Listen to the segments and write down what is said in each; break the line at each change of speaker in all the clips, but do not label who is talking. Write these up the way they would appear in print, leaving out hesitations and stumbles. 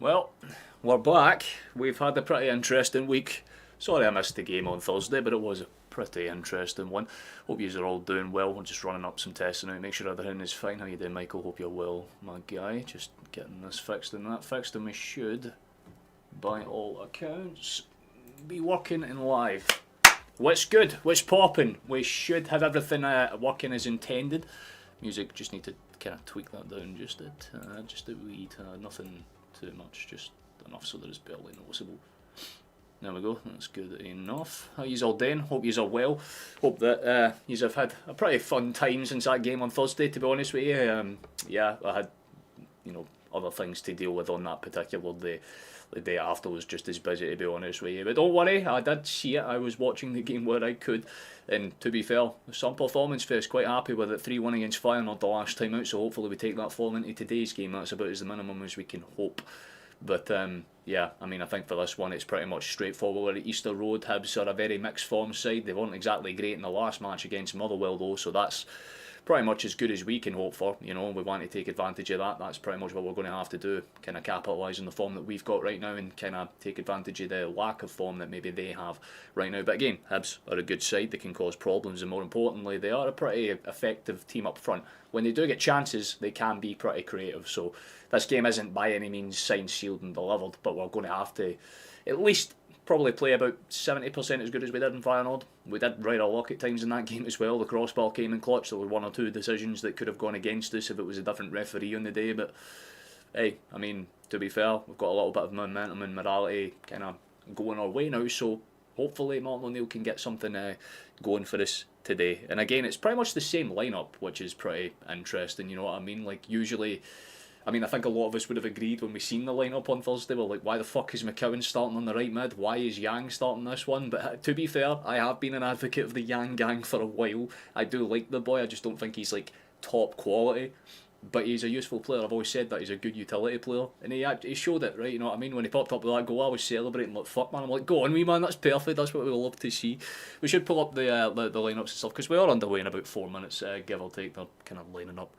Well, we're back. We've had a pretty interesting week. Sorry I missed the game on Thursday, but it was a pretty interesting one. Hope you are all doing well. We're just running up some tests now, make sure everything is fine. How you doing, Michael? Hope you're well, my guy. Just getting this fixed and that fixed, and we should, by all accounts, be working in live. What's good? What's popping? We should have everything working as intended. Music, just need to kind of tweak that down just a wee tad, nothing too much, just enough so that it's barely noticeable. There we go, that's good enough. How yous all doing? Hope yous are well. Hope that yous have had a pretty fun time since that game on Thursday, to be honest with you. Yeah, I had, other things to deal with on that particular day. The day after was just as busy, to be honest with you. But don't worry, I did see it. I was watching the game where I could. And to be fair, some performance fest, quite happy with it. 3-1 against Feyenoord the last time out, so hopefully we take that form into today's game. That's about as the minimum as we can hope. But yeah, I mean, I think for this one it's pretty much straightforward. We're at Easter Road. Hibs are a very mixed form side. They weren't exactly great in the last match against Motherwell though, so that's pretty much as good as we can hope for. We want to take advantage of that. That's pretty much what we're going to have to do. Kind of capitalise on the form that we've got right now and kind of take advantage of the lack of form that maybe they have right now. But again, Hibs are a good side. They can cause problems, and more importantly, they are a pretty effective team up front. When they do get chances, they can be pretty creative. So this game isn't by any means signed, sealed and delivered, but we're going to have to at least probably play about 70% as good as we did in Feyenoord. We did ride our luck at times in that game as well. The crossbar came in clutch. There were one or two decisions that could have gone against us if it was a different referee on the day. But hey, I mean, to be fair, we've got a little bit of momentum and morality kind of going our way now. So hopefully Martin O'Neill can get something going for us today. And again, it's pretty much the same lineup, which is pretty interesting. You know what I mean? Like usually, I mean, I think a lot of us would have agreed when we seen the lineup on Thursday. We're like, why the fuck is McCowan starting on the right mid? Why is Yang starting this one? But to be fair, I have been an advocate of the Yang gang for a while. I do like the boy. I just don't think he's like top quality. But he's a useful player. I've always said that he's a good utility player, and he showed it, right? You know what I mean? When he popped up with that goal, I was celebrating like fuck, man. I'm like, go on, wee man, that's perfect. That's what we love to see. We should pull up the lineups and stuff because we are underway in about 4 minutes, give or take. They're kind of lining up.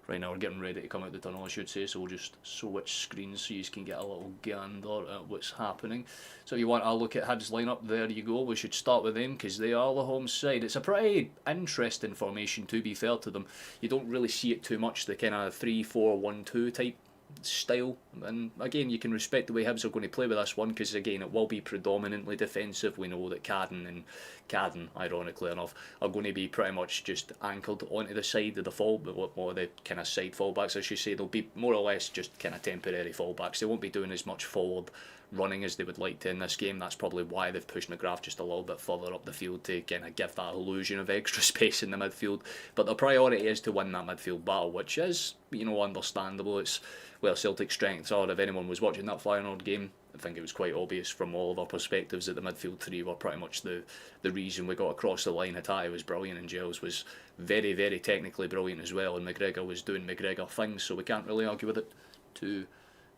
Right now we're getting ready to come out the tunnel, I should say, so we'll just switch screens so you can get a little gander at what's happening. So if you want to look at Hibs lineup, there you go. We should start with them because they are the home side. It's a pretty interesting formation, to be fair to them. You don't really see it too much, the kind of 3-4-1-2 type style, and again you can respect the way Hibs are going to play with this one because again it will be predominantly defensive. We know that Cadden, ironically enough, are going to be pretty much just anchored onto the side of the the kind of side fullbacks I should say. They'll be more or less just kind of temporary fullbacks. They won't be doing as much forward running as they would like to in this game. That's probably why they've pushed McGrath just a little bit further up the field to kind of give that illusion of extra space in the midfield. But the priority is to win that midfield battle, which is, understandable. It's where Celtic's strengths are. If anyone was watching that Feyenoord game, I think it was quite obvious from all of our perspectives that the midfield three were pretty much the reason we got across the line. Hatate was brilliant and Giles was very, very technically brilliant as well, and McGregor was doing McGregor things, so we can't really argue with it too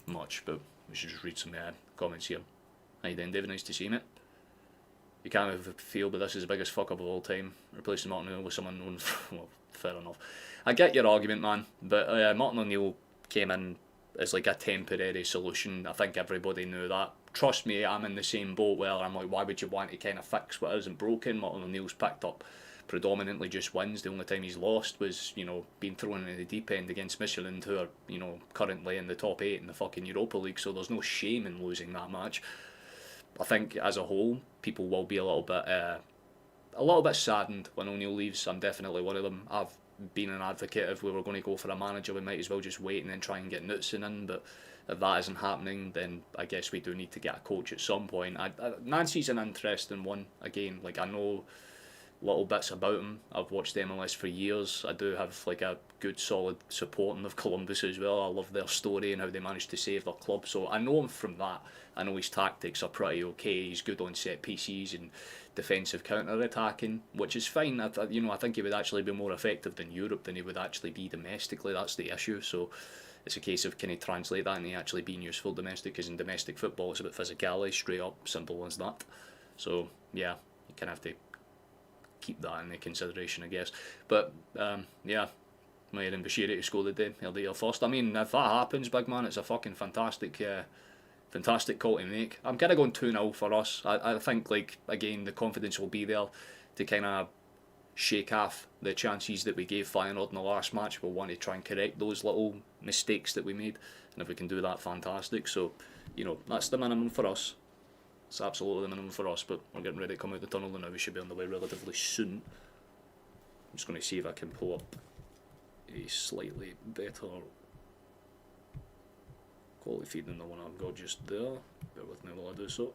much. But we should just read some comments here. How you doing, David? Nice to see you, mate. You can't have a feel, but this is the biggest fuck up of all time. Replacing Martin O'Neill with someone known well, fair enough. I get your argument, man, but Martin O'Neill came in as like a temporary solution. I think everybody knew that. Trust me, I'm in the same boat where I'm like, why would you want to kind of fix what isn't broken? Martin O'Neill's picked up predominantly just wins. The only time he's lost was, being thrown in the deep end against Michelin, who are, currently in the top 8 in the fucking Europa League, so there's no shame in losing that match. I think as a whole, people will be a little bit saddened when O'Neill leaves. I'm definitely one of them. I've been an advocate. If we were going to go for a manager, we might as well just wait and then try and get Knutson in, but if that isn't happening, then I guess we do need to get a coach at some point. Nancy's an interesting one. Again, like, I know little bits about him. I've watched MLS for years. I do have like a good solid supporting of Columbus as well. I love their story and how they managed to save their club, so I know him from that. I know his tactics are pretty okay. He's good on set pieces and defensive counter-attacking, which is fine. I think he would actually be more effective in Europe than he would actually be domestically. That's the issue. So it's a case of, can he translate that into actually being useful domestic? Because in domestic football it's about physicality, straight up, simple as that. So yeah, you kind of have to keep that in consideration, I guess. But yeah, Mayer and Bashiri to score the day. He'll do your first. I mean, if that happens, big man, it's a fucking fantastic call to make. I'm kind of going 2-0 for us. I think, like, again, the confidence will be there to kind of shake off the chances that we gave Feyenoord in the last match. We'll want to try and correct those little mistakes that we made, and if we can do that, fantastic. So, you know, that's the minimum for us. It's absolutely the minimum for us, but we're getting ready to come out the tunnel now. We should be on the way relatively soon. I'm just going to see if I can pull up a slightly better quality feed than the one I've got just there. Bear with me while I do so.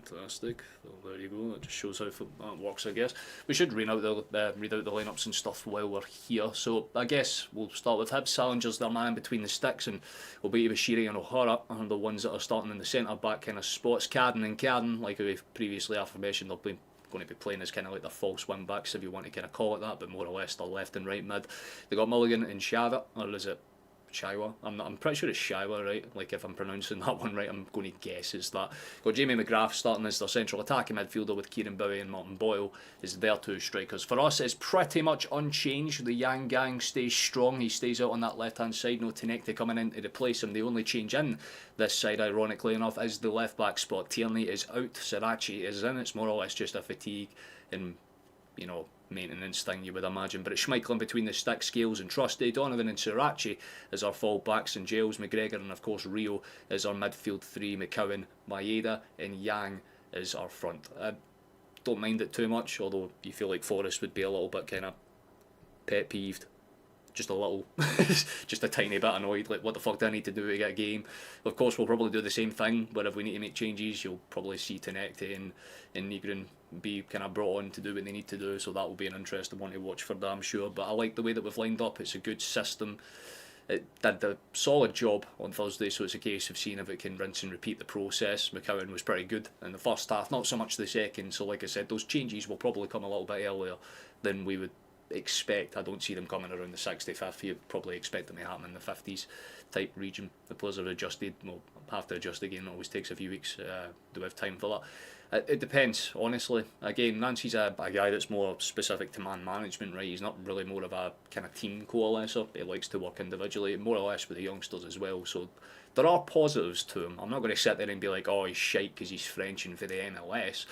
Fantastic. Well, there you go. That just shows how that works, I guess. We should read out the lineups and stuff while we're here. So I guess we'll start with Hibs. Salinger's their man between the sticks, and will be Bashiri and O'Hara are the ones that are starting in the centre back kind of spots. Cadden, like we've previously affirmation, they'll be going to be playing as kind of like their false wing backs, if you want to kind of call it that, but more or less they're left and right mid. They got Mulligan and Shava, or is it Shiwa? I'm pretty sure it's Shiwa, right? Like, if I'm pronouncing that one right, I'm going to guess it's that. Got Jamie McGrath starting as their central attacking midfielder, with Kieran Bowie and Martin Boyle as their two strikers. For us, it's pretty much unchanged. The Yang Gang stays strong. He stays out on that left hand side. No Tenekte coming in to replace him. The only change in this side, ironically enough, is the left back spot. Tierney is out. Sirachi is in. It's more or less just a fatigue and, you know, maintenance thing, you would imagine. But it's Schmeichel in between the sticks, Scales and Trusty, Donovan and Sirachi as our full backs, and Giles, McGregor and of course Rio as our midfield three. McCowan, Maeda and Yang as our front. I don't mind it too much, although you feel like Forrest would be a little bit kind of pet peeved. Just a little, just a tiny bit annoyed, like, what the fuck do I need to do to get a game? Of course, we'll probably do the same thing, where if we need to make changes, you'll probably see Tenekte and Nygren be kind of brought on to do what they need to do, so that will be an interesting one to watch for damn sure. But I like the way that we've lined up. It's a good system. It did a solid job on Thursday, so it's a case of seeing if it can rinse and repeat the process. McCowan was pretty good in the first half, not so much the second, so like I said, those changes will probably come a little bit earlier than we would expect. I don't see them coming around the 65th. You'd probably expect them to happen in the 50s type region. The players are adjusted. Well, have to adjust again. It always takes a few weeks. Do we have time for that? It depends, honestly. Again, Nancy's a guy that's more specific to man management, right? He's not really more of a kind of team coalescer. He likes to work individually, more or less with the youngsters as well. So there are positives to him. I'm not going to sit there and be like, oh, he's shite because he's French and for the MLS.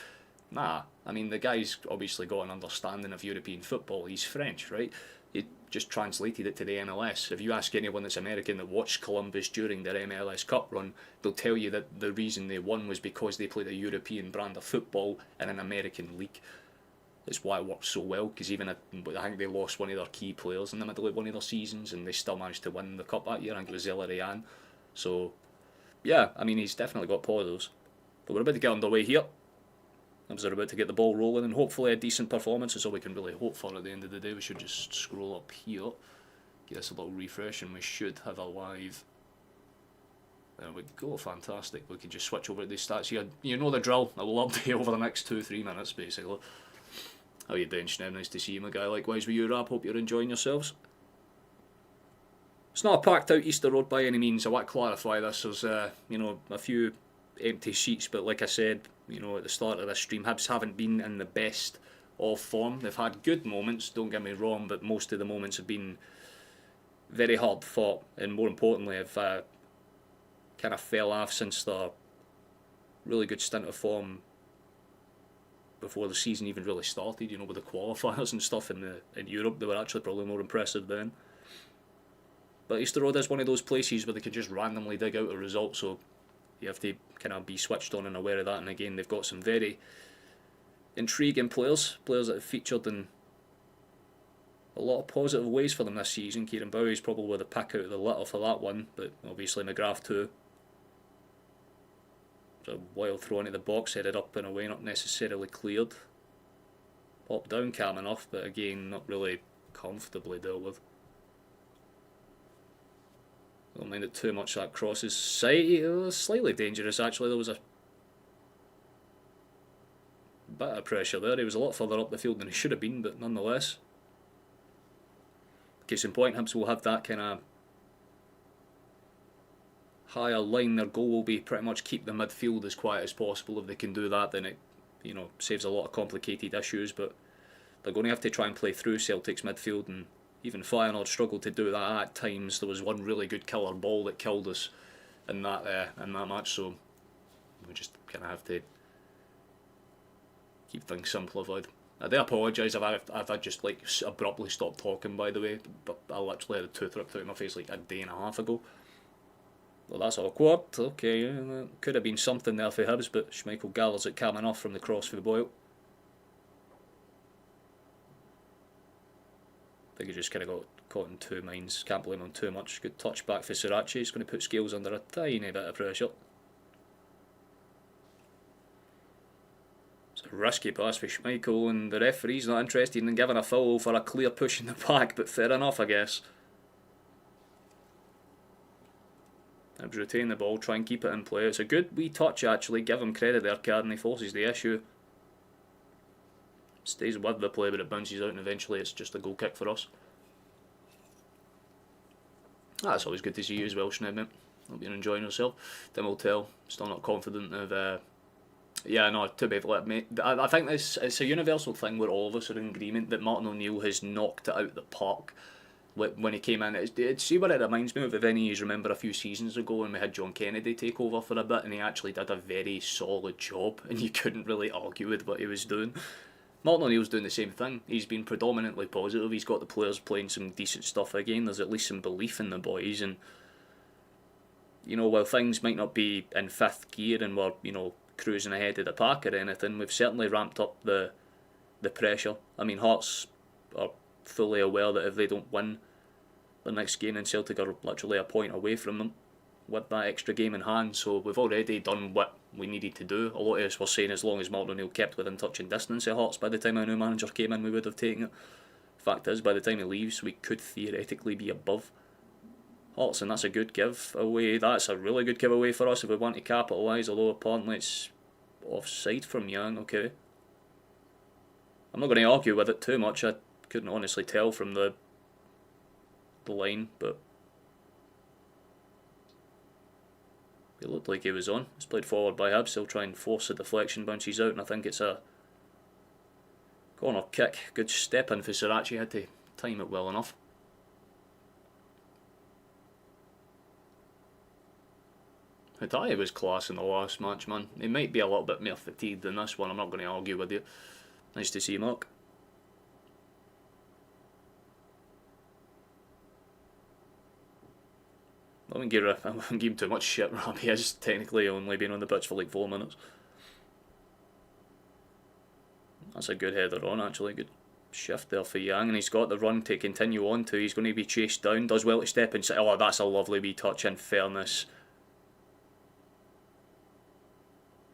Nah, I mean, the guy's obviously got an understanding of European football. He's French, right? He just translated it to the MLS. If you ask anyone that's American that watched Columbus during their MLS Cup run, they'll tell you that the reason they won was because they played a European brand of football in an American league. That's why it worked so well, because even I think they lost one of their key players in the middle of one of their seasons, and they still managed to win the Cup that year. I think it was Zellerian. So, yeah, I mean, he's definitely got positives. But we're about to get underway here. Hibs are about to get the ball rolling, and hopefully a decent performance is all we can really hope for at the end of the day. We should just scroll up here, give us a little refresh, and we should have a live. There we go, fantastic. We can just switch over to these stats here. You know the drill. I will update over the next 2-3 minutes, basically. How you doing, Schnev? Nice to see you, my guy. Likewise with you, Rap. Hope you're enjoying yourselves. It's not a packed out Easter Road by any means. I want to clarify this. There's you know, a few empty seats, but like I said, you know, at the start of this stream, Hibs haven't been in the best of form. They've had good moments, don't get me wrong, but most of the moments have been very hard fought, and more importantly have kind of fell off since their really good stint of form before the season even really started, you know, with the qualifiers and stuff in Europe. They were actually probably more impressive then. But Easter Road is one of those places where they can just randomly dig out a result, so you have to kind of be switched on and aware of that. And again, they've got some very intriguing players that have featured in a lot of positive ways for them this season. Kieran Bowie's probably the pick out of the litter for that one, but obviously McGrath too. A wild throw into the box, headed up in a way not necessarily cleared. Popped down calm enough, but again, not really comfortably dealt with. Don't mind it too much, that cross is slightly dangerous actually. There was a bit of pressure there. He was a lot further up the field than he should have been, but nonetheless. Case in point, Hibs will have that kind of higher line. Their goal will be pretty much keep the midfield as quiet as possible. If they can do that, then it you know, saves a lot of complicated issues, but they're going to have to try and play through Celtic's midfield, and even Feyenoord struggled to do that at times. There was one really good killer ball that killed us in that match, so we just kind of have to keep things simplified. I do apologise if I just like abruptly stopped talking, by the way, but I literally had a tooth ripped out of my face like a day and a half ago. Well, that's awkward. Okay, yeah, could have been something there for Hibs, but Schmeichel gathers it calm enough from the cross for Boyle. I think he just kind of got caught in two minds. Can't blame him too much. Good touch back for Sriracha. He's going to put Scales under a tiny bit of pressure. It's a risky pass for Schmeichel, and the referee's not interested in giving a foul for a clear push in the back, but fair enough, I guess. Hibs retain the ball, try and keep it in play. It's a good wee touch, actually. Give him credit there, Card, and he forces the issue. Stays with the play, but it bounces out, and eventually it's just a goal kick for us. That's always good to see you as well, Schneb, mate. Hope you're enjoying yourself. Tim will tell. Still not confident of... yeah, no, to be fair, mate. I think it's a universal thing where all of us are in agreement that Martin O'Neill has knocked it out the park when he came in. See what it reminds me of, if any of you remember a few seasons ago when we had John Kennedy take over for a bit, and he actually did a very solid job, and you couldn't really argue with what he was doing. Martin O'Neill's doing the same thing. He's been predominantly positive. He's got the players playing some decent stuff again. There's at least some belief in the boys, and you know, while things might not be in fifth gear and we're, you know, cruising ahead of the pack or anything, we've certainly ramped up the pressure. I mean, Hearts are fully aware that if they don't win the next game, then Celtic are literally a point away from them with that extra game in hand. So we've already done what we needed to do. A lot of us were saying as long as Martin O'Neill kept within touching distance of Hearts by the time our new manager came in, we would have taken it. Fact is, by the time he leaves, we could theoretically be above Hearts, and that's a good giveaway. That's a really good giveaway for us if we want to capitalise, although apparently it's offside from Young. Okay, I'm not going to argue with it too much. I couldn't honestly tell from the line, but it looked like he was on. It's played forward by Hibs. He'll try and force a deflection, bounces out, and I think it's a corner kick. Good step in for Sriracha. Had to time it well enough. Hitaye was class in the last match, man. He might be a little bit more fatigued than this one. I'm not going to argue with you. Nice to see Mark. I wouldn't give him too much shit, Rob. He has technically only been on the pitch for like 4 minutes. That's a good header on, actually. Good shift there for Yang, and he's got the run to continue on to. He's going to be chased down. Does well to step inside. Oh, that's a lovely wee touch, in fairness.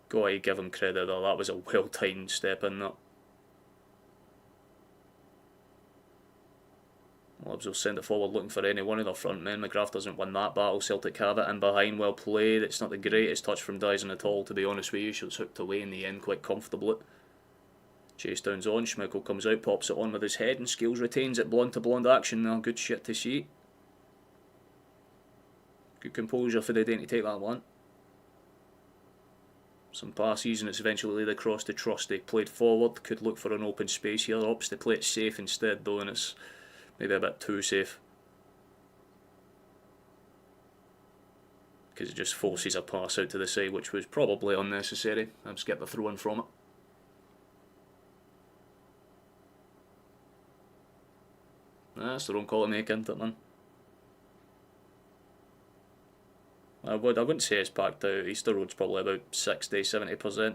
Got to give him credit though. That was a well-timed step in that. Hibs will send it forward looking for any one of their front men. McGrath doesn't win that battle. Celtic have it in behind. Well played. It's not the greatest touch from Dyson at all, to be honest with you. It's hooked away in the end quite comfortably. Chase down's on. Schmeichel comes out, pops it on with his head, and Scales retains it. Blonde to blonde action. Now, good shit to see. Good composure for the day to take that one. Some passes, and it's eventually laid across to Trusty. Played forward, could look for an open space here. Opts to play it safe instead though, and it's maybe a bit too safe, because it just forces a pass out to the side, which was probably unnecessary. I'll just get the throw in from it. That's the wrong call to make, isn't it, man? I wouldn't say it's packed out. Easter Road's probably about 60-70%.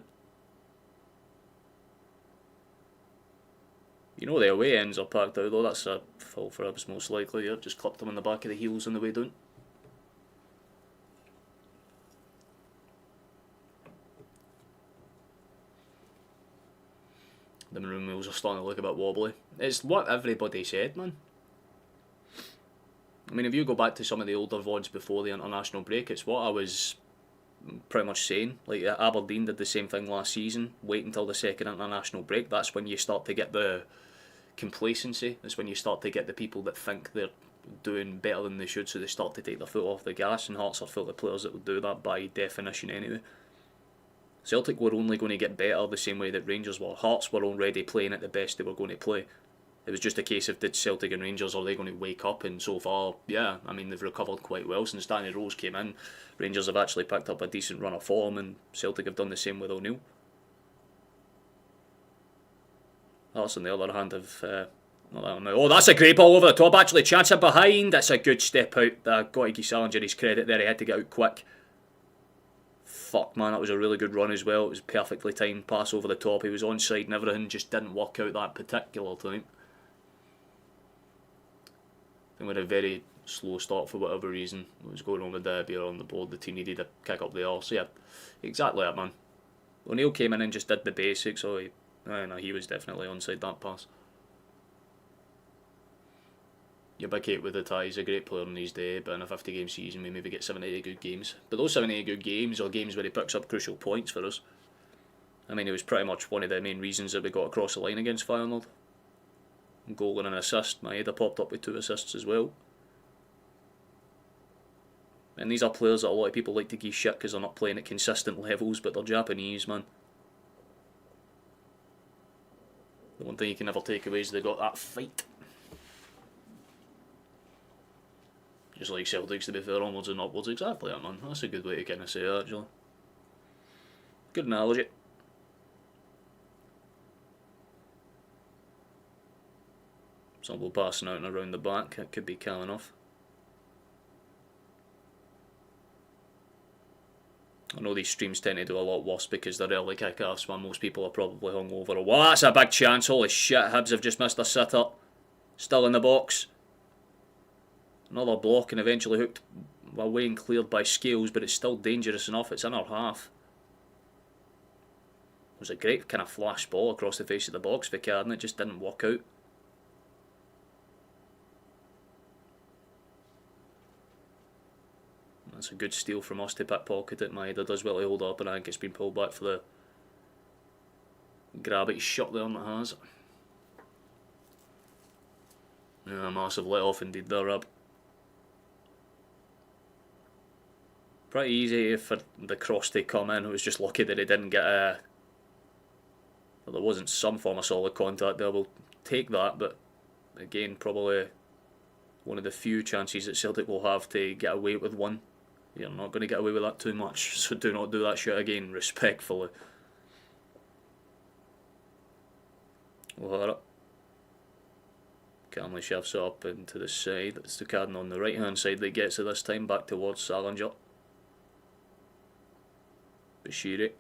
You know the away ends are packed out though. That's a foul for Hibs most likely. I've just clipped them in the back of the heels on the way down. The maroon wheels are starting to look a bit wobbly. It's what everybody said, man. I mean, if you go back to some of the older VODs before the international break, it's what I was pretty much saying. Like Aberdeen did the same thing last season. Wait until the second international break. That's when you start to get the complacency. That's when you start to get the people that think they're doing better than they should, so they start to take their foot off the gas, and Hearts are full of players that will do that by definition anyway. Celtic were only going to get better the same way that Rangers were. Hearts were already playing at the best they were going to play. It was just a case of did Celtic and Rangers, are they going to wake up? And so far, yeah, I mean, they've recovered quite well since Danny Rose came in. Rangers have actually picked up a decent run of form, and Celtic have done the same with O'Neill. Hearts, on the other hand, have... oh, that's a great ball over the top, actually. Chance in behind. That's a good step out. Got to give Salinger his credit there. He had to get out quick. Fuck, man, that was a really good run as well. It was a perfectly timed pass over the top. He was onside and everything, just didn't work out that particular time. I think we had a very slow start for whatever reason. What was going on with the beer on the board? The team needed a kick up the arse. Yeah, exactly that, man. O'Neill came in and just did the basics. So he was definitely onside that pass. Your big hate with the tie, he's a great player in his day, but in a 50-game season we maybe get 70 good games. But those 70 good games are games where he picks up crucial points for us. I mean, it was pretty much one of the main reasons that we got across the line against Feyenoord. Goal and an assist. Maeda popped up with 2 assists as well. And these are players that a lot of people like to give shit because they're not playing at consistent levels, but they're Japanese, man. The one thing you can never take away is they got that fight. Just like Celtics, to be fair, onwards and upwards. Exactly that, man. That's a good way to kind of say it, actually. Good analogy. Somebody passing out and around the back. That could be calm enough. I know these streams tend to do a lot worse because they're early kick-offs when most people are probably hungover. Oh, wow, that's a big chance. Holy shit, Hibs have just missed a sit-up. Still in the box. Another block and eventually hooked away and cleared by Scales, but it's still dangerous enough. It's in our half. It was a great kind of flash ball across the face of the box for Carden. It just didn't work out. That's a good steal from us to pickpocket it. Maeda does well to hold up, and I think it's been pulled back for the grab it shot there on the has. Yeah, a massive let off indeed there, Rab. Pretty easy for the cross to come in. It was just lucky that he didn't get a... Well, there wasn't some form of solid contact there. We'll take that, but again, probably one of the few chances that Celtic will have to get away with one. You're not going to get away with that too much, so do not do that shit again, respectfully. We'll have it. Calmly shafts it up into the side. It's the Carden on the right hand side that gets it this time, back towards Salinger. Bashiri.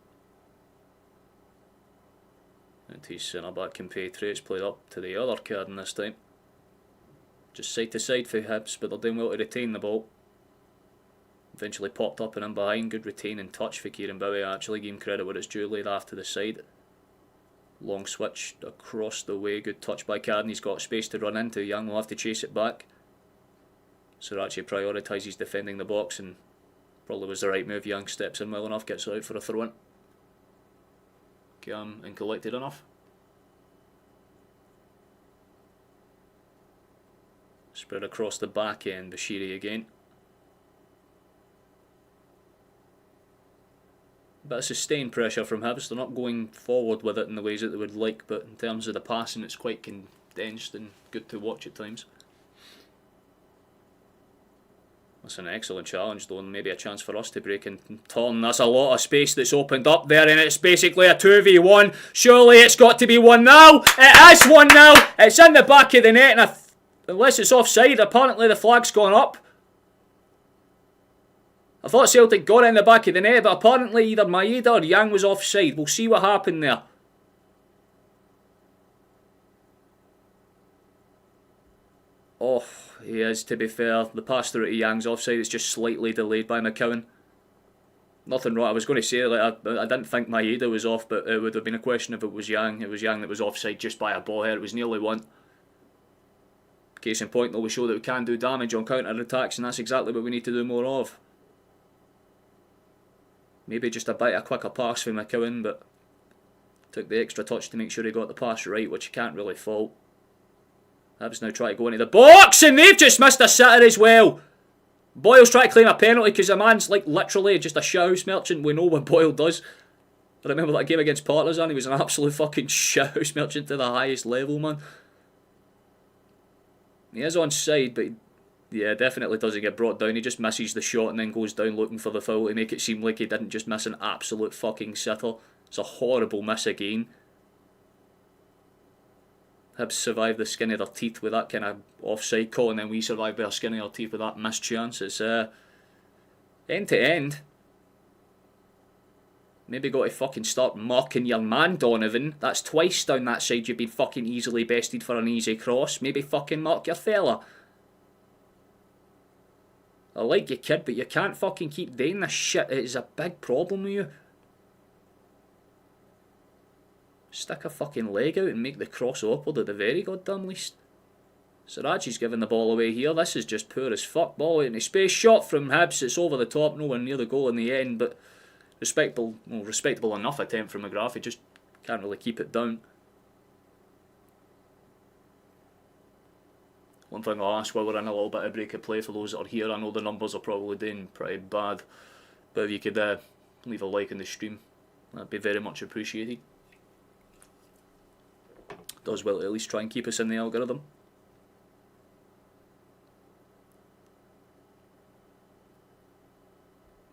And his centre back compatriots played up to the other Carden this time. Just side to side for Hibs, but they're doing well to retain the ball. Eventually popped up and in behind. Good retaining touch for Kieran Bowie. Actually give him credit where it's due, laid off to the side. Long switch across the way. Good touch by Carden. He's got space to run into. Young will have to chase it back. Sirachi prioritises defending the box and probably was the right move. Young steps in well enough, gets it out for a throw-in. Calm and collected enough. Spread across the back end. Bashiri again. Bit of sustained pressure from Hibs. They're not going forward with it in the ways that they would like, but in terms of the passing, it's quite condensed and good to watch at times. That's an excellent challenge though, and maybe a chance for us to break and turn. That's a lot of space that's opened up there, and it's basically a 2v1. Surely it's got to be 1-0. It is 1-0. It's in the back of the net, and unless it's offside, apparently the flag's gone up. I thought Celtic got it in the back of the net, but apparently either Maeda or Yang was offside. We'll see what happened there. Oh, he is, to be fair. The pass through to Yang's offside is just slightly delayed by McCowan. Nothing wrong. I was going to say, like, I didn't think Maeda was off, but it would have been a question if it was Yang. It was Yang that was offside just by a ball here. It was nearly one. Case in point, though, we show that we can do damage on counter-attacks, and that's exactly what we need to do more of. Maybe just a bit of a quicker pass for McCowan, but took the extra touch to make sure he got the pass right, which you can't really fault. Hibs now try to go into the box, and they've just missed a sitter as well. Boyle's trying to claim a penalty because the man's like literally just a shithouse merchant. We know what Boyle does. I remember that game against Partizan, he was an absolute fucking shithouse merchant to the highest level, man. He is onside, but yeah, definitely doesn't get brought down. He just misses the shot and then goes down looking for the foul to make it seem like he didn't just miss an absolute fucking sitter. It's a horrible miss again. Hibs survived the skin of their teeth with that kind of offside call, and then we survived by our skin of our teeth with that missed chance. It's end to end. Maybe got to fucking start marking your man, Donovan. That's twice down that side you've been fucking easily bested for an easy cross. Maybe fucking mark your fella. I like you, kid, but you can't fucking keep doing this shit. It is a big problem with you. Stick a fucking leg out and make the cross upward at the very goddamn least. Siraji's giving the ball away here. This is just poor as fuck. Ball out into space. Shot from Hibs. It's over the top. Nowhere near the goal in the end, but respectable enough attempt from McGrath. He just can't really keep it down. One thing I'll ask while we're in a little bit of break of play for those that are here, I know the numbers are probably doing pretty bad, but if you could leave a like in the stream, that'd be very much appreciated. Does well to at least try and keep us in the algorithm.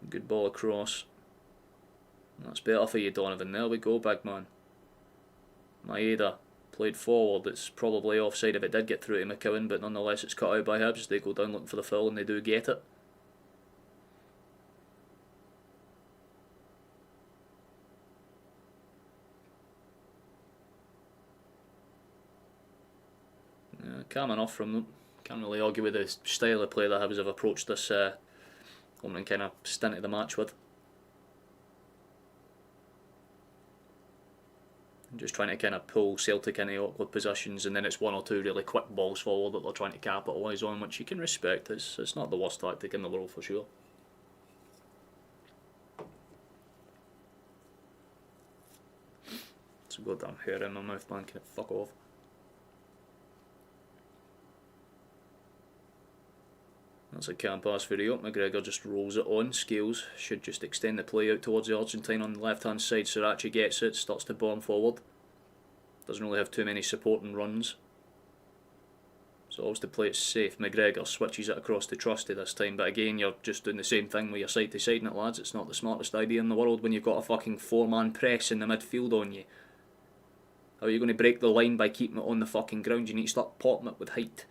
Good ball across. That's better for you, Donovan. There we go, big man. Maeda played forward. It's probably offside if it did get through to McCowan, but nonetheless it's cut out by Hibs. They go down looking for the foul and they do get it. Calm enough from them. Can't really argue with the style of play that Hibs have approached this opening kind of stint of the match with. Just trying to kind of pull Celtic into awkward positions, and then it's one or two really quick balls forward that they're trying to capitalise on, which you can respect. It's not the worst tactic in the world for sure. It's a goddamn hair in my mouth, man. Can it fuck off? That's a can pass for Rio. McGregor just rolls it on. Scales should just extend the play out towards the Argentine on the left hand side. Sirachi gets it, starts to bomb forward. Doesn't really have too many supporting runs. So always to play it safe. McGregor switches it across to Trusty this time, but again you're just doing the same thing with your side to side net, lads. It's not the smartest idea in the world when you've got a fucking 4-man press in the midfield on you. How are you going to break the line by keeping it on the fucking ground? You need to start popping it with height.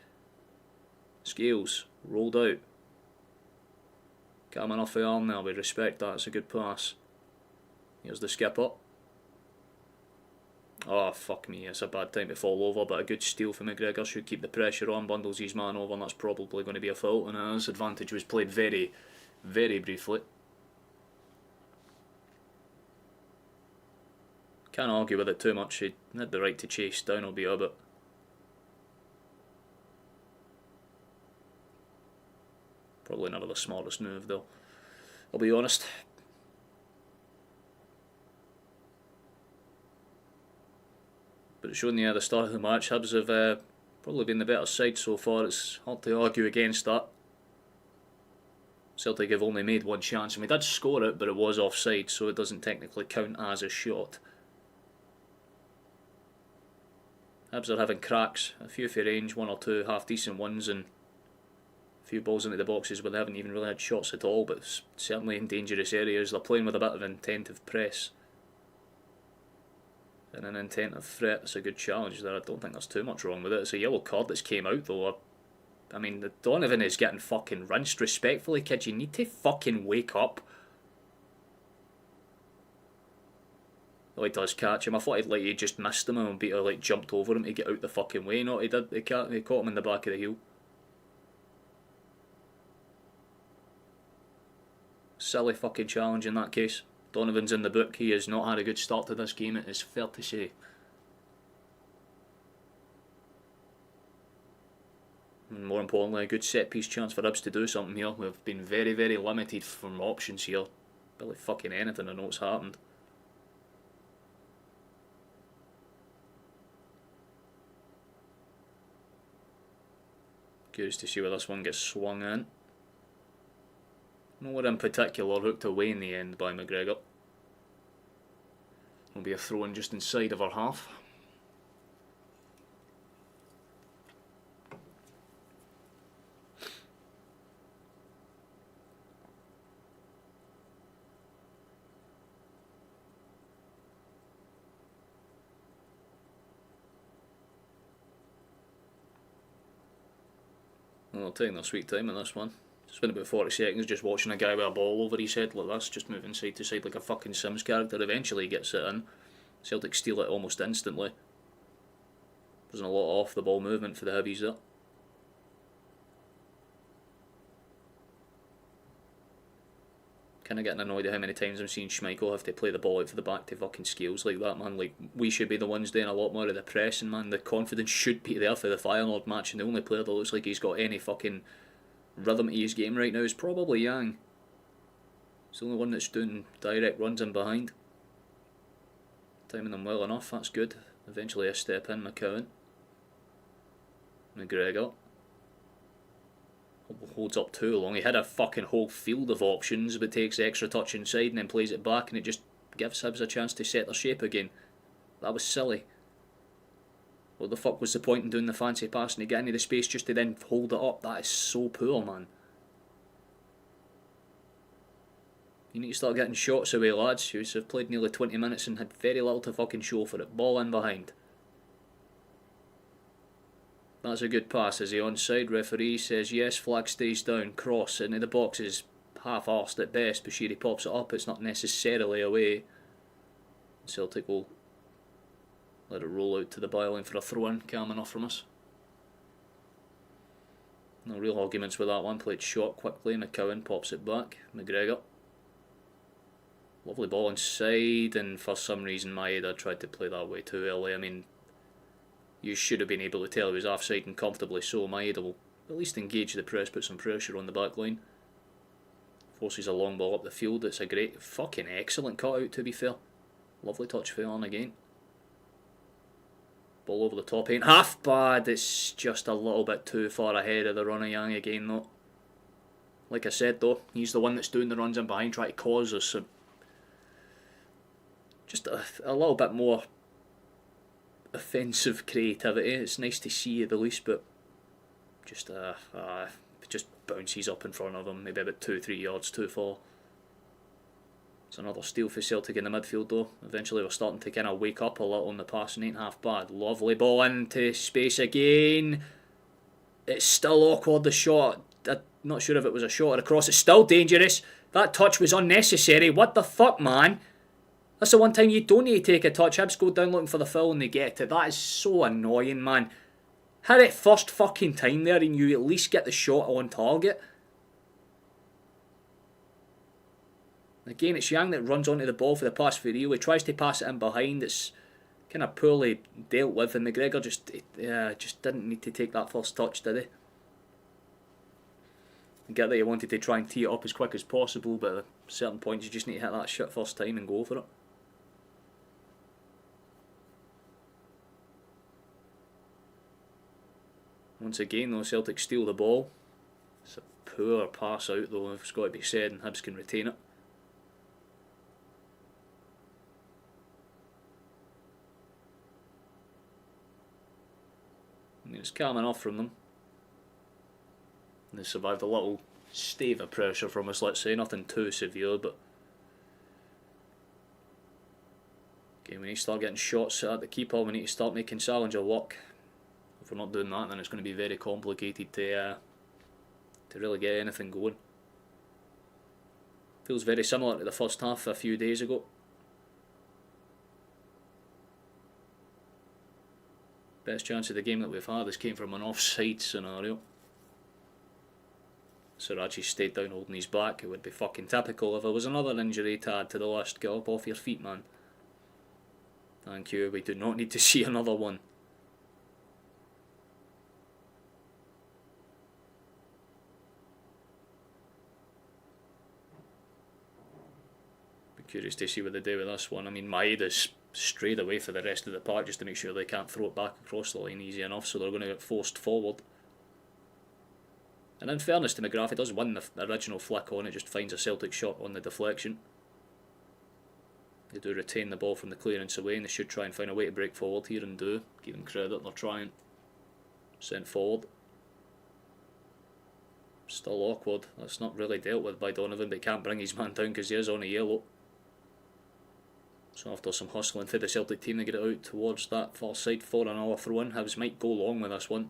Scales rolled out. Calm off the arm there, we respect that. It's a good pass. Here's the skipper. Oh fuck me, it's a bad time to fall over, but a good steal for McGregor should keep the pressure on, bundles his man over, and that's probably going to be a fault, and his advantage was played very, very briefly. Can't argue with it too much. He had the right to chase down a bit, but probably never the smartest move though, I'll be honest. But it's shown at the start of the match, Hibs have probably been the better side so far. It's hard to argue against that. Celtic have only made one chance, and we did score it, but it was offside, so it doesn't technically count as a shot. Hibs are having cracks, a few for range, one or two half decent ones, and a few balls into the boxes where they haven't even really had shots at all, but certainly in dangerous areas. They're playing with a bit of intent of press and an intent of threat. It's a good challenge there. I don't think there's too much wrong with it. It's a yellow card that's came out though. I mean, the Donovan is getting fucking rinsed. Respectfully, kid, you need to fucking wake up. Oh, he does catch him. I thought he just missed him and Peter like jumped over him to get out the fucking way. No, he did. He caught him in the back of the heel. Silly fucking challenge in that case. Donovan's in the book. He has not had a good start to this game, it is fair to say. And more importantly, a good set piece chance for Hibs to do something here. We've been very, very limited from options here. Barely fucking anything, I know what's happened. Curious to see where this one gets swung in. Nowhere in particular hooked away in the end by McGregor. Will be a throw-in just inside of our half. Well, taking their sweet time in this one. Spent about 40 seconds just watching a guy with a ball over his head like this, just moving side to side like a fucking Sims character. Eventually he gets it in. Celtic steal it almost instantly. Wasn't a lot off the ball movement for the Hibbies there. Kinda getting annoyed at how many times I'm seeing Schmeichel have to play the ball out for the back to fucking scales like that, man. Like, we should be the ones doing a lot more of the pressing, man. The confidence should be there for the Feyenoord match, and the only player that looks like he's got any fucking rhythm to his game right now is probably Yang. He's the only one that's doing direct runs in behind. Timing them well enough, that's good. Eventually a step in, McCowan. McGregor. Holds up too long. He had a fucking whole field of options, but takes extra touch inside and then plays it back, and it just gives Hibs a chance to set their shape again. That was silly. What the fuck was the point in doing the fancy pass and to get into the space just to then hold it up? That is so poor, man. You need to start getting shots away, lads. You have played nearly 20 minutes and had very little to fucking show for it. Ball in behind. That's a good pass. Is he onside? Referee says yes, flag stays down. Cross into the box is half-arsed at best. Bashiri pops it up. It's not necessarily away. Celtic will let it roll out to the byline for a throw-in. Calm enough from us. No real arguments with that one. Played shot quickly. McCowan pops it back. McGregor. Lovely ball inside, and for some reason Maeda tried to play that way too early. I mean, you should have been able to tell he was offside, and comfortably so. Maeda will at least engage the press, put some pressure on the back line. Forces a long ball up the field. It's a great, fucking excellent cutout, to be fair. Lovely touch for on again. Ball over the top, ain't half bad. It's just a little bit too far ahead of the run of Yang again, though. Like I said, though, he's the one that's doing the runs in behind, trying to cause us just a little bit more offensive creativity. It's nice to see at the least, but just bounces up in front of him, maybe about 2-3 yards too far. It's another steal for Celtic in the midfield though. Eventually we're starting to kind of wake up a little on the passing, ain't half bad. Lovely ball into space again. It's still awkward, the shot. I'm not sure if it was a shot or a cross. It's still dangerous. That touch was unnecessary. What the fuck, man? That's the one time you don't need to take a touch. Hibs go down looking for the foul and they get it. That is so annoying, man. Had it first fucking time there and you at least get the shot on target. Again, it's Yang that runs onto the ball for the pass for Rio. He tries to pass it in behind. It's kind of poorly dealt with, and McGregor just didn't need to take that first touch, did he? I get that he wanted to try and tee it up as quick as possible, but at certain points you just need to hit that shit first time and go for it. Once again though, Celtic steal the ball. It's a poor pass out though, it's got to be said, and Hibs can retain it. I mean, it's calm enough from them. They survived a little stave of pressure from us, let's say, nothing too severe, but okay, we need to start getting shots at the keeper. We need to start making Salinger work. If we're not doing that, then it's going to be very complicated to really get anything going. Feels very similar to the first half a few days ago. Best chance of the game that we've had. This came from an offside scenario. Sirachi stayed down holding his back. It would be fucking typical if there was another injury to add to the list. Get up off your feet, man. Thank you. We do not need to see another one. Be curious to see what they do with this one. I mean, Maeda's strayed away for the rest of the park just to make sure they can't throw it back across the line easy enough, so they're going to get forced forward. And in fairness to McGrath, he does win the original flick on it, just finds a Celtic shot on the deflection. They do retain the ball from the clearance away, and they should try and find a way to break forward here and do. Give them credit, they're trying. Sent forward. Still awkward. That's not really dealt with by Donovan, but he can't bring his man down because he is on a yellow. So after some hustling for the Celtic team, they get it out towards that far side for another throw-in. Hibs might go long with this one.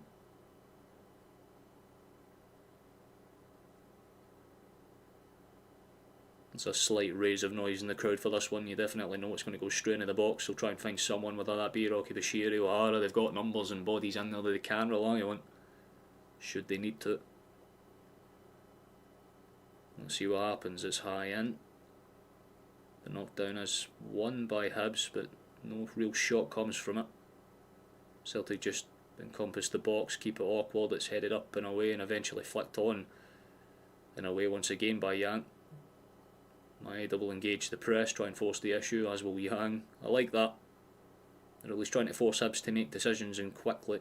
There's a slight raise of noise in the crowd for this one. You definitely know it's going to go straight into the box. They'll try and find someone, whether that be Rocky Bashiri or Ara. They've got numbers and bodies in there that they can rely on, should they need to. Let's see what happens. It's high in. The knockdown is won by Hibs, but no real shot comes from it. Celtic just encompass the box, keep it awkward. It's headed up and away and eventually flicked on and away once again by Yang. Maeda will engage the press, try and force the issue, as will Yang. I like that. They're at least trying to force Hibs to make decisions and quickly.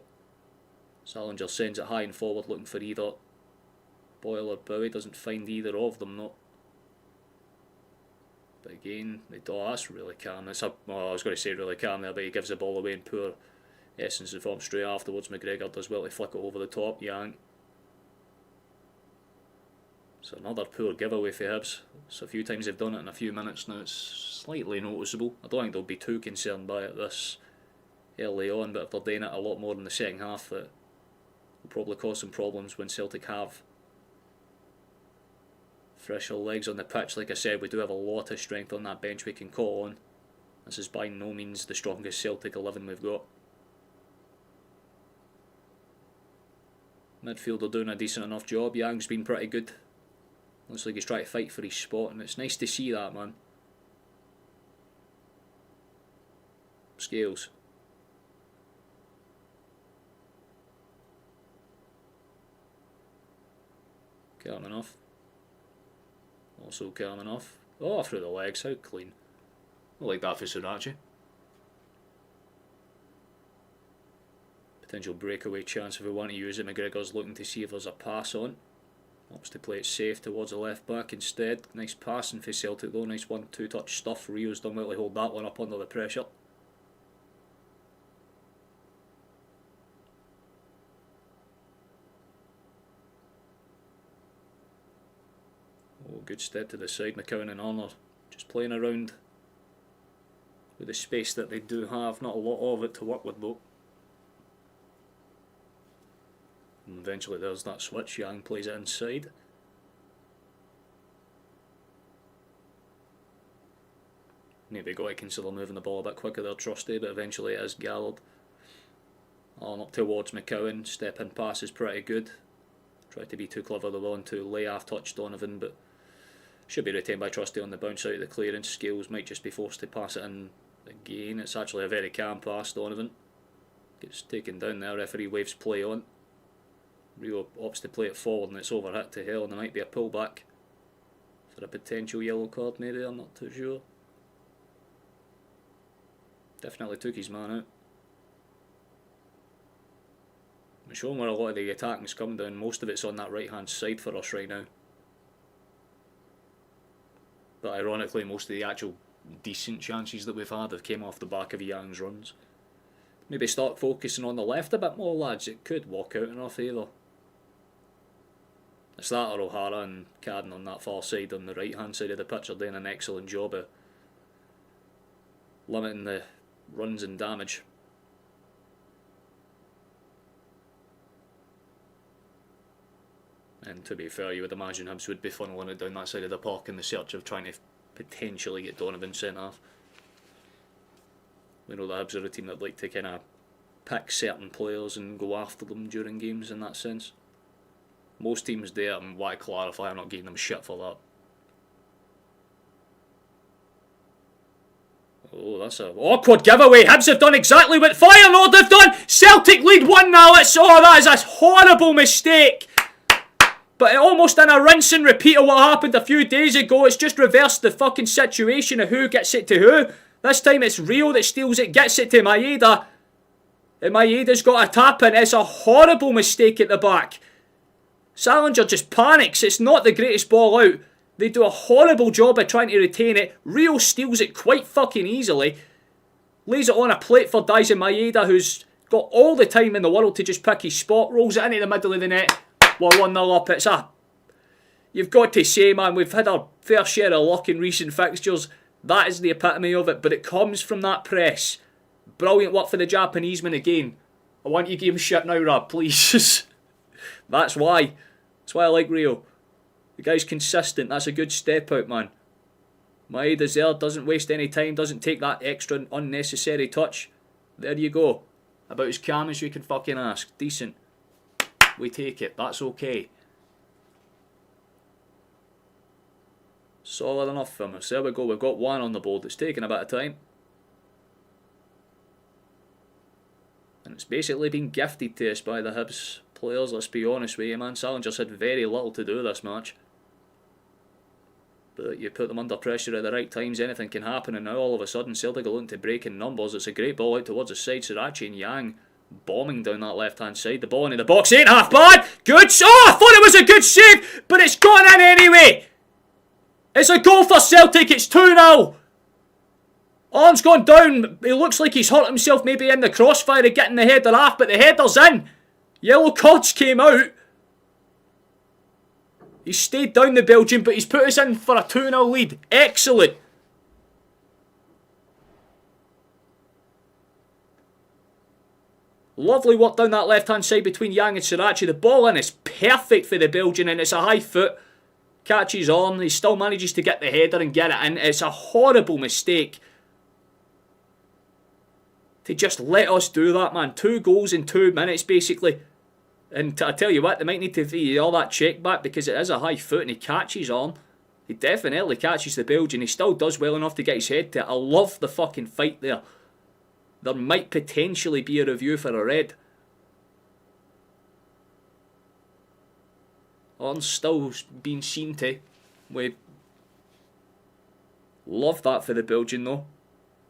Salinger sends it high and forward looking for either Boyle or Bowie. Doesn't find either of them, no. But again, that's really calm. I was going to say really calm there, but he gives the ball away in poor essence of form straight afterwards. McGregor does well to flick it over the top. Yang. So another poor giveaway for Hibs. So a few times they've done it in a few minutes now. It's slightly noticeable. I don't think they'll be too concerned by it this early on, but if they're doing it a lot more in the second half, it will probably cause some problems when Celtic have fresher legs on the pitch. Like I said, we do have a lot of strength on that bench we can call on. This is by no means the strongest Celtic 11 we've got. Midfield are doing a decent enough job. Yang's been pretty good. Looks like he's trying to fight for his spot, and it's nice to see that, man. Scales. Calm enough. Also calm enough. Oh, through the legs, how clean. I like that for Surachi. Potential breakaway chance if we want to use it. McGregor's looking to see if there's a pass on. Opts to play it safe towards the left back instead. Nice passing for Celtic though. Nice 1-2 touch stuff. Rio's done well to hold that one up under the pressure. Oh, good step to the side. McCowan and Arnold just playing around with the space that they do have. Not a lot of it to work with though. And eventually there's that switch. Yang plays it inside. Maybe got to consider moving the ball a bit quicker there, Trusty, but eventually it is Gallard. On up towards McCowan. Step in pass is pretty good. Tried to be too clever the one to lay half touch Donovan, but should be retained by Trusty on the bounce out of the clearance. Scales might just be forced to pass it in again. It's actually a very calm pass. Donovan gets taken down there. Referee waves play on. Rio opts to play it forward and it's overhit to hell, and there might be a pullback for a potential yellow card maybe, I'm not too sure. Definitely took his man out. We're showing where a lot of the attacking's come down. Most of it's on that right hand side for us right now. But ironically, most of the actual decent chances that we've had have came off the back of Yang's runs. Maybe start focusing on the left a bit more, lads. It could walk out in our favour. It's that or O'Hara and Cadden on that far side. On the right hand side of the pitch are doing an excellent job of limiting the runs and damage. And to be fair, you would imagine Hibs would be funneling it down that side of the park in the search of trying to potentially get Donovan sent off. We know the Hibs are a team that like to kind of pick certain players and go after them during games in that sense. Most teams do it, and why clarify, I'm not giving them shit for that. Oh, that's a awkward giveaway. Hibs have done exactly what Feyenoord have done. Celtic lead 1-0. That is a horrible mistake. But almost in a rinse and repeat of what happened a few days ago. It's just reversed the fucking situation of who gets it to who. This time it's Rio that steals it, gets it to Maeda. And Maeda's got a tap in. It's a horrible mistake at the back. Salinger just panics. It's not the greatest ball out. They do a horrible job of trying to retain it. Rio steals it quite fucking easily. Lays it on a plate for Daisen Maeda, who's got all the time in the world to just pick his spot. Rolls it into the middle of the net. We're 1-0 up. It's a... You've got to say, man, we've had our fair share of luck in recent fixtures. That is the epitome of it, but it comes from that press. Brilliant work for the Japanese man again. I want you to give him shit now, Rob, please. That's why. That's why I like Rio. The guy's consistent. That's a good step out, man. Maeda's there, doesn't waste any time, doesn't take that extra unnecessary touch. There you go. About as calm as you can fucking ask. Decent. We take it. That's okay. Solid enough for us. There we go. We've got one on the board. It's taken a bit of time. And it's basically been gifted to us by the Hibs players, let's be honest with you, man. Salingers had very little to do this match. But you put them under pressure at the right times, anything can happen, and now all of a sudden Celtic are looking to break in numbers. It's a great ball out towards the side. Sriracha and Yang bombing down that left hand side. The ball into the box ain't half bad. Good. Oh, I thought it was a good save, but it's gone in anyway. It's a goal for Celtic. It's 2-0. Arm's gone down. He looks like he's hurt himself maybe in the crossfire of getting the header off, but the header's in. Yellow cards came out. He's stayed down the Belgian, but he's put us in for a 2-0 lead. Excellent. Lovely work down that left-hand side between Yang and Sriracha. The ball in is perfect for the Belgian, and it's a high foot. Catches on. He still manages to get the header and get it in. It's a horrible mistake to just let us do that, man. 2 goals in 2 minutes, basically. And I tell you what, they might need to do all that check back because it is a high foot and he catches on. He definitely catches the Belgian. He still does well enough to get his head to it. I love the fucking fight there. There might potentially be a review for a red. Orn's still being seen to. We love that for the Belgian though.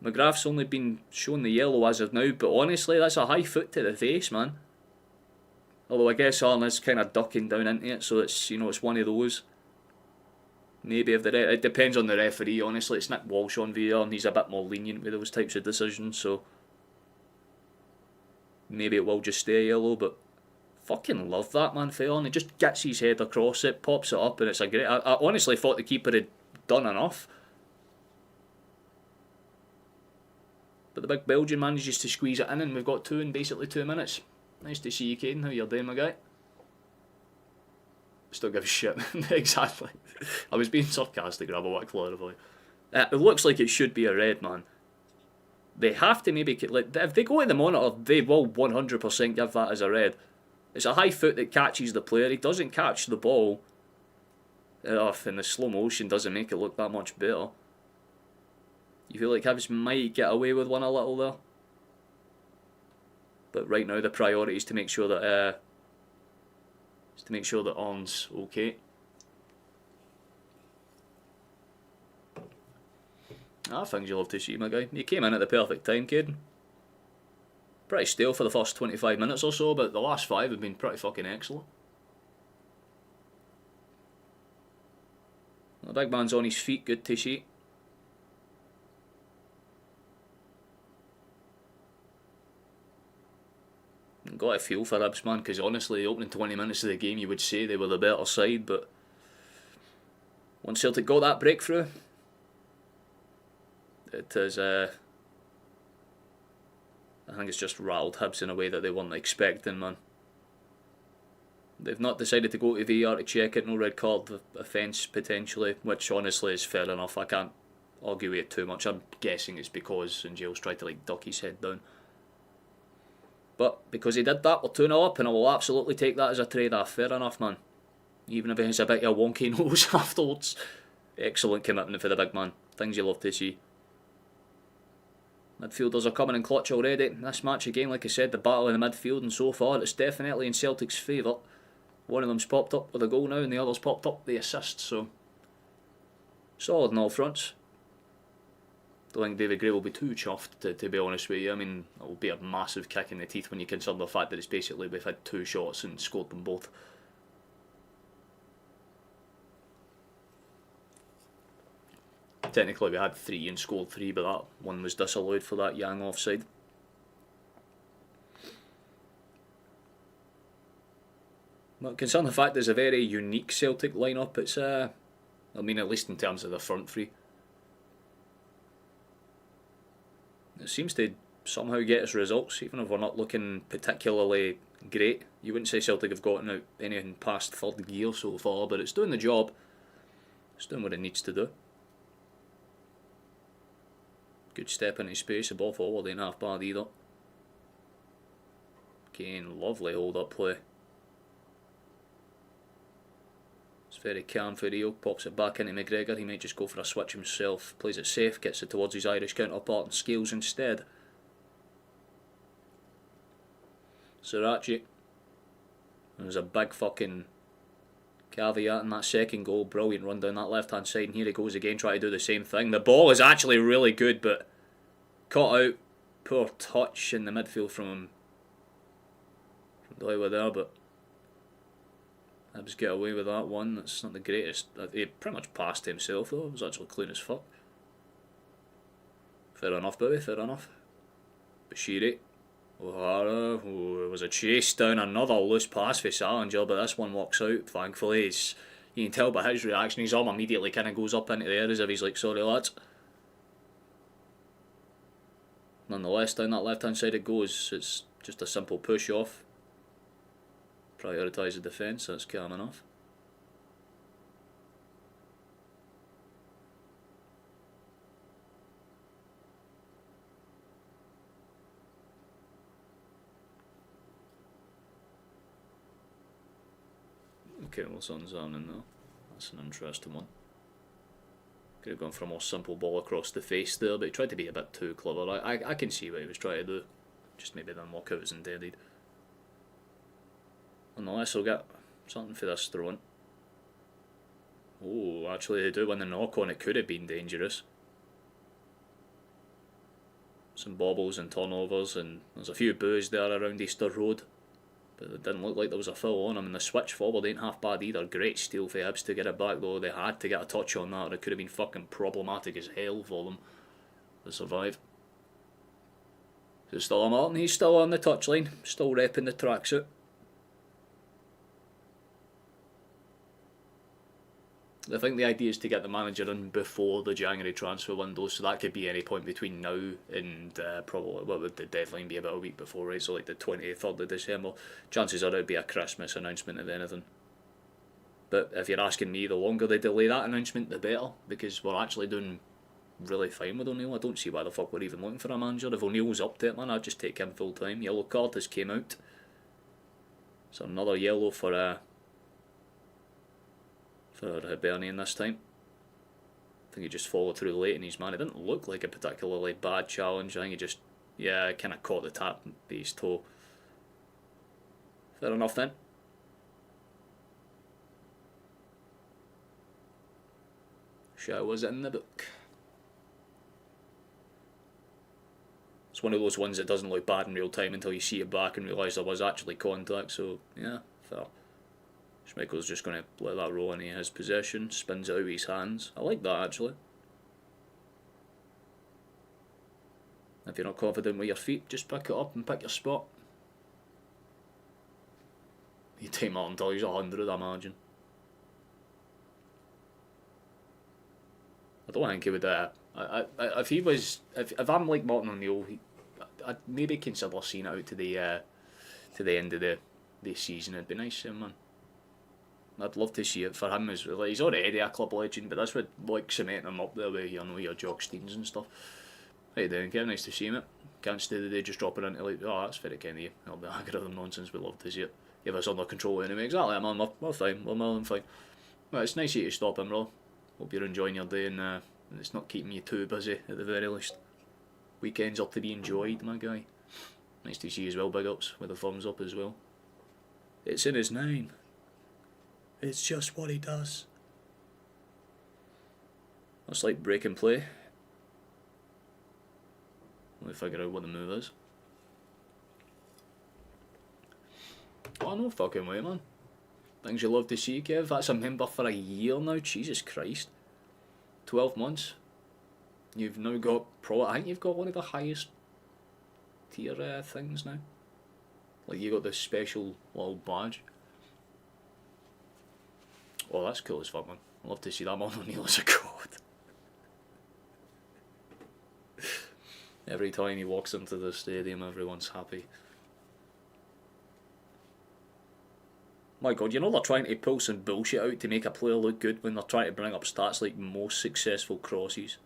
McGrath's only been shown the yellow as of now, but honestly, that's a high foot to the face, man. Although I guess Orn is kind of ducking down into it, so it's, you know, it's one of those. Maybe if it depends on the referee, honestly. It's Nick Walsh on VR and he's a bit more lenient with those types of decisions, so maybe it will just stay yellow, but fucking love that, man, for Orn. He just gets his head across it, pops it up, and it's a great... I honestly thought the keeper had done enough. But the big Belgian manages to squeeze it in, and we've got 2 in basically 2 minutes. Nice to see you, Caden. How you doing, my guy? Still give a shit. Exactly. I was being sarcastic, Rob. I want to clarify. It looks like it should be a red, man. They have to maybe... Like, if they go to the monitor, they will 100% give that as a red. It's a high foot that catches the player. He doesn't catch the ball. And the slow motion doesn't make it look that much better. You feel like Hibs might get away with one a little there. But right now the priority is to make sure that Orn's okay. Things you love to see, my guy. You came in at the perfect time, kid. Pretty stale for the first 25 minutes or so, but the last 5 have been pretty fucking excellent. The big man's on his feet, good to see. Got a feel for Hibs, man, because honestly, the opening 20 minutes of the game, you would say they were the better side, but once Celtic got that breakthrough, it is, I think it's just rattled Hibs in a way that they weren't expecting, man. They've not decided to go to VR to check it, no red card offence potentially, which honestly is fair enough. I can't argue with it too much. I'm guessing it's because St Giles tried to like duck his head down. But because he did that, we're 2-0 up, and I will absolutely take that as a trade-off. Fair enough, man. Even if he has a bit of a wonky nose afterwards. Excellent commitment for the big man. Things you love to see. Midfielders are coming in clutch already. This match again, like I said, the battle in the midfield, and so far it's definitely in Celtic's favour. One of them's popped up with a goal now, and the other's popped up with the assist, so solid on all fronts. Don't think David Gray will be too chuffed, to be honest with you. I mean, it will be a massive kick in the teeth when you consider the fact that it's basically we've had 2 shots and scored them both. technically we had 3 and scored 3, but that one was disallowed for that Yang offside. But considering the fact it's a very unique Celtic lineup, it's I mean, at least in terms of the front three, it seems to somehow get us results, even if we're not looking particularly great. You wouldn't say Celtic have gotten out anything past third gear so far, but it's doing the job. It's doing what it needs to do. Good step into space, the ball forward ain't half bad either. Again, lovely hold up play. It's very calm for Rio, pops it back into McGregor. He might just go for a switch himself, plays it safe, gets it towards his Irish counterpart and scales instead. Sriracha. There's a big fucking caveat in that second goal. Brilliant run down that left hand side, and here he goes again trying to do the same thing. The ball is actually really good, but caught out. Poor touch in the midfield from him. From Doyle there, but Hibs get away with that one. That's not the greatest. He pretty much passed himself though. It was actually clean as fuck. Fair enough, Bowie, fair enough. Bashiri. O'Hara. Oh, it was a chase down another loose pass for Salinger, but this one walks out. Thankfully, you can tell by his reaction, his arm immediately kind of goes up into the air as if he's like, sorry lads. Nonetheless, down that left hand side it goes. It's just a simple push off. Prioritise the defence, that's calm enough. Okay, well, sun's on in there. That's an interesting one. Could have gone for a more simple ball across the face there, but he tried to be a bit too clever. I can see what he was trying to do. Just maybe didn't work out as intended. Nonetheless, we'll get something for this throw-in. Oh, actually they do win the knock-on. It could have been dangerous. Some bobbles and turnovers, and there's a few boos there around Easter Road. But it didn't look like there was a foul on him, and the switch forward ain't half bad either. Great steal for Hibs to get it back, though. They had to get a touch on that, or it could have been fucking problematic as hell for them to survive. So still a Martin, he's still on the touchline, still repping the tracksuit. I think the idea is to get the manager in before the January transfer window, so that could be any point between now and probably, what would the deadline be, about a week before, right? So like the 23rd of December. Chances are it would be a Christmas announcement if anything. But if you're asking me, the longer they delay that announcement, the better, because we're actually doing really fine with O'Neill. I don't see why the fuck we're even looking for a manager. If O'Neill's up to it, man, I'd just take him full time. Yellow card has came out. So another yellow for Hibernian this time. I think he just followed through late in his man. It didn't look like a particularly bad challenge. I think he just, yeah, kind of caught the tap by his toe. Fair enough then. Shaw was in the book. It's one of those ones that doesn't look bad in real time until you see it back and realise there was actually contact, so yeah, fair. Schmeichel's just going to let that roll into his possession, spins it out of his hands. I like that actually. If you're not confident with your feet, just pick it up and pick your spot. You take Martin until he's 100, I imagine. I don't think he would. If he was, if I'm like Martin O'Neill, I'd maybe consider seeing it out to the end of the season. It'd be nice, man. I'd love to see it for him as well. He's already a club legend, but that's what like cementing him up there with, you know, your Jock Steens and stuff. How you doing, Kev? Nice to see you, mate. Can't stay the day just dropping into like, oh, that's very kind of you. All the algorithm nonsense, we love to see it. You have us under control anyway. Exactly, man. We're fine. We're more than fine. Well, it's nice of you to stop in, bro. Hope you're enjoying your day and it's not keeping you too busy at the very least. Weekends are to be enjoyed, my guy. Nice to see you as well, big ups, with a thumbs up as well. It's in his name. It's just what he does. That's like break and play. Let me figure out what the move is. Oh, no fucking way, man. Things you love to see, Kev. That's a member for a year now. Jesus Christ. 12 months. You've now got I think you've got one of the highest tier things now. Like you got this special little badge. Oh, that's cool as fuck, man. I'd love to see that man on Neil as a god. Every time he walks into the stadium, everyone's happy. My god, you know they're trying to pull some bullshit out to make a player look good when they're trying to bring up stats like most successful crosses.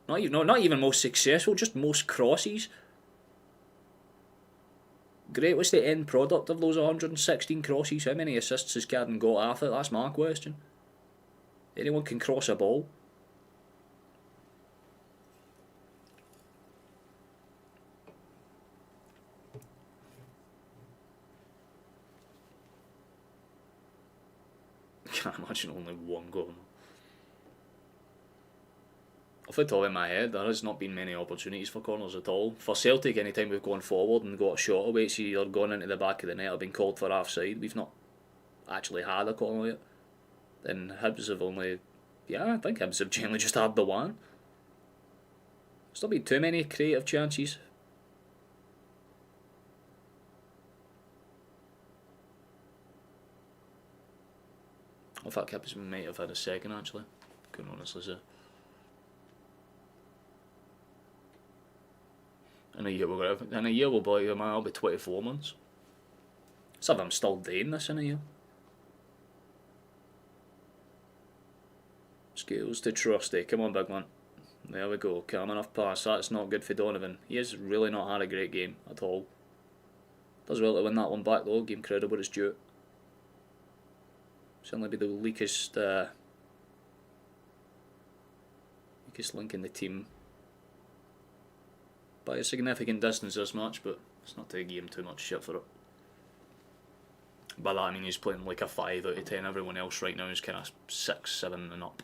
Not even most successful, just most crosses. Great, what's the end product of those 116 crosses? How many assists has Cadden got after? That's my question. Anyone can cross a ball. I can't imagine only one goal. Off the top of my head, there has not been many opportunities for corners at all. For Celtic, anytime we've gone forward and got a shot away, it's either gone into the back of the net or been called for offside. We've not actually had a corner yet. And Hibs have only... Yeah, I think Hibs have generally just had the one. There's not been too many creative chances. In fact, Hibs might have had a second actually. Couldn't honestly say. In a year we'll be, I'll be 24 months. So if I'm still doing this in a year. Skills to trusty. Come on, big man. There we go. Calm enough pass. That's not good for Donovan. He has really not had a great game at all. Does well to win that one back though. Give him credit where it's due. Certainly be the weakest link in the team by a significant distance this match, but it's not to give him too much shit for it. By that I mean he's playing like a 5 out of 10. Everyone else right now is kind of 6, 7 and up.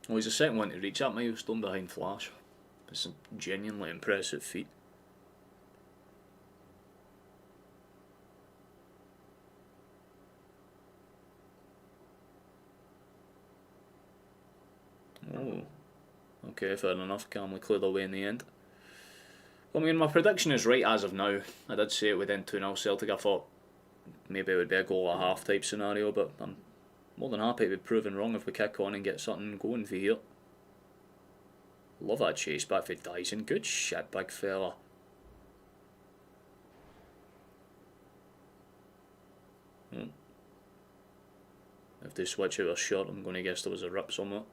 Well, he's the second one to reach that milestone behind Flash. It's a genuinely impressive feat. Oh, okay, fair enough. Calmly cleared away in the end. Well, I mean, my prediction is right as of now. I did say it would end 2-0 Celtic. I thought maybe it would be a goal at half type scenario, but I'm more than happy to be proven wrong if we kick on and get something going for here. Love that chase back for Dyson. Good shit, big fella. If they switch out a shot, I'm going to guess there was a rip somewhere.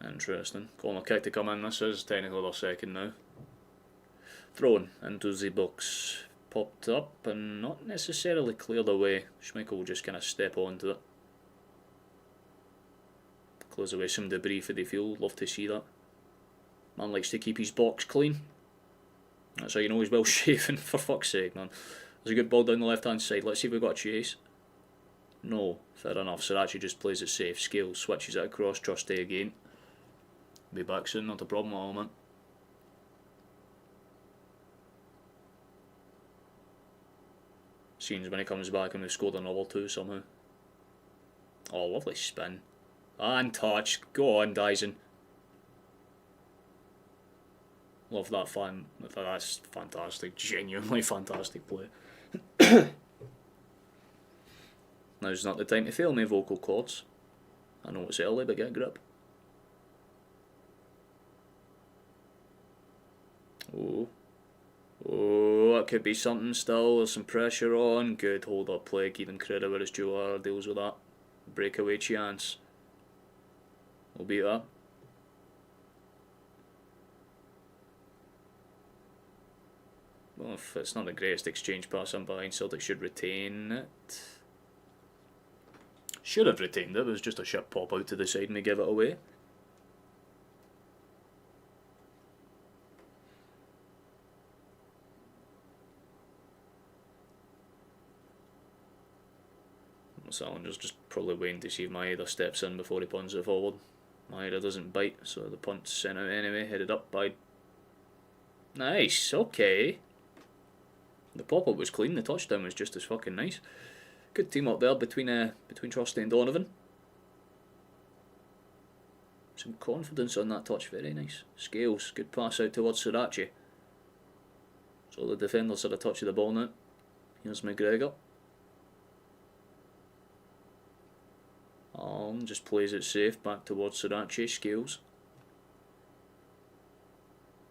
Interesting. Corner kick to come in. This is technically their second now. Thrown into the box. Popped up and not necessarily cleared away. Schmeichel will just kind of step onto it. Close away some debris for the field. Love to see that. Man likes to keep his box clean. That's how you know he's well shaven, for fuck's sake, man. There's a good ball down the left hand side. Let's see if we've got a chase. No, fair enough. So actually just plays it safe. Scale switches it across. Trusty again. Be back soon, not a problem at all, man. Seems when he comes back and we've scored another 2 somehow. Oh, lovely spin. And touch. Go on, Dyson. Love that fan. That's fantastic. Genuinely fantastic play. Now's not the time to fail me, vocal cords. I know it's early, but get a grip. Oh. Oh, that could be something still. There's some pressure on. Good hold up play. Keeping credit where it's due. Deals with that. Breakaway chance. We'll beat that. Well, if it's not the greatest exchange pass on behind, Celtic should retain it. Should have retained it. It was just a shit pop out to the side and they give it away. Salinger's just probably waiting to see if Maeda steps in before he punts it forward. Maeda doesn't bite, so the punt's sent out anyway, headed up by... Nice, okay. The pop-up was clean, the touchdown was just as fucking nice. Good team up there between Trusty and Donovan. Some confidence on that touch, very nice. Scales, good pass out towards Sriracha. So the defenders had a touch of the ball now. Here's McGregor. Just plays it safe, back towards Sriracha, Scales.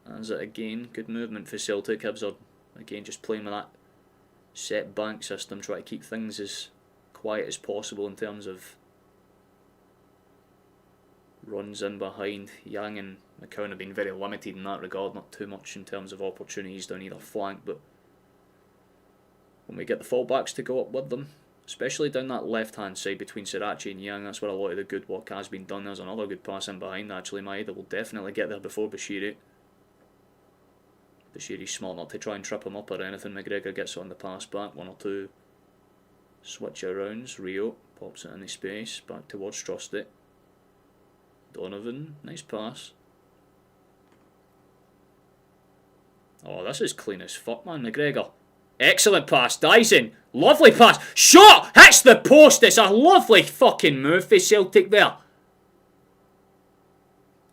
As it again, good movement for Celtic. Hibs are again just playing with that set bank system, try to keep things as quiet as possible in terms of runs in behind. Yang and McCown have been very limited in that regard, not too much in terms of opportunities down either flank, but when we get the fullbacks to go up with them, especially down that left hand side between Sriracha and Yang, that's where a lot of the good work has been done. There's another good pass in behind actually. Maeda will definitely get there before Bashiri. Bashiri's smart not to try and trip him up or anything. McGregor gets on the pass back, 1 or 2 switch arounds. Rio pops it in the space, back towards Trusty. Donovan, nice pass. Oh, this is clean as fuck, man. McGregor, excellent pass. Dyson, lovely pass. Shot! Hits the post. It's a lovely fucking move for Celtic there.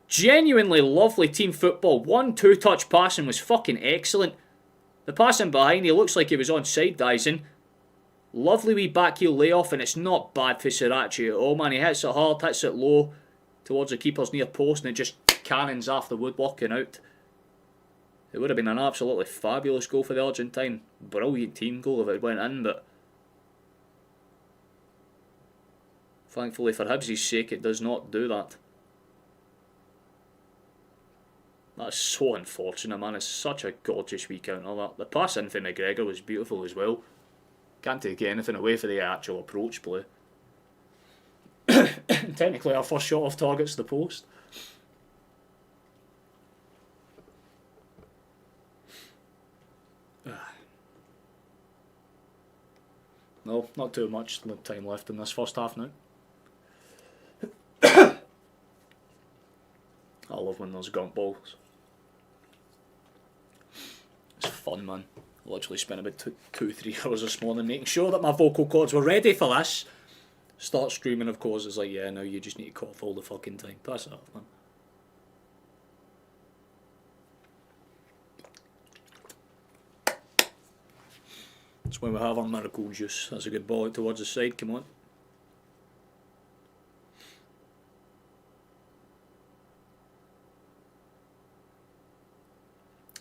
Genuinely lovely team football. 1-2 touch passing was fucking excellent. The passing behind, he looks like he was onside, Dyson. Lovely wee back heel layoff, and it's not bad for Sriracha. Oh man, he hits it hard, hits it low towards the keeper's near post, and it just cannons off the woodworking out. It would have been an absolutely fabulous goal for the Argentine. Brilliant team goal if it went in, but thankfully for Hibs' sake it does not do that. That's so unfortunate, man. It's such a gorgeous wee counter that. The pass in for McGregor was beautiful as well. Can't take anything away for the actual approach play. Technically our first shot off target's the post. No, not too much time left in this first half now. I love when there's grunt balls. It's fun, man. I literally spent about 2-3 hours this morning making sure that my vocal cords were ready for this. Start screaming, of course. It's like, yeah, now you just need to cough all the fucking time. Pass it off, man. That's when we have our miracle juice. That's a good ball out towards the side, come on.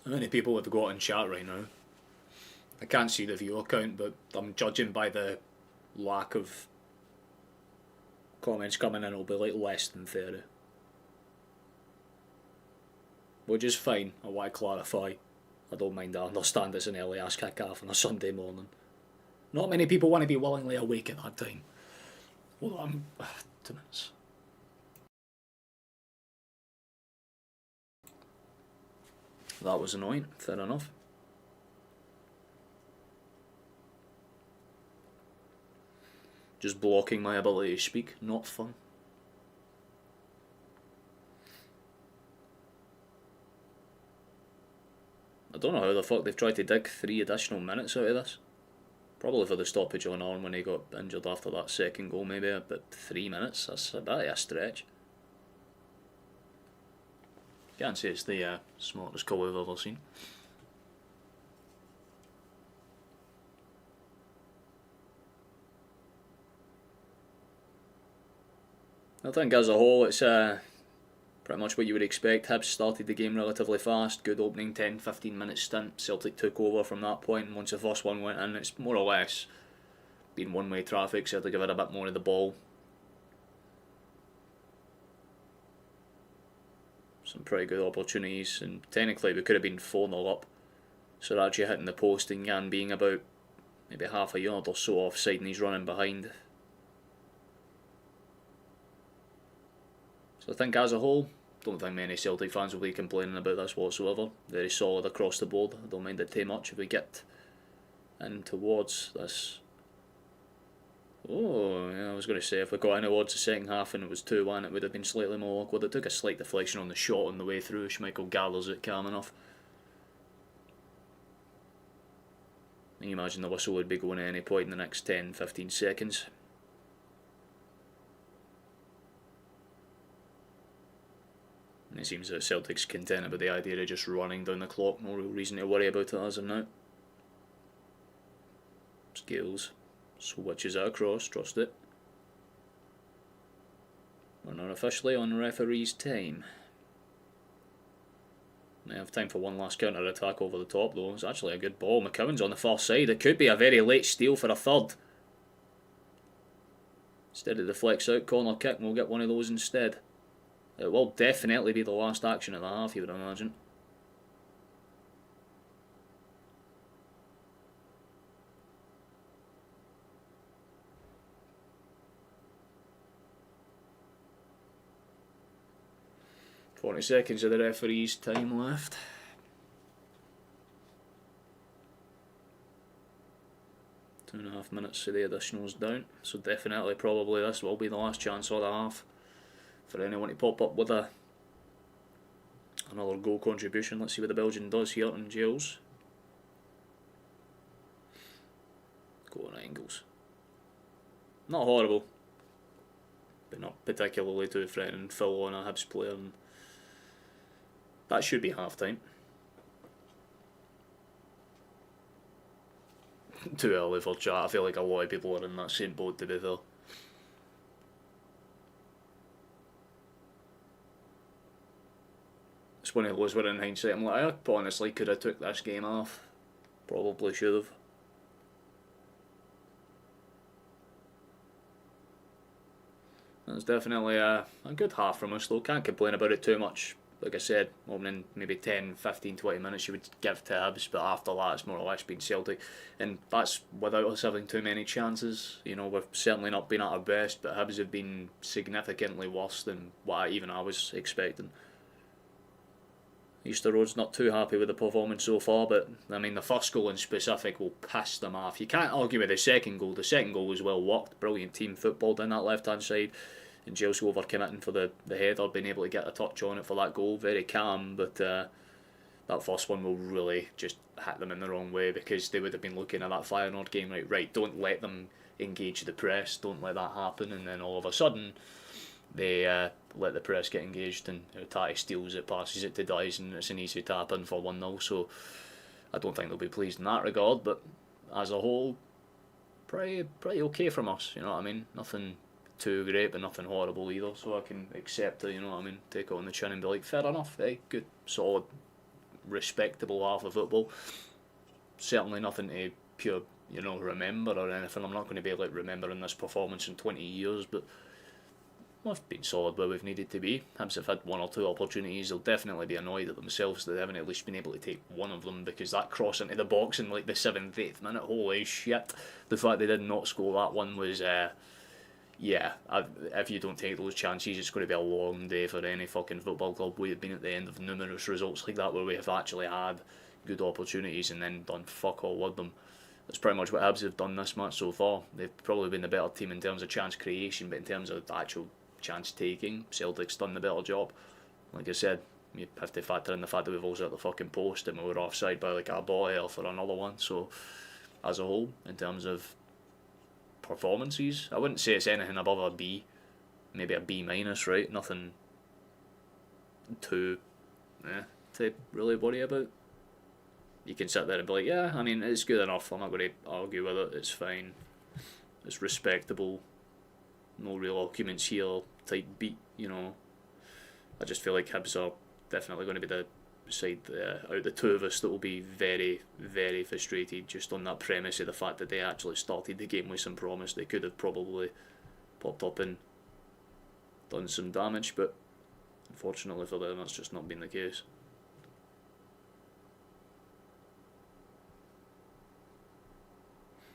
How many people have got in chat right now? I can't see the viewer count, but I'm judging by the lack of comments coming in, it'll be like less than 30. Which is fine, I want to clarify. I don't mind, I understand it's an early ass kick-off on a Sunday morning. Not many people want to be willingly awake at that time. Well, I'm... 2 minutes. That was annoying, fair enough. Just blocking my ability to speak, not fun. I don't know how the fuck they've tried to dig 3 additional minutes out of this. Probably for the stoppage on Arn when he got injured after that second goal, maybe, but 3 minutes, that's a bit of a stretch. Can't say it's the smartest call we've ever seen. I think as a whole it's pretty much what you would expect. Hibs started the game relatively fast, good opening 10-15 minute stint. Celtic took over from that point, and once the first one went in, it's more or less been one-way traffic. Celtic have had a bit more of the ball. Some pretty good opportunities, and technically we could have been 4-0 up. Sriracha hitting the post and Jan being about maybe half a yard or so offside, and he's running behind. So I think as a whole, don't think many Celtic fans will be complaining about this whatsoever. Very solid across the board. I don't mind it too much if we get in towards this Oh, yeah, I was going to say, if we got any odds the second half and it was 2-1, it would have been slightly more awkward. It took a slight deflection on the shot on the way through. Schmeichel gathers it calm enough. Can you imagine the whistle would be going at any point in the next 10-15 seconds? And it seems that Celtic's content about the idea of just running down the clock. No real reason to worry about it as of now. Scales switches it across, trust it. We're not officially on referee's time. They have time for one last counter attack over the top though. It's actually a good ball. McCowan's on the far side. It could be a very late steal for a third. Instead it deflects out, corner kick, and we'll get one of those instead. It will definitely be the last action of the half, you would imagine. "40 seconds of the referee's time left. Two and a half minutes to the additionals down, so definitely probably this will be the last chance of the half for anyone to pop up with another goal contribution. Let's see what the Belgian does here on Gilles. Go on angles. Not horrible, but not particularly too threatening. Full on a Hibs player, and that should be half time. Too early for chat. I feel like a lot of people are in that same boat, to be fair. It's one of those where in hindsight I'm like, I honestly could have took this game off. Probably should have. That's definitely a good half from us though. Can't complain about it too much. Like I said, opening maybe 10, 15, 20 minutes you would give to Hibs, but after that it's more or less been Celtic. And that's without us having too many chances. You know, we've certainly not been at our best, but Hibs have been significantly worse than what even I was expecting. Easter Road's not too happy with the performance so far, but I mean the first goal in specific will piss them off. You can't argue with the second goal. The second goal was well worked, brilliant team football down that left hand side, and Chelsea overcommitting for the header, being able to get a touch on it for that goal, very calm. But that first one will really just hit them in the wrong way, because they would have been looking at that Feyenoord game, right, don't let them engage the press, don't let that happen, and then all of a sudden they let the press get engaged, and Tati steals it, passes it to Dice, and it's an easy tap in for 1-0. So I don't think they'll be pleased in that regard, but as a whole, pretty okay from us, you know what I mean? Nothing too great, but nothing horrible either, so I can accept it, you know what I mean? Take it on the chin and be like, fair enough, good, solid, respectable half of football. Certainly nothing to pure, remember or anything. I'm not going to be like remembering this performance in 20 years, but we've been solid where we've needed to be. Hibs have had one or two opportunities. They'll definitely be annoyed at themselves that they haven't at least been able to take one of them, because that cross into the box in like the 7th, 8th minute, holy shit. The fact they did not score that one was, if you don't take those chances, it's going to be a long day for any fucking football club. We have been at the end of numerous results like that where we have actually had good opportunities and then done fuck all with them. That's pretty much what Hibs have done this match so far. They've probably been the better team in terms of chance creation, but in terms of actual chance taking, Celtic's done the better job. Like I said, you have to factor in the fact that we've also at the fucking post and we were offside by like a ball for another one. So as a whole, in terms of performances, I wouldn't say it's anything above a B, maybe a B minus, right? Nothing too to really worry about. You can sit there and be like, yeah, I mean, it's good enough, I'm not going to argue with it, it's fine, it's respectable, no real arguments here type beat, I just feel like Hibs are definitely going to be the side out of the two of us that will be very, very frustrated just on that premise of the fact that they actually started the game with some promise. They could have probably popped up and done some damage, but unfortunately for them that's just not been the case.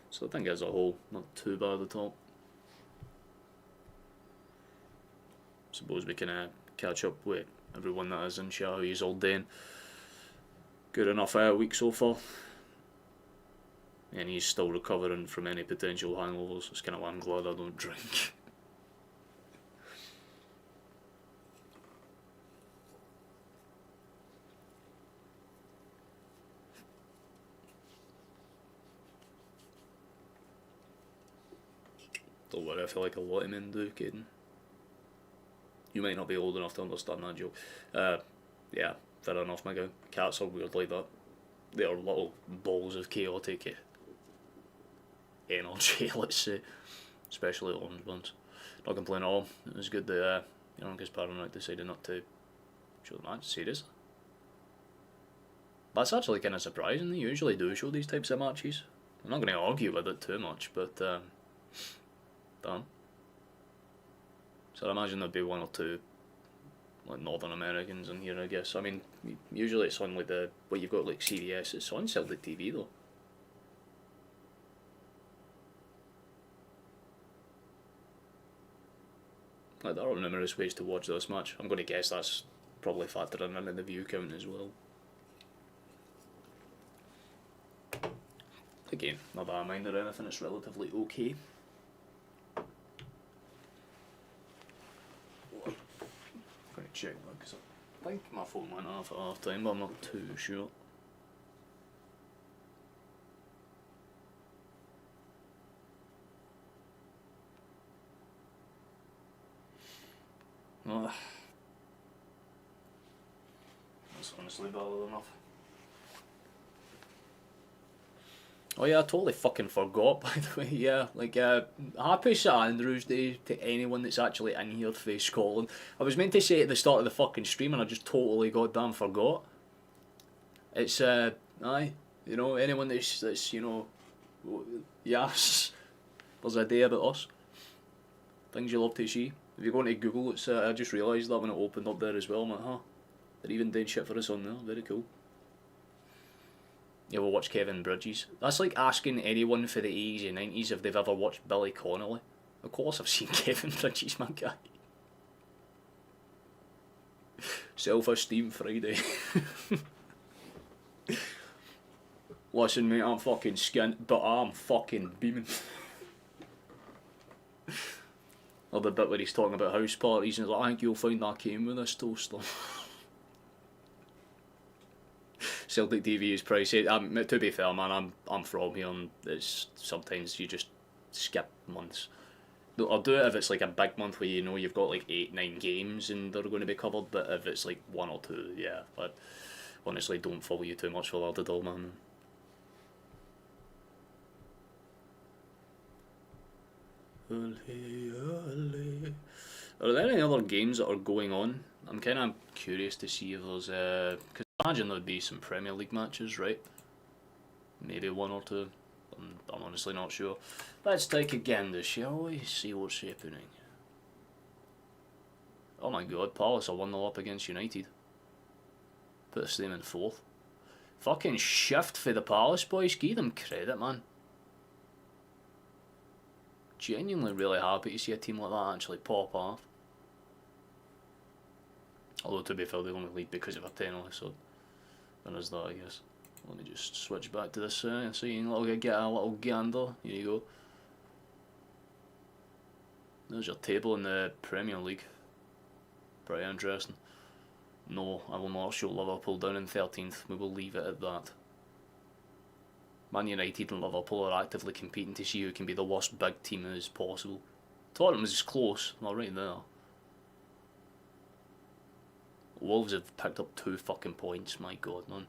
So I think as a whole, not too bad at all. Suppose we can catch up with everyone that is in chat, he's all doing. Good enough week so far. and he's still recovering from any potential hangovers. It's kind of why I'm glad I don't drink. Don't worry, I feel like a lot of men do, Caden. You might not be old enough to understand that joke. Yeah, fair enough, my guy. Cats are weird like that. They are little balls of chaotic energy, let's say. Especially orange ones. Not complaining at all. It was good that Youngest Paranoid decided not to show the match. Seriously? That's actually kind of surprising. They usually do show these types of matches. I'm not going to argue with it too much, but damn. So I imagine there'd be one or two like Northern Americans in here, I guess. I mean, usually it's on like you've got like CBS. It's on Celtic TV though. Like, there are numerous ways to watch this match. I'm going to guess that's probably factoring in the view count as well. Again, not that I mind or anything, it's relatively okay. I'm going to check that because I think my phone went off at half time, but I'm not too sure. Oh, that's honestly bad enough. Oh yeah, I totally fucking forgot, by the way, yeah. Like, happy St Andrew's Day to anyone that's actually in here for Scotland. I was meant to say it at the start of the fucking stream and I just totally goddamn forgot. It's, aye, you know, anyone that's you know, yes, there's a day about us. Things you love to see. If you go into Google, it's, I just realised that when it opened up there as well, I'm like, huh, they're even doing shit for us on there, very cool. Yeah, we'll watch Kevin Bridges. That's like asking anyone for the 80s and 90s if they've ever watched Billy Connolly. Of course I've seen Kevin Bridges, my guy. Self-esteem Friday. Listen mate, I'm fucking skint, but I'm fucking beaming. Or the bit where he's talking about house parties and he's like, I think you'll find that came with this toaster. Celtic TV is pricey. To be fair, man, I'm from here, and it's sometimes you just skip months. I'll do it if it's like a big month where you know you've got like 8-9 games and they're going to be covered. But if it's like 1 or 2, yeah. But honestly, don't follow you too much for that at all, man. Are there any other games that are going on? I'm kind of curious to see if there's because I imagine there'd be some Premier League matches, right? Maybe 1 or 2. I'm honestly not sure. Let's take a gander, shall we? See what's happening. Oh my god, Palace are 1-0 up against United. Put us them in 4th. Fucking shift for the Palace boys. Give them credit, man. Genuinely really happy to see a team like that actually pop off. Although to be fair, they only lead because of a penalty, so there is that, I guess. Let me just switch back to this so you can get a little gander. Here you go. There's your table in the Premier League. Pretty interesting. No, I will not show Liverpool down in 13th. We will leave it at that. Man United and Liverpool are actively competing to see who can be the worst big team as possible. Tottenham is close, not right there. Wolves have picked up 2 fucking points, my god, man.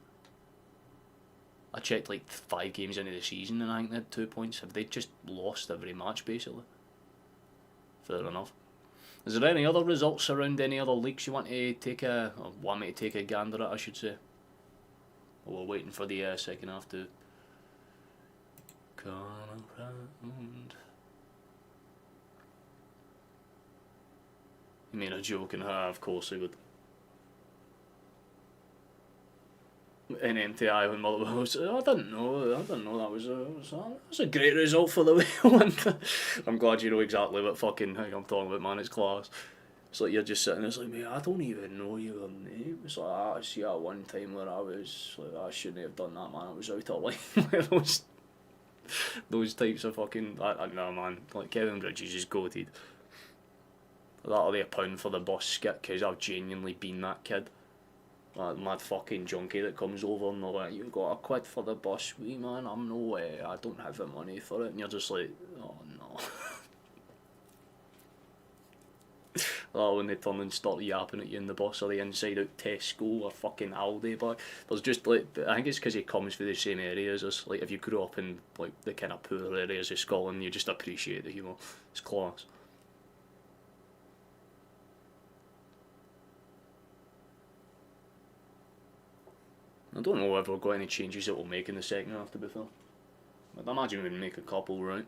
I checked like 5 games into the season and I think they had 2 points. Have they just lost every match, basically? Fair enough. Is there any other results around any other leagues you want to take or want me to take a gander at, I should say? Or we're waiting for the second half to come around. You mean a joke and of course I would. An empty eye when Motherwell was, I didn't know that was a great result for the Whale. I'm glad you know exactly what fucking thing I'm talking about, man. It's class. It's like you're just sitting there, it's like, mate, I don't even know your name. It's like, I see that one time where I was like, I shouldn't have done that, man. I was out of line. Those types of fucking, I don't know, man. Like, Kevin Bridges is goated. That'll be a pound for the bus skit, because I've genuinely been that kid. That mad fucking junkie that comes over and they're like, you got a quid for the bus, wee man? I'm no way, I don't have the money for it. And you're just like, oh no. Oh, when they turn and start yapping at you in the bus or the inside out Tesco or fucking Aldi, but there's just like, I think it's because he comes from the same areas as, like, if you grew up in like the kind of poor areas of Scotland, you just appreciate the humour. It's class. I don't know if we've got any changes that we'll make in the second half, to be fair. I'd imagine we'd make a couple, right?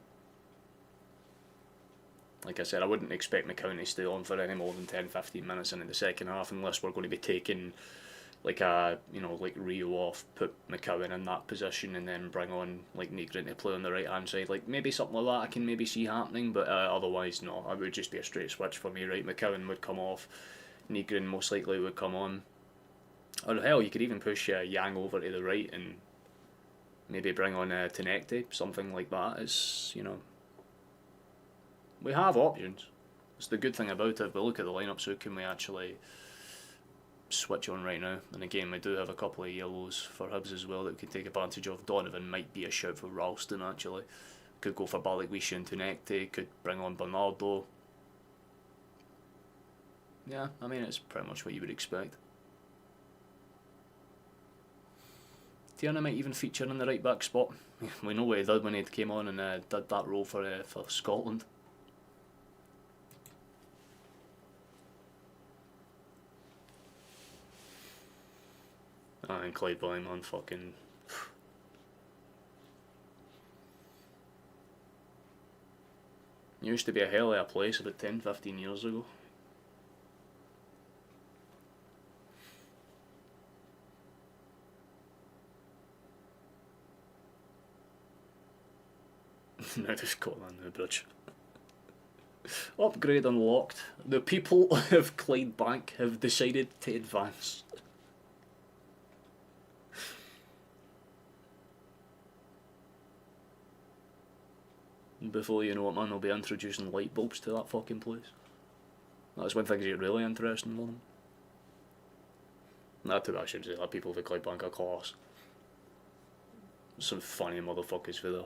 Like I said, I wouldn't expect McCown to stay on for any more than 10-15 minutes into the second half unless we're going to be taking like a, you know, like Rio off, put McCowan in that position and then bring on like Negrin to play on the right hand side. Like maybe something like that I can maybe see happening, but otherwise no, it would just be a straight switch for me, right? McCowan would come off, Negrin most likely would come on. Or hell, you could even push Yang over to the right and maybe bring on Tenecte, something like that. It's, you know, we have options. It's the good thing about it. If we look at the lineups, who can we actually switch on right now? And again, we do have a couple of yellows for Hibs as well that we can take advantage of. Donovan might be a shout for Ralston actually. Could go for Balikwisha and Tenecte, could bring on Bernardo. Yeah, I mean, it's pretty much what you would expect. Tierney might even feature in the right back spot. We know what he did when he came on and did that role for Scotland. And Clyde Boyman fucking... used to be a hell of a place about 10-15 years ago. Now they've got that new bridge. Upgrade unlocked. The people of Clydebank have decided to advance. Before you know it, man, they'll be introducing light bulbs to that fucking place. That's when things get really interesting for them. That's what I should say, that people of the Clydebank are class. Some funny motherfuckers for there.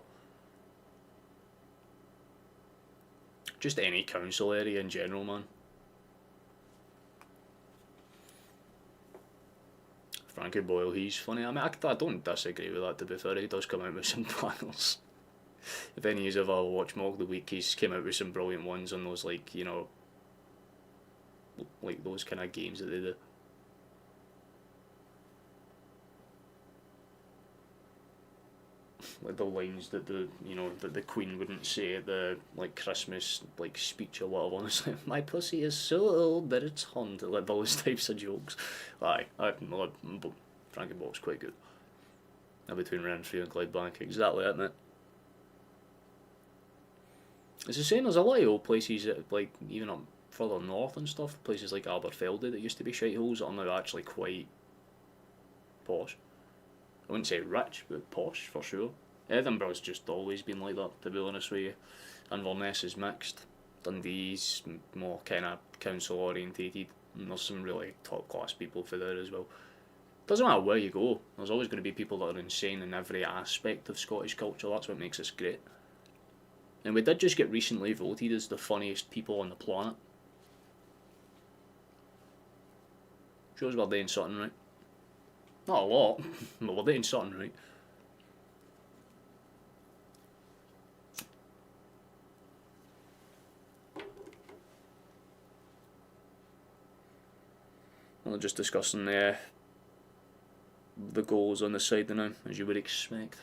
Just any council area in general, man. Frankie Boyle, he's funny. I mean, I don't disagree with that, to be fair. He does come out with some panels. If any of you ever watched Mock of the Week, he's came out with some brilliant ones on those, like, you know, like those kind of games that they do. Like the lines that the, you know, that the Queen wouldn't say at the like Christmas like speech or whatever. It's like, my pussy is so old that it's haunted. Like those types of jokes. Frankie Boyle's quite good. Now between Renfrew and Clydebank, exactly that, mate. It's the same as a lot of old places that, like, even up further north and stuff, places like Aberfeldy that used to be shiteholes that are now actually quite posh. I wouldn't say rich, but posh for sure. Edinburgh's just always been like that, to be honest with you. Inverness is mixed. Dundee's more kind of council orientated, and there's some really top class people for there as well. Doesn't matter where you go, there's always going to be people that are insane in every aspect of Scottish culture. That's what makes us great. And we did just get recently voted as the funniest people on the planet. Shows we're doing something right. Not a lot, but we're doing something right. We're just discussing the goals on the side now, as you would expect.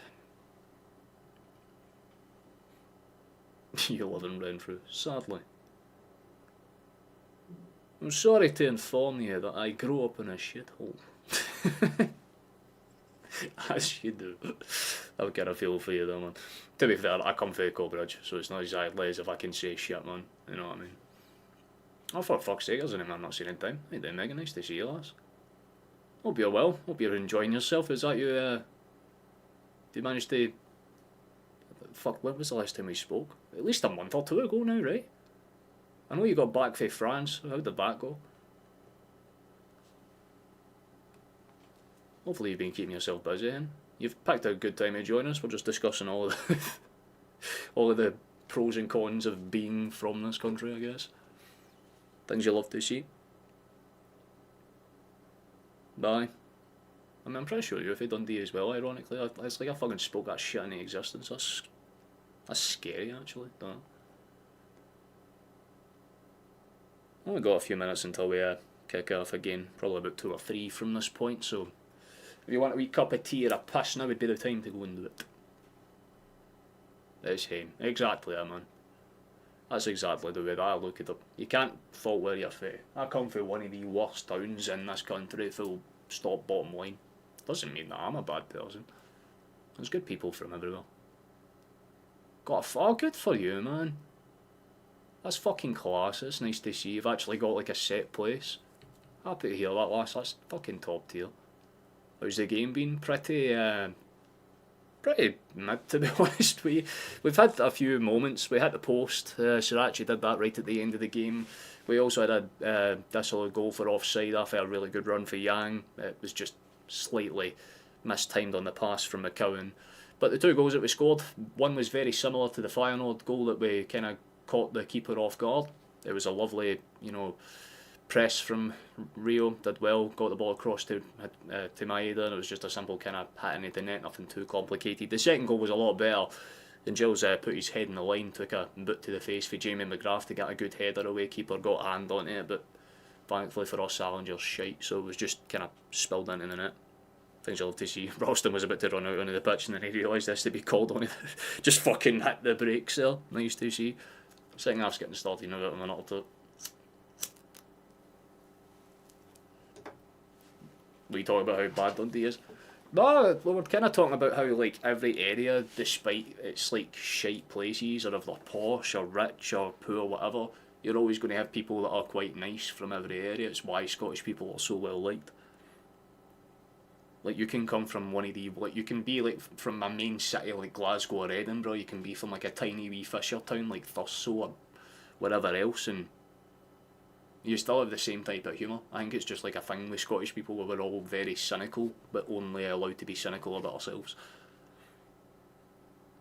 You live in Renfrew, sadly. I'm sorry to inform you that I grew up in a shithole. As you do. I've got a feel for you though, man. To be fair, I come from Coatbridge, so it's not exactly as if I can say shit, man. You know what I mean? Oh, for fuck's sake, isn't it, man? Not seen in time. Hey there, Megan, nice to see you, lass. Hope you're well. Hope you're enjoying yourself. Is that you, do you manage to... fuck, when was the last time we spoke? At least a month or two ago now, right? I know you got back from France. How did that go? Hopefully you've been keeping yourself busy, and you've picked a good time to join us. We're just discussing all of the, all of the pros and cons of being from this country, I guess. Things you love to see. Bye. I mean, I'm pretty sure you're from Dundee as well, ironically. It's like I fucking spoke that shit into existence. That's scary, actually. Don't know. Only got a few minutes until we kick off again. Probably about 2 or 3 from this point, so if you want a wee cup of tea or a piss, now would be the time to go and do it. It's him. Exactly that, man. That's exactly the way that I look at it. You can't fault where you're from. I come from one of the worst towns in this country, full stop bottom line. Doesn't mean that I'm a bad person. There's good people from everywhere. Good for you, man. That's fucking class. It's nice to see you've actually got like a set place. Happy to hear that, lass. That's fucking top tier. How's the game been? Pretty mid, to be honest. We've had a few moments. We had the post. Sriracha did that right at the end of the game. We also had a disallowed goal for offside after a really good run for Yang. It was just slightly mistimed on the pass from McCowan. But the 2 goals that we scored, one was very similar to the Feyenoord goal that we kind of caught the keeper off guard. It was a lovely, press from Rio, did well, got the ball across to Maeda, and it was just a simple kind of hitting into the net, nothing too complicated. The second goal was a lot better. And Gilles put his head in the line, took a boot to the face for Jamie McGrath to get a good header away. Keeper got a hand on it, but thankfully for us, Salinger's shite, so it was just kind of spilled into the net. Things I love to see. Ralston was about to run out onto the pitch and then he realised this to be called on it. Just fucking hit the brakes there. Nice to see. Second half's getting started now, about a minute or two. We talk about how bad Dundee is. No, we were kind of talking about how like every area, despite it's like shite places, or if they're posh or rich or poor or whatever, you're always going to have people that are quite nice from every area. It's why Scottish people are so well liked. Like you can come from one of the, like you can be like from a main city like Glasgow or Edinburgh, you can be from like a tiny wee fisher town like Thurso or wherever else, and you still have the same type of humour. I think it's just like a thing with Scottish people where we're all very cynical, but only allowed to be cynical about ourselves.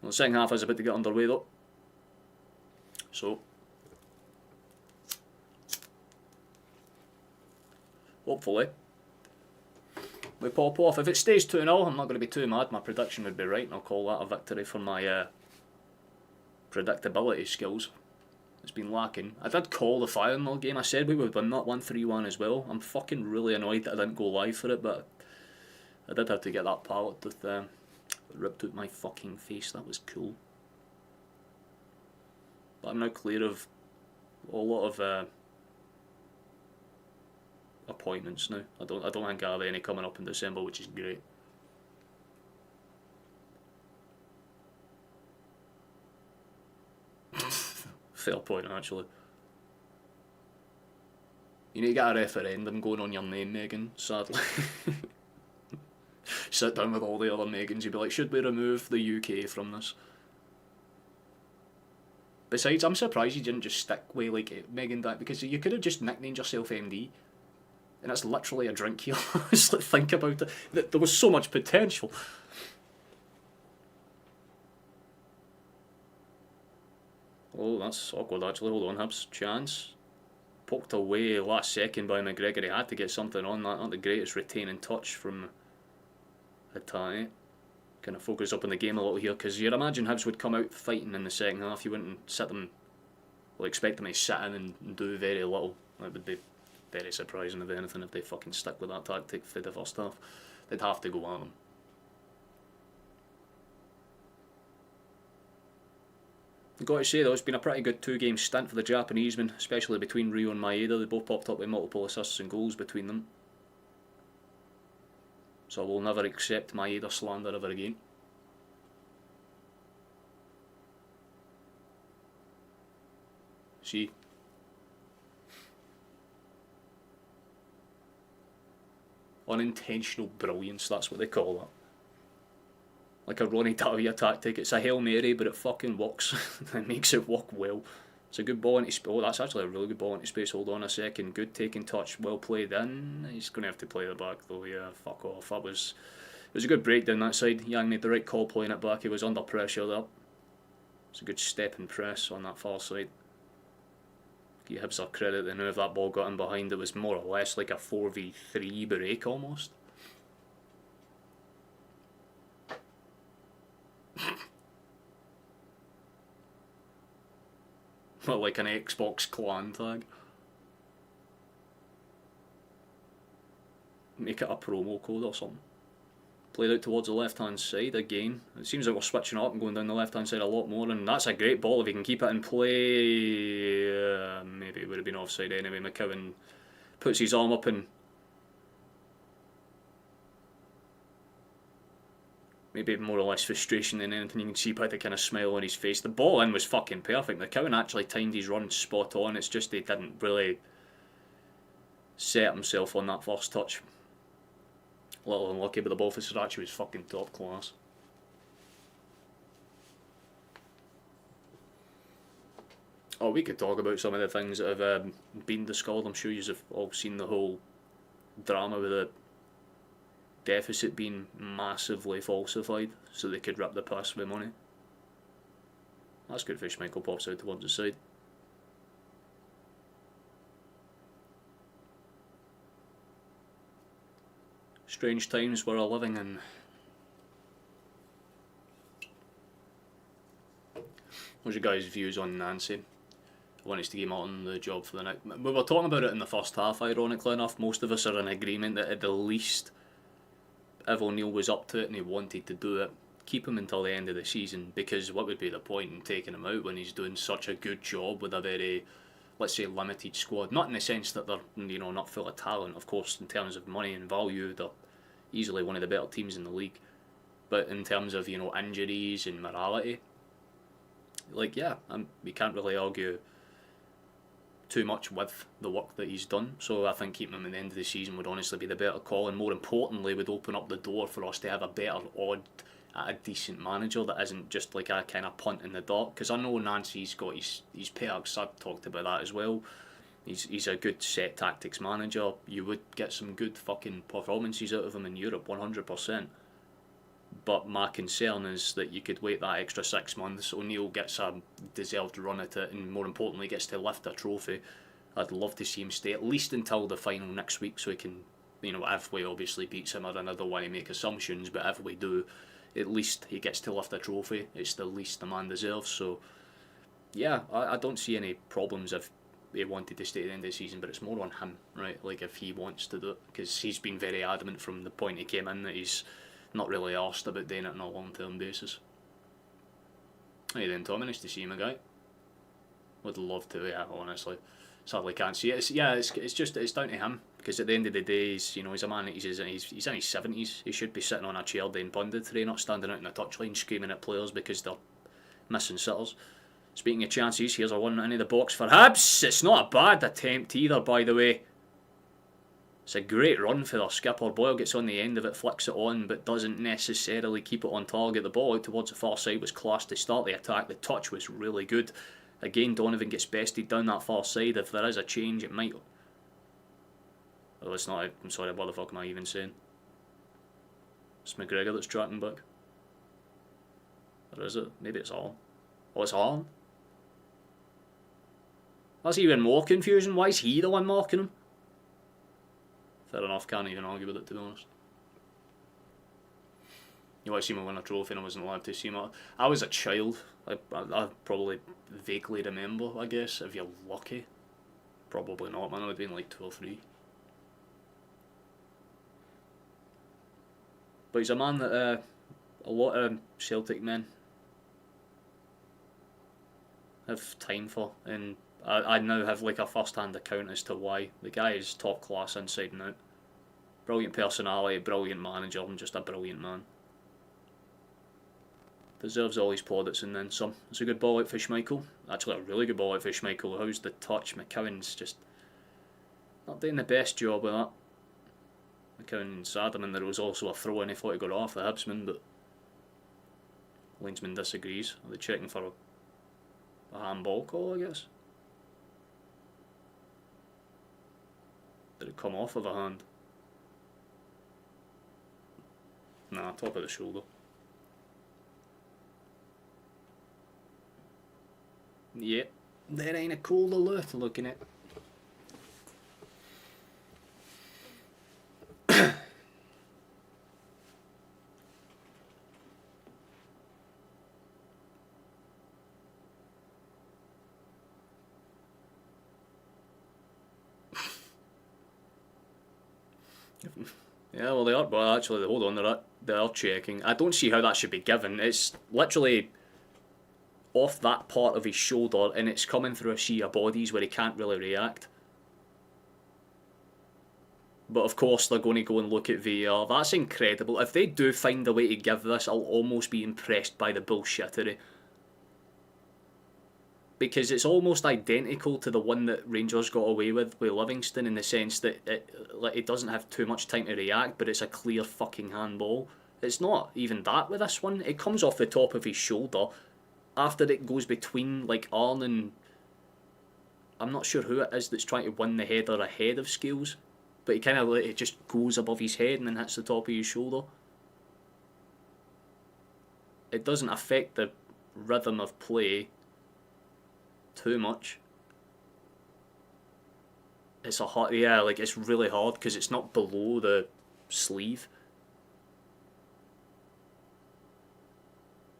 Well, the second half is about to get underway though. So, hopefully, we pop off. If it stays 2-0, I'm not going to be too mad. My prediction would be right, and I'll call that a victory for my predictability skills. It's been lacking. I did call the Feyenoord game. I said we would win that 1-3-1 as well. I'm fucking really annoyed that I didn't go live for it, but I did have to get that pallet with ripped out my fucking face. That was cool. But I'm now clear of a lot of appointments now. I don't think I have any coming up in December, which is great. Fair point, actually. You need to get a referendum going on your name, Megan, sadly. Sit down with all the other Megans, you'd be like, should we remove the UK from this? Besides, I'm surprised you didn't just stick with like Megan that, because you could have just nicknamed yourself MD. And that's literally a drink here. Just like, think about it. There was so much potential. Oh, that's awkward actually. Hold on, Hibs. Chance. Poked away last second by McGregor. He had to get something on that. Not the greatest retaining touch from Italian. Kind of focus up on the game a little here, because you'd imagine Hibs would come out fighting in the second half. You wouldn't sit them, well, expect them to sit in and do very little. That would be very surprising if anything if they fucking stick with that tactic for the first half. They'd have to go at them. I've got to say though, it's been a pretty good 2-game stint for the Japanese men, especially between Rio and Maeda. They both popped up with multiple assists and goals between them. So I will never accept Maeda slander ever again. See? Unintentional brilliance, that's what they call that. like a Ronnie Dahlia tactic. It's a Hail Mary, but it fucking works. It makes it work well. It's a good ball into space. Oh, that's actually a really good ball into space. Hold on a second. Good taking touch. Well played in. He's going to have to play the back though. Yeah, fuck off. It was a good break down that side. Yang made the right call playing it back. He was under pressure there. It's a good step and press on that far side. Give Hibs their credit. They knew if that ball got in behind, it was more or less like a 4v3 break almost. Not like an Xbox clan tag. Make it a promo code or something. Played out towards the left hand side again. It seems like we're switching up and going down the left hand side a lot more, and that's a great ball if he can keep it in play. Maybe it would have been offside anyway. McCowan puts his arm up and maybe more or less frustration than anything. You can see by the kind of smile on his face. The ball in was fucking perfect. McCowan actually timed his run spot on. It's just he didn't really set himself on that first touch. A little unlucky, but the ball for Sriracha was fucking top class. Oh, we could talk about some of the things that have been discovered. I'm sure you have all seen the whole drama with the deficit being massively falsified so they could rip the piss with money. That's good. Michael pops out towards the side. Strange times we're all living in. What's your guys' views on Nancy? I want us to give Martin the job for the next. We were talking about it in the first half, ironically enough. Most of us are in agreement that at the least, if O'Neill was up to it and he wanted to do it, keep him until the end of the season, because what would be the point in taking him out when he's doing such a good job with a very, let's say, limited squad? Not in the sense that they're, you know, not full of talent. Of course, in terms of money and value, they're easily one of the better teams in the league. But in terms of, you know, injuries and morality, like, yeah, we can't really argue too much with the work that he's done. So I think keeping him at the end of the season would honestly be the better call, and more importantly would open up the door for us to have a better odd at a decent manager that isn't just like a kind of punt in the dark. Because I know Nancy's got his perks. I've talked about that as well. He's a good set tactics manager. You would get some good fucking performances out of him in Europe, 100%. But my concern is that you could wait that extra 6 months. O'Neill gets a deserved run at it, and more importantly gets to lift a trophy. I'd love to see him stay at least until the final next week, so he can, you know, if we obviously beats him, I don't want to make assumptions, but if we do, at least he gets to lift a trophy. It's the least the man deserves. So yeah, I don't see any problems if he wanted to stay at the end of the season, but it's more on him, right? Like if he wants to do it, because he's been very adamant from the point he came in that he's not really asked about doing it on a long-term basis. How you doing, Tommy? Nice to see you, my guy. Would love to, yeah, honestly. Sadly can't see it. It's down to him, because at the end of the day, he's a man, he's in his 70s. He should be sitting on a chair doing punditry, not standing out in the touchline screaming at players because they're missing sitters. Speaking of chances, here's a one into the box for Hibs. It's not a bad attempt either, by the way. It's a great run for their skipper. Boyle gets on the end of it, flicks it on, but doesn't necessarily keep it on target. The ball out towards the far side was class to start the attack. The touch was really good. Again, Donovan gets bested down that far side. If there is a change, it might... Oh, it's not... I'm sorry, what the fuck am I even saying? It's McGregor that's tracking back. Or is it? Maybe it's Arn. Oh, it's Arn. That's even more confusion. Why is he the one marking him? Fair enough, can't even argue with it, to be honest. You want to see me win a trophy and I wasn't allowed to see him. I was a child. I probably vaguely remember, I guess, if you're lucky. Probably not, man. I would have been like 2 or 3. But he's a man that a lot of Celtic men have time for, and I now have like a first-hand account as to why. The guy is top class inside and out. Brilliant personality, brilliant manager, and just a brilliant man. Deserves all his plaudits and then some. It's a good ball out for Schmeichel. Actually, a really good ball out for Schmeichel. How's the touch? McCowan's just not doing the best job with that. McCowan sad. I mean, there was also a throw in. He thought he got off the Hibsman, but Linesman disagrees. Are they checking for a handball call, I guess? Did it come off of a hand? Nah, top of the shoulder. Yep, there ain't a cool alert looking at. Yeah, well, they are. Well, actually, hold on, they are checking. I don't see how that should be given. It's literally off that part of his shoulder, and it's coming through a sea of bodies where he can't really react. But of course, they're going to go and look at VAR. That's incredible. If they do find a way to give this, I'll almost be impressed by the bullshittery. Because it's almost identical to the one that Rangers got away with Livingston, in the sense that it doesn't have too much time to react, but it's a clear fucking handball. It's not even that with this one. It comes off the top of his shoulder after it goes between like Arn and I'm not sure who it is that's trying to win the header ahead of Scales, but he kind of it just goes above his head and then hits the top of his shoulder. It doesn't affect the rhythm of play too much. It's a hard, yeah, like it's really hard because it's not below the sleeve.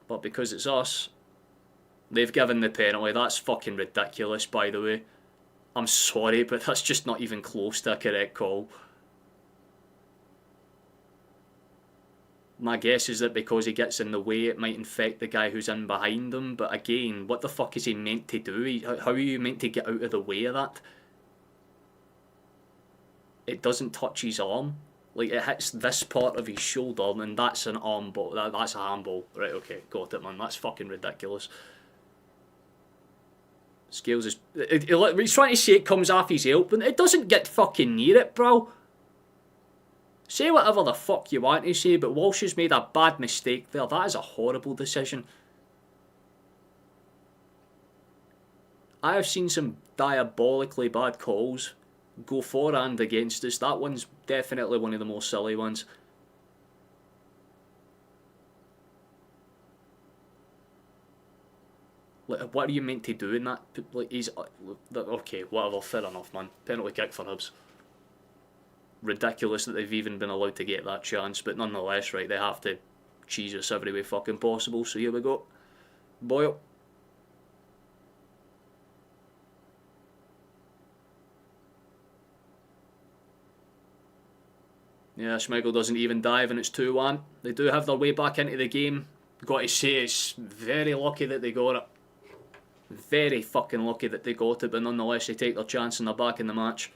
But because it's us, they've given the penalty. That's fucking ridiculous, by the way. I'm sorry, but that's just not even close to a correct call. My guess is that because he gets in the way, it might infect the guy who's in behind him. But again, what the fuck is he meant to do? How are you meant to get out of the way of that? It doesn't touch his arm. Like, it hits this part of his shoulder, and that's an arm ball. That's a handball. Right, okay, got it, man. That's fucking ridiculous. Scales is... he's trying to say it comes off his help, and it doesn't get fucking near it, bro. Say whatever the fuck you want to say, but Walsh has made a bad mistake there. That is a horrible decision. I have seen some diabolically bad calls go for and against us. That one's definitely one of the more silly ones. Like, what are you meant to do in that? Like, he's... okay, whatever, fair enough, man. Penalty kick for Hibs. Ridiculous that they've even been allowed to get that chance, but nonetheless, right, they have to cheese us every way fucking possible, so here we go. Boyle. Yeah, Schmeichel doesn't even dive and it's 2-1. They do have their way back into the game. Got to say, it's very lucky that they got it. Very fucking lucky that they got it, but nonetheless, they take their chance and they're back in the match.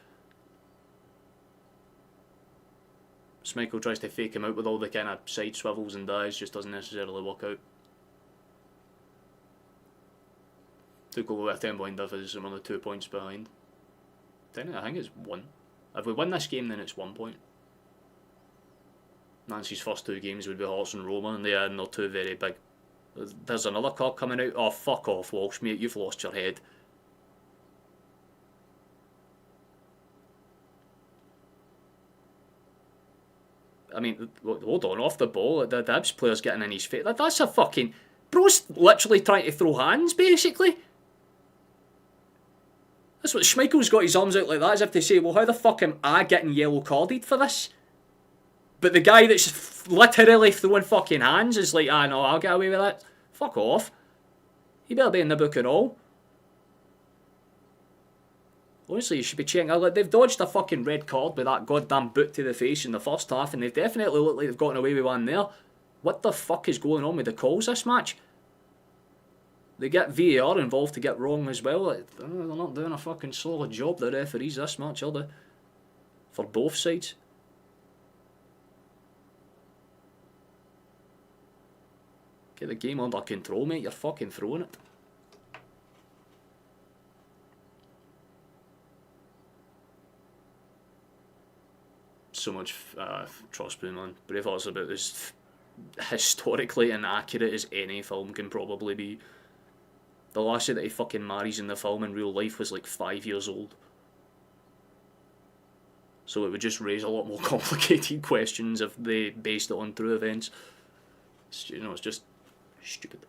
Schmeichel tries to fake him out with all the kind of side swivels and dives, just doesn't necessarily work out. Took over with a 10-point difference and we're only 2 points behind. I think it's 1. If we win this game, then it's 1 point. Nancy's first 2 games would be Hearts and Roma, and they're two very big. There's another card coming out. Oh, fuck off, Walsh, mate, you've lost your head. I mean, hold on, off the ball, the Hibs player's getting in his face. That's a fucking... Bro's literally trying to throw hands, basically. That's what Schmeichel's got his arms out like that, as if to say, well, how the fuck am I getting yellow carded for this? But the guy that's literally throwing fucking hands is like, ah, no, I'll get away with that. Fuck off. You better be in the book and all. Honestly, you should be checking. They've dodged a fucking red card with that goddamn boot to the face in the first half, and they've definitely looked like they've gotten away with one there. What the fuck is going on with the calls this match? They get VAR involved to get wrong as well. They're not doing a fucking solid job, the referees, this match, are they? For both sides. Get the game under control, mate. You're fucking throwing it. So much trust me, man. Braveheart's about as historically inaccurate as any film can probably be. The lassie that he fucking marries in the film in real life was like 5 years old. So it would just raise a lot more complicated questions if they based it on true events. You know, it's just stupid.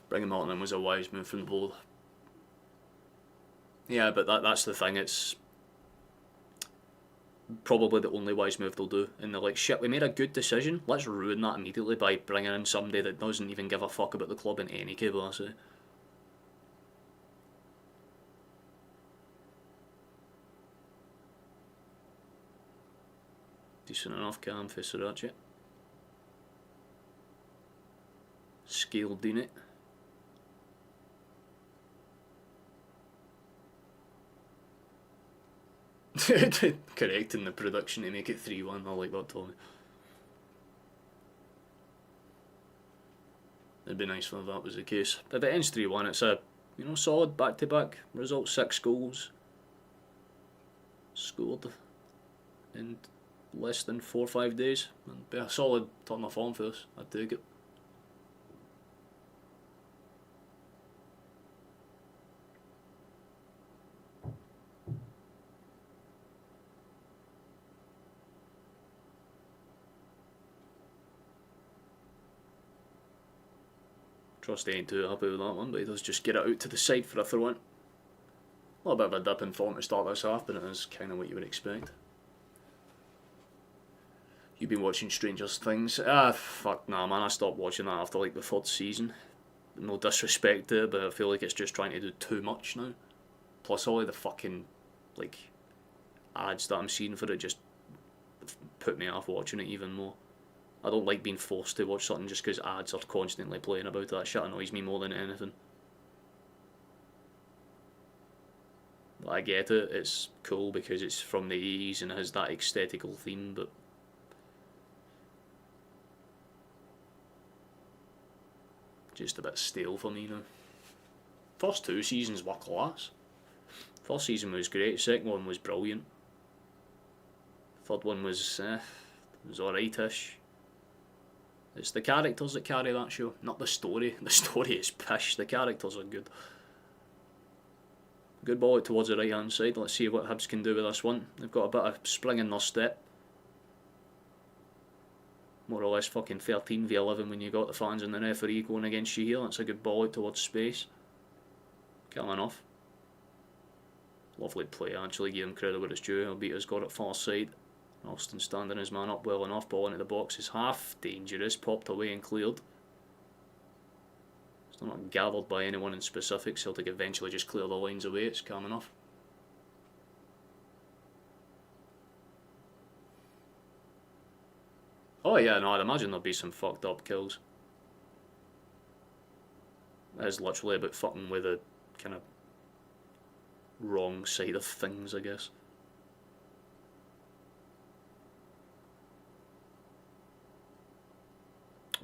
Bringing Martin in was a wise move from the board. Yeah, but that's the thing, it's probably the only wise move they'll do. And they're like, shit, we made a good decision, let's ruin that immediately by bringing in somebody that doesn't even give a fuck about the club in any capacity. Decent enough cam for Sriracha. Scaled in it. Correcting the production to make it 3-1, I like that, Tommy. It'd be nice if that was the case. If it ends 3-1, it's a solid back-to-back result, 6 goals scored in less than 4 or 5 days. It'd be a solid turn of form for us, I'd take it. Trust ain't too happy with that one, but he does just get it out to the side for a throw-in. A little bit of a dip in form to start this half, but it is kind of what you would expect. You've been watching Stranger Things? Fuck nah, man, I stopped watching that after like the 3rd season. No disrespect to it, but I feel like it's just trying to do too much now. Plus all of the fucking, like, ads that I'm seeing for it just put me off watching it even more. I don't like being forced to watch something just because ads are constantly playing about. That shit annoys me more than anything. But I get it, it's cool because it's from the 80s and has that aesthetical theme, but just a bit stale for me now. First 2 seasons were class. First season was great, second one was brilliant. Third one was alright-ish. It's the characters that carry that show, not the story. The story is pish, the characters are good. Good ball out towards the right hand side, let's see what Hibs can do with this one. They've got a bit of spring in their step. More or less fucking 13v11 when you got the fans and the referee going against you here. That's a good ball out towards space. Coming off. Lovely play actually, give him credit where it's due. Albita's got it far side. Austin standing his man up well enough, ball into the box is half dangerous, popped away and cleared. It's not gathered by anyone in specific, Celtic eventually just clear the lines away, it's calm enough. Oh yeah, no, I'd imagine there'll be some fucked up kills. It is literally about fucking with the kind of wrong side of things, I guess.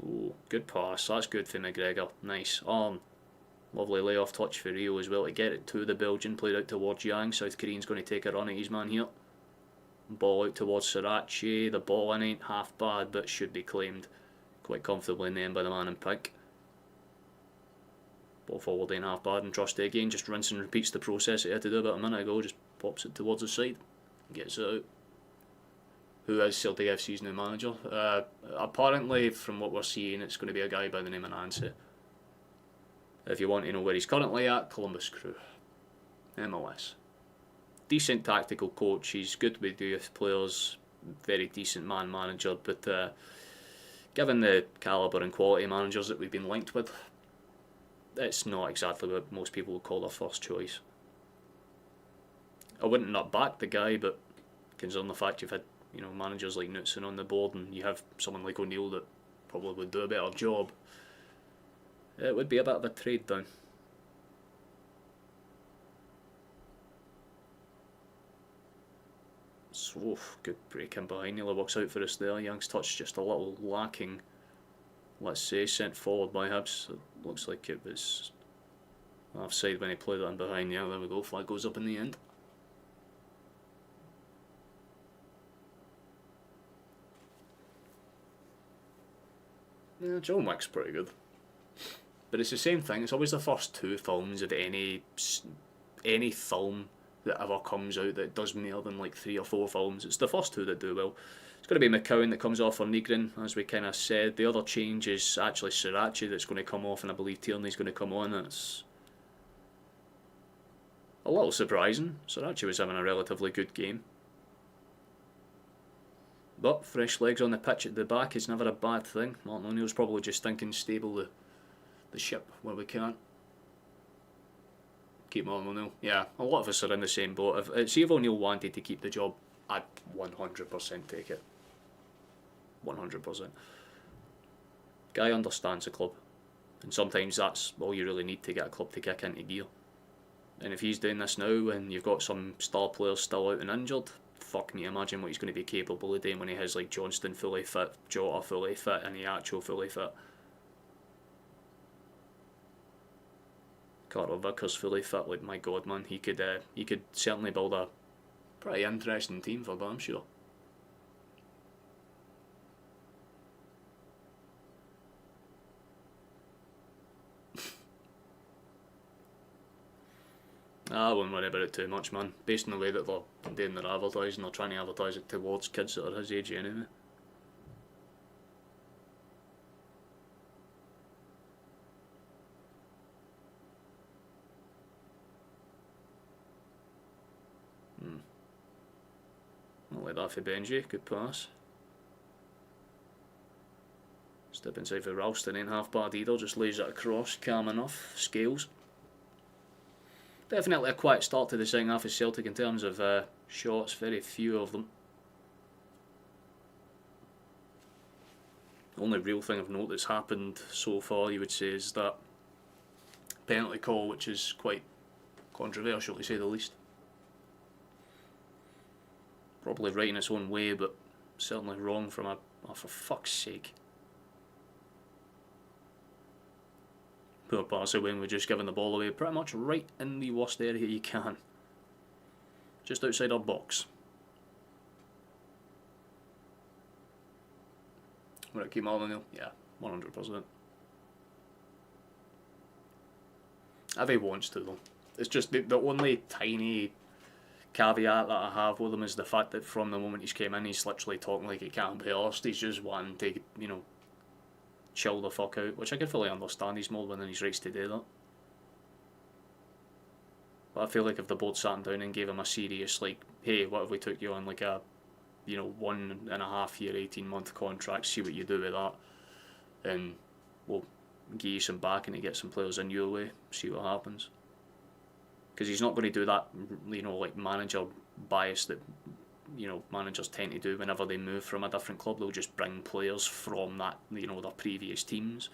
Ooh, good pass, that's good for McGregor, nice. Lovely layoff touch for Rio as well to get it to the Belgian, played out towards Yang. South Korean's going to take a run at his man here. Ball out towards Sriracha, the ball in ain't half bad but should be claimed quite comfortably in the end by the man in pink. Ball forward ain't half bad, and Trusty again just rinse and repeats the process he had to do about a minute ago, just pops it towards the side, gets it out. Who is Celtic FC's new manager? Apparently, from what we're seeing, it's going to be a guy by the name of Nancy. If you want to know where he's currently at, Columbus Crew, MLS. Decent tactical coach, he's good with youth players, very decent man manager, but given the calibre and quality of managers that we've been linked with, it's not exactly what most people would call their first choice. I wouldn't not back the guy, but considering the fact you've had managers like Knutson on the board and you have someone like O'Neill that probably would do a better job, it would be a bit of a trade down. So, good break in behind, nearly works out for us there. Young's touch just a little lacking, let's say, sent forward by Hibs. It looks like it was offside when he played it in behind. Yeah, there we go, flag goes up in the end. Yeah, John Wick's pretty good. But it's the same thing. It's always the first two films of any film that ever comes out that does more than like 3 or 4 films. It's the first two that do well. It's going to be McCowan that comes off for Negrin, as we kind of said. The other change is actually Sriracha that's going to come off, and I believe Tierney's going to come on. It's a little surprising. Sriracha was having a relatively good game. But fresh legs on the pitch at the back is never a bad thing. Martin O'Neill's probably just thinking stable the ship where we can't. Keep Martin O'Neill. Yeah, a lot of us are in the same boat. If O'Neill wanted to keep the job, I'd 100% take it. 100%. Guy understands the club, and sometimes that's all you really need to get a club to kick into gear. And if he's doing this now and you've got some star players still out and injured, fuck me, imagine what he's going to be capable of doing when he has like Johnston fully fit, Jota fully fit, and the actual fully fit. Carter Vickers fully fit, like my god man, he could certainly build a pretty interesting team for damn sure. I wouldn't worry about it too much, man. Based on the way that they're doing their advertising, they're trying to advertise it towards kids that are his age anyway. Not like that for Benji, good pass. Step inside for Ralston, ain't half bad either, just lays it across, calm enough, scales. Definitely a quiet start to the second half of Celtic in terms of shots, very few of them. The only real thing of note that's happened so far, you would say, is that penalty call, which is quite controversial to say the least. Probably right in its own way, but certainly wrong from a... oh, for fuck's sake. Poor Barca when we're just giving the ball away pretty much right in the worst area you can. Just outside our box. Will it keep Martin O'Neill? Yeah, 100%. If he wants to though. It's just the only tiny caveat that I have with him is the fact that from the moment he's came in, he's literally talking like he can't be arsed. He's just wanting to, you know, chill the fuck out, which I can fully understand. He's more within his rights to do that. But I feel like if the board sat down and gave him a serious, like, hey, what if we took you on like a, you know, 1.5 year, 18-month contract, see what you do with that, and we'll give you some backing to get some players in your way, see what happens. Because he's not going to do that, you know, like manager bias that, you know, managers tend to do whenever they move from a different club. They'll just bring players from that, you know, their previous teams.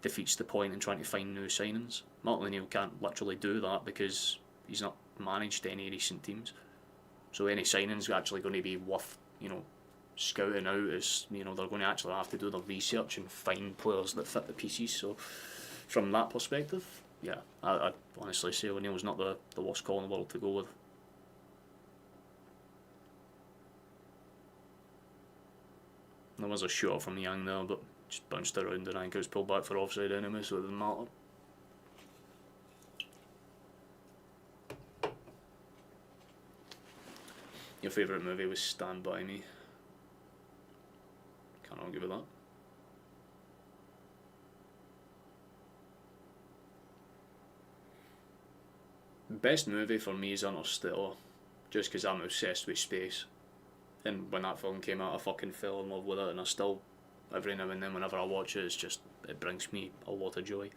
Defeats the point in trying to find new signings. Martin O'Neill can't literally do that because he's not managed any recent teams. So any signings are actually going to be worth, you know, scouting out. As you know, they're going to actually have to do their research and find players that fit the pieces. So from that perspective, yeah, I'd honestly say O'Neill's not the worst call in the world to go with. There was a shot from Young there, but just bounced around and I think it was pulled back for offside anyway, so it doesn't matter. Your favourite movie was Stand By Me. Can't argue with that. Best movie for me is Interstellar, just because I'm obsessed with space. And when that film came out, I fucking fell in love with it, and I still, every now and then, whenever I watch it, it brings me a lot of joy.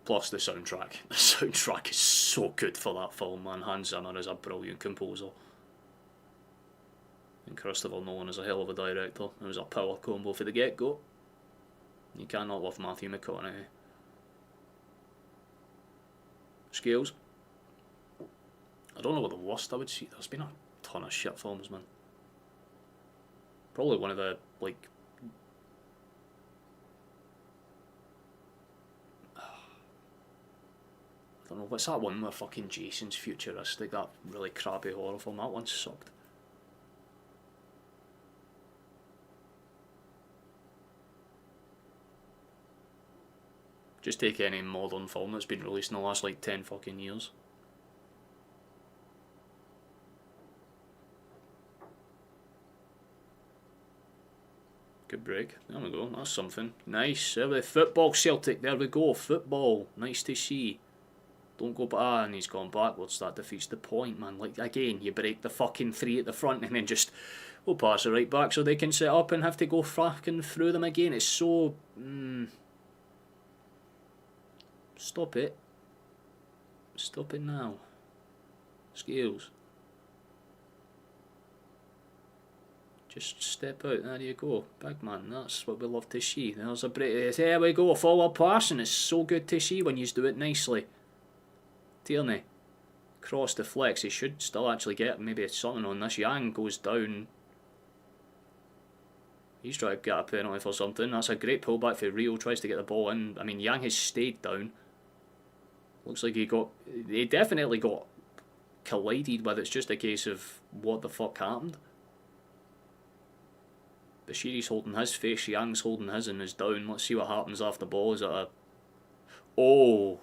Plus the soundtrack. The soundtrack is so good for that film, man. Hans Zimmer is a brilliant composer. And Christopher Nolan is a hell of a director. It was a power combo for the get-go. You cannot love Matthew McConaughey. Scales. I don't know what the worst I would see. There's been a ton of shit films, man. Probably one of the, like... I don't know, what's that one where fucking Jason's futuristic, that really crappy horror film? That one sucked. Just take any modern film that's been released in the last like 10 fucking years. Good break. There we go. That's something. Nice. There we football, Celtic. There we go. Football. Nice to see. Don't go back. And he's gone backwards. That defeats the point, man. Like, again, you break the fucking three at the front and then just... We'll pass it right back so they can set up and have to go fucking through them again. It's so... Stop it. Stop it now. Scales. Just step out, there you go. Big man, that's what we love to see. There's a break. There we go, forward pass, and it's so good to see when you do it nicely. Tierney. Cross deflects, he should still actually get maybe something on this. Yang goes down. He's trying to get a penalty for something. That's a great pullback for Rio, tries to get the ball in. I mean, Yang has stayed down. Looks like he definitely got collided with. It's just a case of what the fuck happened. Bashiri's holding his face, Yang's holding his and is down. Let's see what happens after the ball. Is it a... Oh!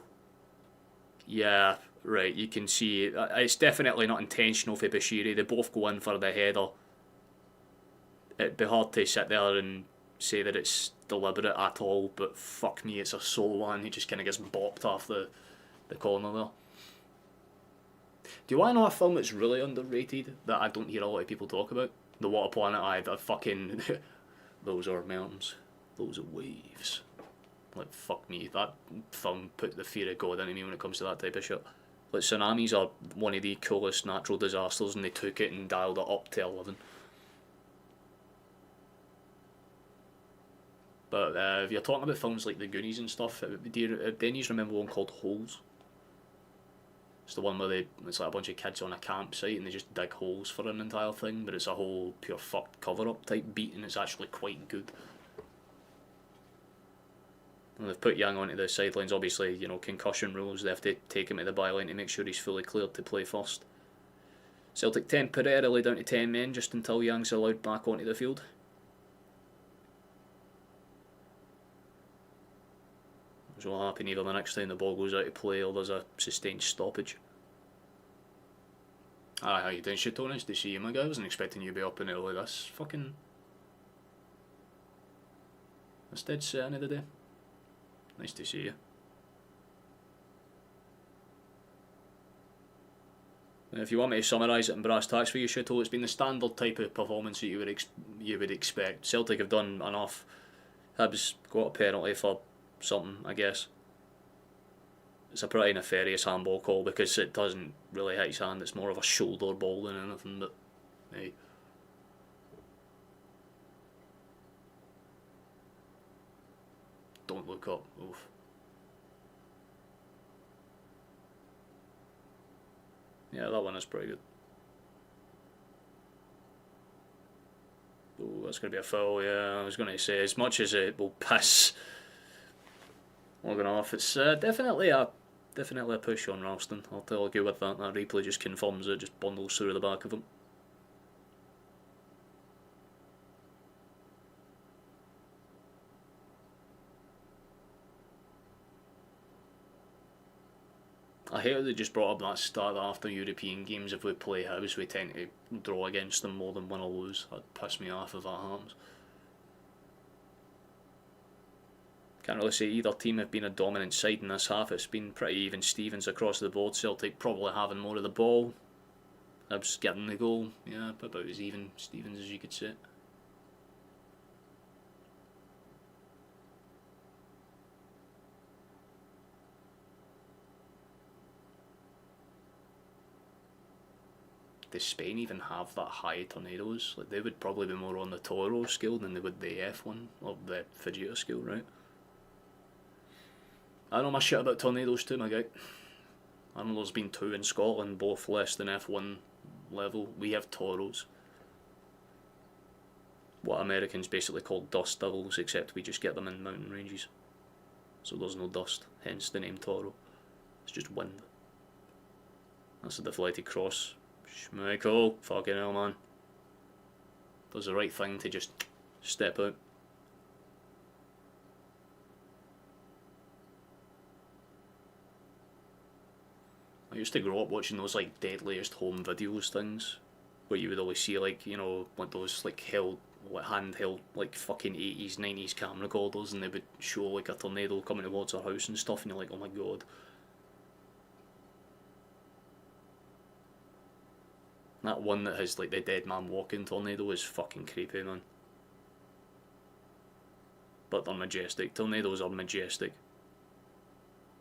Yeah, right, you can see it's definitely not intentional for Bashiri. They both go in for the header. It'd be hard to sit there and say that it's deliberate at all, but fuck me, it's a solo and he just kind of gets bopped off the corner there. Do you want to know a film that's really underrated that I don't hear a lot of people talk about? The Water Planet, that fucking... Those are mountains. Those are waves. Like, fuck me. That film put the fear of God into me when it comes to that type of shit. Like, tsunamis are one of the coolest natural disasters and they took it and dialed it up to 11. But if you're talking about films like The Goonies and stuff, do you remember one called Holes? It's the one where it's like a bunch of kids on a campsite and they just dig holes for an entire thing, but it's a whole pure fucked cover-up type beat and it's actually quite good. And they've put Yang onto the sidelines, obviously, you know, concussion rules, they have to take him to the byline to make sure he's fully cleared to play first. Celtic temporarily down to 10 men just until Yang's allowed back onto the field. Which will happen either the next time the ball goes out of play or there's a sustained stoppage. Aye, how you doing, Shito? Nice to see you, my guy. I wasn't expecting you to be up and early this. Fucking... It's dead set end of the day. Nice to see you. And if you want me to summarise it in brass tacks for you, Shito, it's been the standard type of performance that you would expect. Celtic have done enough. Hibs got a penalty for something, I guess. It's a pretty nefarious handball call because it doesn't really hit his hand, it's more of a shoulder ball than anything, but hey. Don't look up. Oof. Yeah, that one is pretty good. Oh, that's going to be a foul, yeah. I was going to say, as much as it will piss Logan off, it's definitely a push on Ralston. I'll tell you with that. That replay just confirms it, just bundles through the back of him. I hate how they just brought up that start after European games. If we play Hibs, we tend to draw against them more than win or lose. That'd piss me off if that happens. Can't really say either team have been a dominant side in this half. It's been pretty even Stevens across the board. Celtic probably having more of the ball. Hibs getting the goal. Yeah, about as even Stevens as you could say. Does Spain even have that high tornadoes? Like, they would probably be more on the Toro scale than they would the F1 or the Fujita scale, right? I know my shit about tornadoes too, my guy. I know there's been 2 in Scotland, both less than F1 level. We have Toros. What Americans basically call dust devils, except we just get them in mountain ranges. So there's no dust, hence the name Toro. It's just wind. That's a deflected cross. Schmeichel, fucking hell, man. Does the right thing to just step out. I used to grow up watching those like deadliest home videos things, where you would always see like, you know, like those like handheld like fucking 80s 90s camera recorders, and they would show like a tornado coming towards our house and stuff, and you're like, oh my god. That one that has like the dead man walking tornado is fucking creepy, man. But they're majestic. Tornadoes are majestic.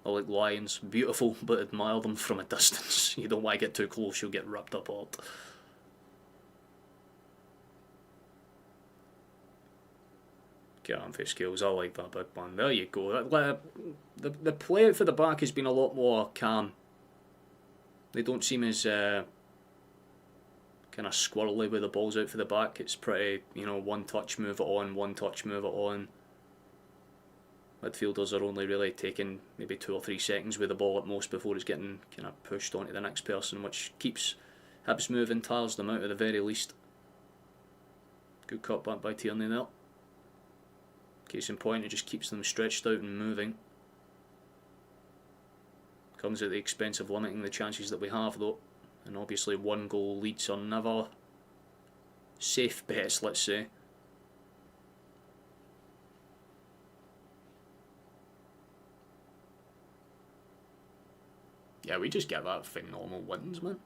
They're like lions, beautiful, but admire them from a distance. You don't want to get too close, you'll get ripped apart. Get on for skills, I like that big one. There you go. The play out for the back has been a lot more calm. They don't seem as kind of squirrely with the balls out for the back. It's pretty, you know, one touch, move it on, one touch, move it on. Midfielders are only really taking maybe 2 or 3 seconds with the ball at most before it's getting kind of pushed onto the next person, which keeps Hibs moving, tires them out at the very least. Good cut back by Tierney there. Case in point, it just keeps them stretched out and moving. Comes at the expense of limiting the chances that we have though. And obviously 1 goal leads are never safe bets, let's say. Yeah, we just get that for normal wins, man.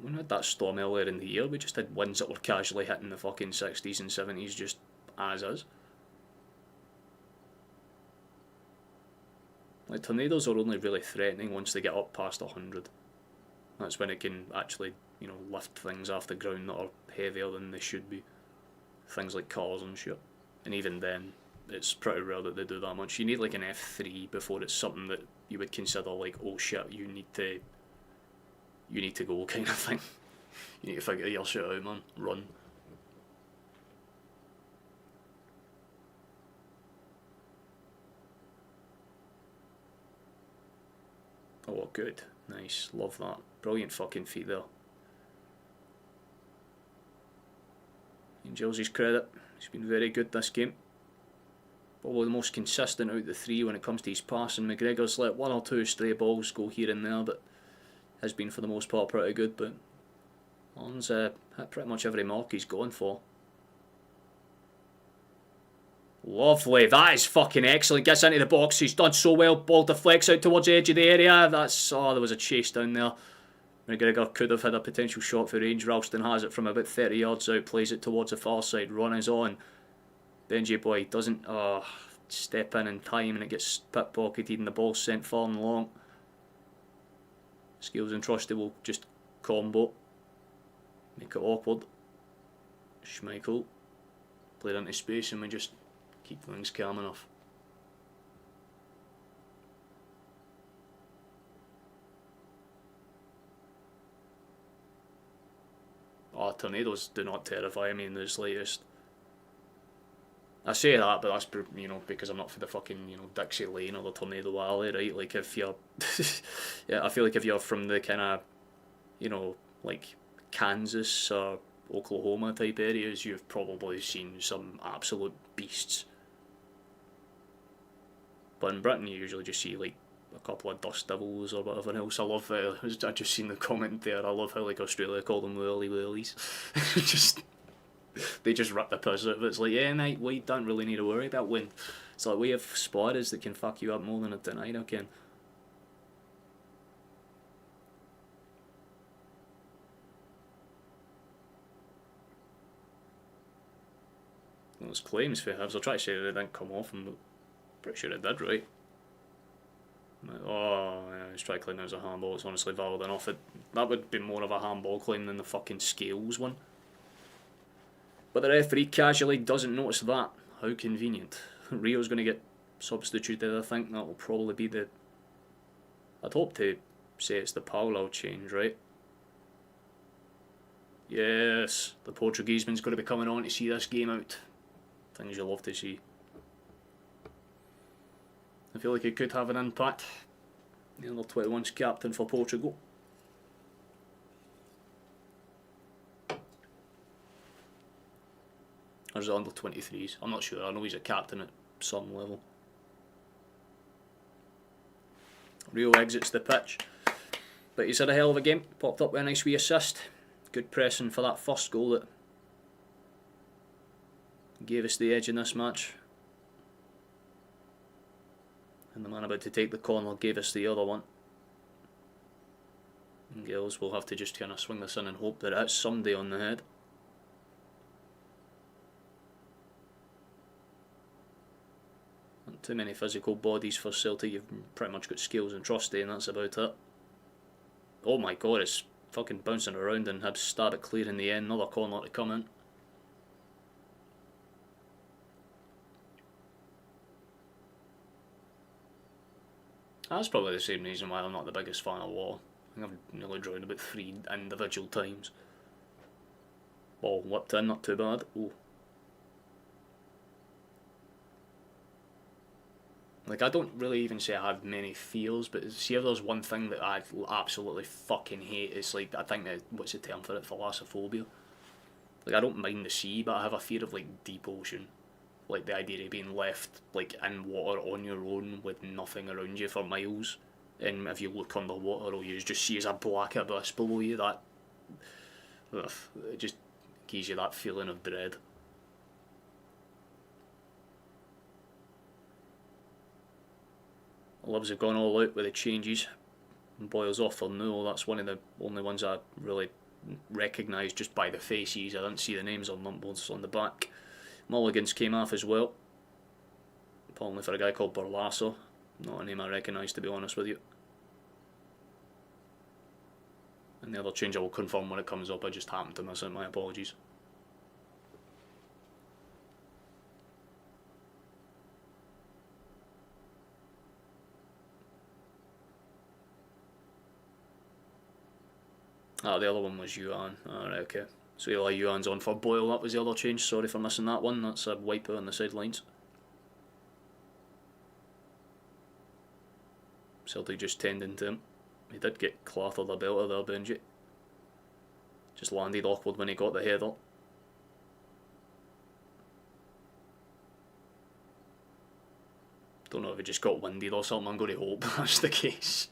We had that storm earlier in the year, we just had wins that were casually hitting the fucking 60s and 70s just as is. Like, tornadoes are only really threatening once they get up past 100. That's when it can actually, you know, lift things off the ground that are heavier than they should be. Things like cars and shit. And even then, it's pretty rare that they do that much. You need like an F3 before it's something that you would consider like, oh shit, you need to go kind of thing. You need to figure your shit out, man. Run. Oh, good. Nice. Love that. Brilliant fucking feet there. In Giles's credit, he's been very good this game. Probably the most consistent out of the 3 when it comes to his passing. McGregor's let 1 or 2 stray balls go here and there, but has been for the most part pretty good. But Arn's hit pretty much every mark he's going for. Lovely, that is fucking excellent. Gets into the box, he's done so well. Ball deflects out towards the edge of the area. That's, oh, there was a chase down there. McGregor could have had a potential shot for range. Ralston has it from about 30 yards out, plays it towards the far side. Run is on. Benji boy doesn't step in time, and it gets pickpocketed and the ball's sent far and long. Skills and Trusty will just combo. Make it awkward. Schmeichel. Played into space and we just keep things calm enough. Oh, tornadoes do not terrify me in the slightest. I say that, but that's, you know, because I'm not for the fucking, you know, Dixie Lane or the Tornado Alley, right? Like, if you're, yeah, I feel like if you're from the kind of, you know, like Kansas or Oklahoma type areas, you've probably seen some absolute beasts. But in Britain, you usually just see like a couple of dust devils or whatever else. I love, I just seen the comment there. I love how like Australia call them whirly whirlies. They just rip the piss out of it. It's like, yeah, mate, we don't really need to worry about wind. It's like, we have spiders that can fuck you up more than a tornado can. Well, there's claims for Hibs. I'll try to say that it didn't come off, but I'm pretty sure it did, right? Oh, yeah, let's try to claim it was a handball. It's honestly valid enough. That would be more of a handball claim than the fucking scales one. But the referee casually doesn't notice that. How convenient. Rio's going to get substituted, I think. That will probably be the... I'd hope to say it's the Paulo change, right? Yes, the Portugueseman's going to be coming on to see this game out. Things you love to see. I feel like it could have an impact. The under 21's captain for Portugal. Or is it under 23s? I'm not sure. I know he's a captain at some level. Rio exits the pitch. But he's had a hell of a game. Popped up with a nice wee assist. Good pressing for that first goal that gave us the edge in this match. And the man about to take the corner gave us the other one. And Gills will have to just kind of swing this in and hope that it hits somebody on the head. Not too many physical bodies for Celtic. You've pretty much got skills and trusty, and that's about it. Oh my god, it's fucking bouncing around and Hibs stab it clear in the end. Another corner to come in. That's probably the same reason why I'm not the biggest fan of War. I think I've nearly drowned about 3 individual times. Ball whipped in, not too bad. Ooh. Like, I don't really even say I have many fears, but see if there's one thing that I absolutely fucking hate, it's like, I think that, what's the term for it, thalassophobia. Like, I don't mind the sea, but I have a fear of, like, deep ocean. Like, the idea of being left, like, in water on your own with nothing around you for miles. And if you look underwater, all you just see is a black abyss below you. That, ugh, it just gives you that feeling of dread. Libs have gone all out with the changes. Boyle's off for Newell. That's one of the only ones I really recognise just by the faces. I didn't see the names on numbers on the back. Mulligan's came off as well. Apparently for a guy called Barlasso. Not a name I recognise, to be honest with you. And the other change I will confirm when it comes up. I just happened to miss it, my apologies. Ah, the other one was Yuan. Alright, okay. So Eli Yuan's on for Boyle. That was the other change. Sorry for missing that one. That's a wiper on the sidelines. Celtic just tending to him. He did get clattered a belter there, Benji. Just landed awkward when he got the header. Don't know if he just got winded or something. I'm going to hope that's the case.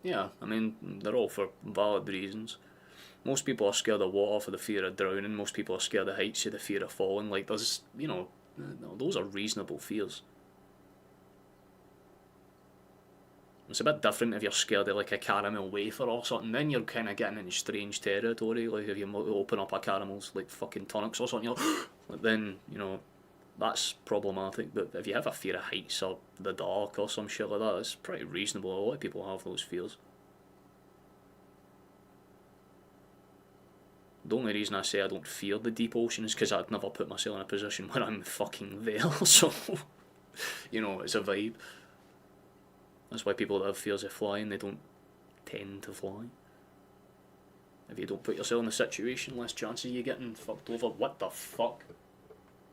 Yeah, I mean, they're all for valid reasons. Most people are scared of water for the fear of drowning. Most people are scared of heights for the fear of falling. Like, there's, you know, those are reasonable fears. It's a bit different if you're scared of, like, a caramel wafer or something. Then you're kind of getting into strange territory. Like, if you open up a caramel's, like, fucking tonics or something, you're like, then, you know, that's problematic. But if you have a fear of heights or the dark or some shit like that, it's pretty reasonable. A lot of people have those fears. The only reason I say I don't fear the deep ocean is because I'd never put myself in a position where I'm fucking there. So, you know, it's a vibe. That's why people that have fears of flying, they don't tend to fly. If you don't put yourself in the situation, less chances you getting fucked over. What the fuck?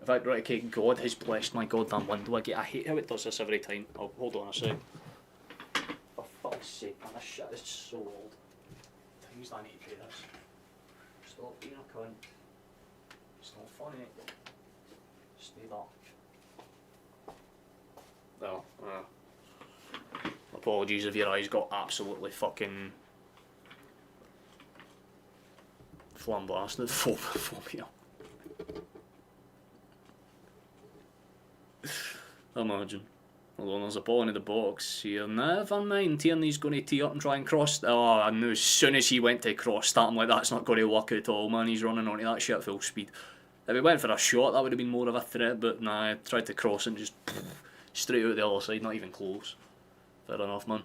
In fact, right, okay, God has blessed my goddamn window. I hate how it does this every time. Oh, hold on a sec. For fuck's sake, man, this shit is so old. Times I need to do this. Stop being a cunt. It's not funny. Stay up. Well, apologies if your eyes got absolutely fucking flamblasted. Phobia. Imagine. Hold on, there's a ball into the box here. Never mind, Tierney's going to tee up and try and cross. Oh, I knew as soon as he went to cross that, I'm like, that's not going to work at all, man. He's running onto that shit at full speed. If he went for a shot, that would have been more of a threat, but nah, I tried to cross and just straight out the other side, not even close. Fair enough, man.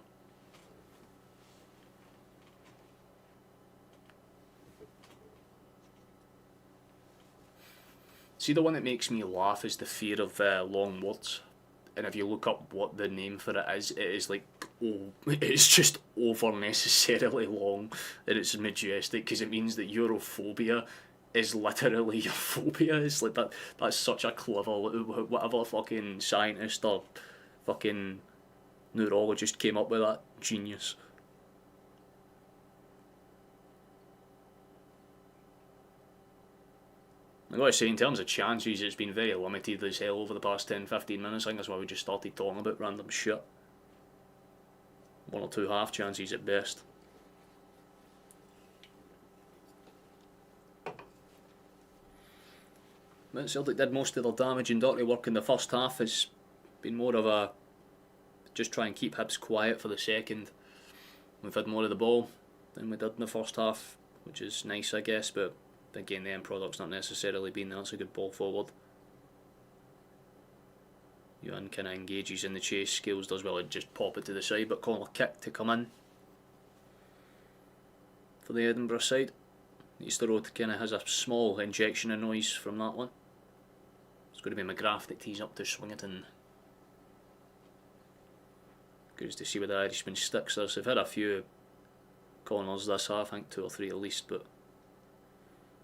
See, the one that makes me laugh is the fear of long words. And if you look up what the name for it is like, oh, it's just over necessarily long, and it's majestic because it means that Europhobia is literally your phobia. It's like that. That's such a clever, whatever fucking scientist or fucking neurologist came up with that. Genius. I gotta say, in terms of chances, it's been very limited as hell over the past 10-15 minutes. I think that's why we just started talking about random shit. 1 or 2 half chances at best. But Celtic did most of their damage and dirty work in the first half. It's been more of a just try and keep Hibs quiet for the second. We've had more of the ball than we did in the first half, which is nice, I guess, but again, the end product's not necessarily been there. It's a good ball forward. Ewan kind of engages in the chase. Scales does well, just pop it to the side, but corner kick to come in for the Edinburgh side. Easter Road kind of has a small injection of noise from that one. It's going to be McGrath that tees up to swing it in. Good to see where the Irishman sticks there. So they've had a few corners this half, I think 2 or 3 at least, but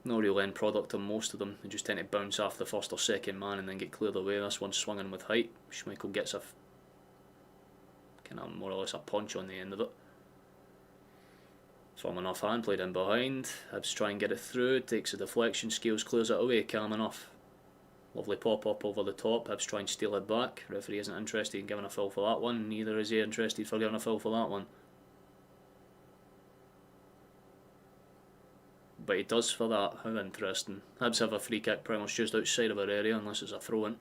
no real end product on most of them. They just tend to bounce off the first or second man and then get cleared away. This one's swinging with height. Schmeichel gets a kind of more or less a punch on the end of it. Firm enough hand, played in behind. Hibs try and get it through, takes a deflection, Scales clears it away, calm enough. Lovely pop up over the top. Hibs try and steal it back. Referee isn't interested in giving a foul for that one, neither is he interested for giving a foul for that one. But he does for that. How interesting. Hibs have a free kick pretty much just outside of our area unless it's a throw in.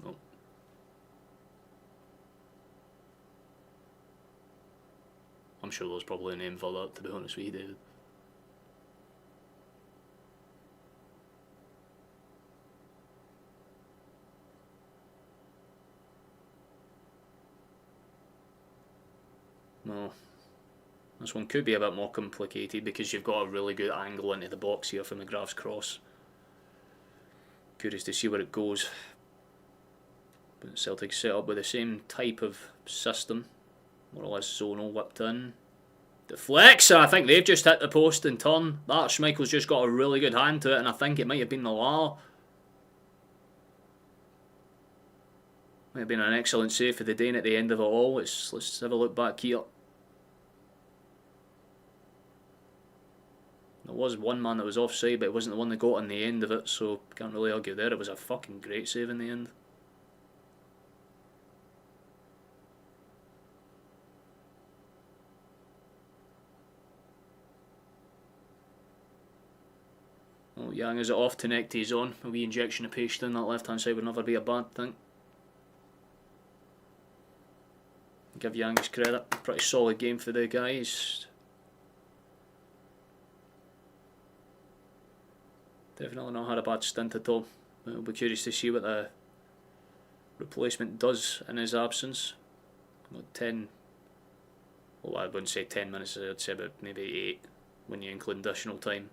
Nope. I'm sure there's probably a name for that, to be honest with you, David. No. This one could be a bit more complicated because you've got a really good angle into the box here from McGrath's cross. Curious to see where it goes. But Celtic set up with the same type of system. More or less zonal, whipped in. Deflects, I think they've just hit the post in turn. That Schmeichel's just got a really good hand to it, and I think it might have been the Lar. Might have been an excellent save for the Dane at the end of it all. Let's have a look back here. There was one man that was offside, but it wasn't the one that got on the end of it, so can't really argue there. It was a fucking great save in the end. Oh, Yang is it off to neck to his own. A wee injection of paste in that left hand side would never be a bad thing. Give Yang his credit. Pretty solid game for the guys. Definitely not had a bad stint at all. We'll be curious to see what the replacement does in his absence. About 10, well, I wouldn't say 10 minutes, I'd say about maybe 8 when you include additional time.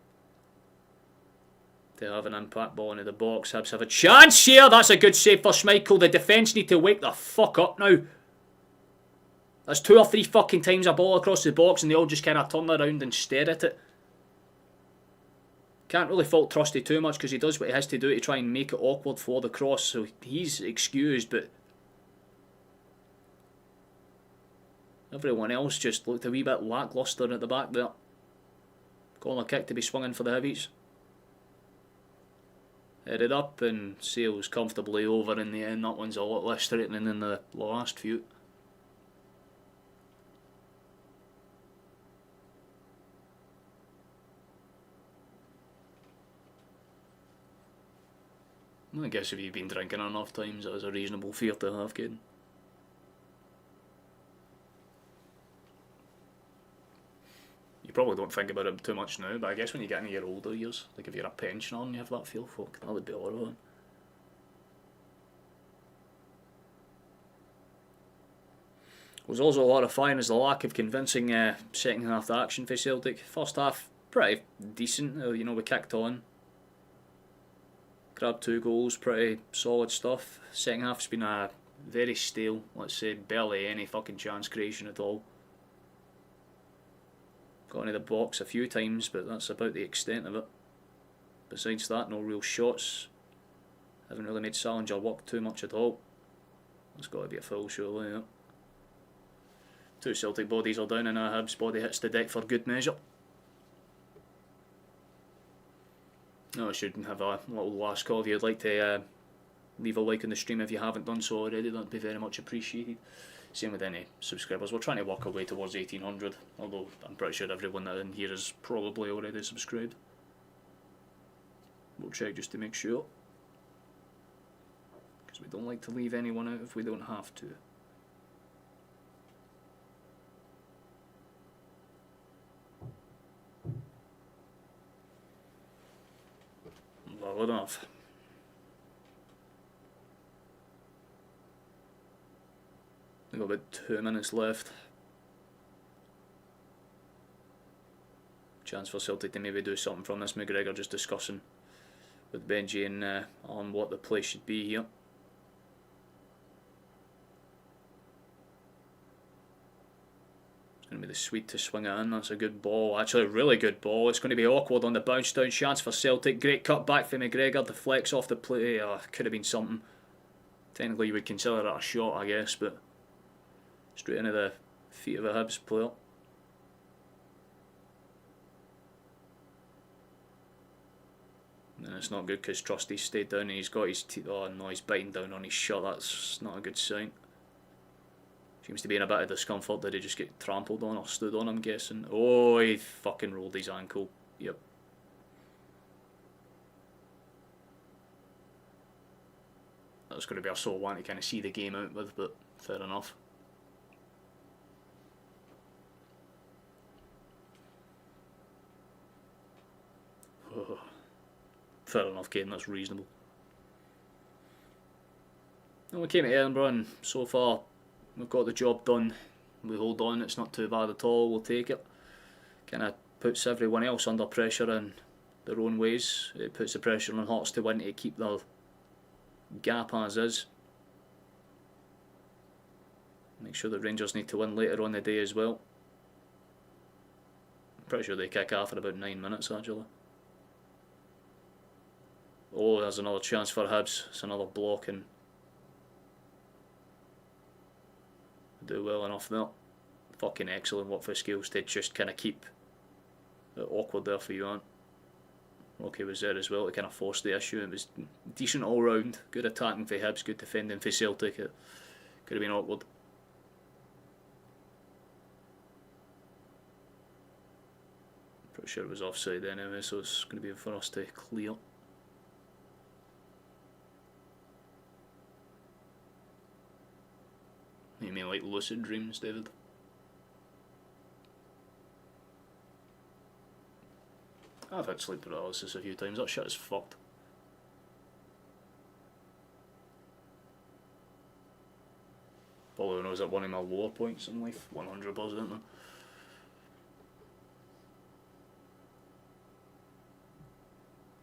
To have an impact ball into the box. Hibs have a chance here. That's a good save for Schmeichel. The defence need to wake the fuck up now. That's 2 or 3 fucking times a ball across the box and they all just kind of turn around and stare at it. Can't really fault Trusty too much because he does what he has to do to try and make it awkward for the cross, so he's excused, but everyone else just looked a wee bit lacklustre at the back there. Corner kick to be swung in for the Hibbies. Headed up and sails comfortably over in the end. That one's a lot less threatening than the last few. I guess if you've been drinking enough times, that is a reasonable fear to have, kid. You probably don't think about it too much now, but I guess when you get into your older years, like if you're a pensioner and you have that feel, fuck, that would be horrible. What was also horrifying is the lack of convincing second half action for Celtic. First half, pretty decent, you know, we kicked on. Grabbed 2 goals, pretty solid stuff. Second half's been a very stale, let's say, barely any fucking chance creation at all. Got into the box a few times, but that's about the extent of it. Besides that, no real shots. Haven't really made Salinger work too much at all. It's got to be a foul, surely, yeah. 2 Celtic bodies are down and a Hibs body hits the deck for good measure. No, I shouldn't have a little last call. If you'd like to leave a like on the stream if you haven't done so already, that'd be very much appreciated. Same with any subscribers. We're trying to work our way towards 1800, although I'm pretty sure everyone that in here is probably already subscribed. We'll check just to make sure, because we don't like to leave anyone out if we don't have to. Well enough. We've got about 2 minutes left. Chance for Celtic to maybe do something from this. McGregor just discussing with Benji and on what the play should be here. It's going to be the Swede to swing it in. That's a good ball. Actually, a really good ball. It's going to be awkward on the bounce down. Chance for Celtic. Great cut back for McGregor. Deflects off the play. Could have been something. Technically, you would consider it a shot, I guess, but straight into the feet of a Hibs player. And it's not good because Trusty's stayed down and he's got his teeth. Oh no, he's biting down on his shot. That's not a good sign. Seems to be in a bit of discomfort. Did he just get trampled on or stood on, I'm guessing? Oh, he fucking rolled his ankle. Yep. That's going to be a sore one to kind of see the game out with, but fair enough. Oh. Fair enough, Kane, that's reasonable. And we came to Edinburgh and so far we've got the job done. We hold on, it's not too bad at all, we'll take it. Kind of puts everyone else under pressure in their own ways. It puts the pressure on Hearts to win to keep their gap as is. Make sure the Rangers need to win later on the day as well. I'm pretty sure they kick off in about 9 minutes actually. Oh, there's another chance for Hibs. It's another block and do well enough there. Fucking excellent work for skills to just kind of keep it awkward there for you, Ant. Rocky was there as well to kind of force the issue. It was decent all round. Good attacking for Hibs, good defending for Celtic. It could have been awkward. Pretty sure it was offside anyway, so it's going to be for us to clear. You mean like lucid dreams, David? I've had sleep paralysis a few times. That shit is fucked. All I know is that one of my lower points in life, 100%.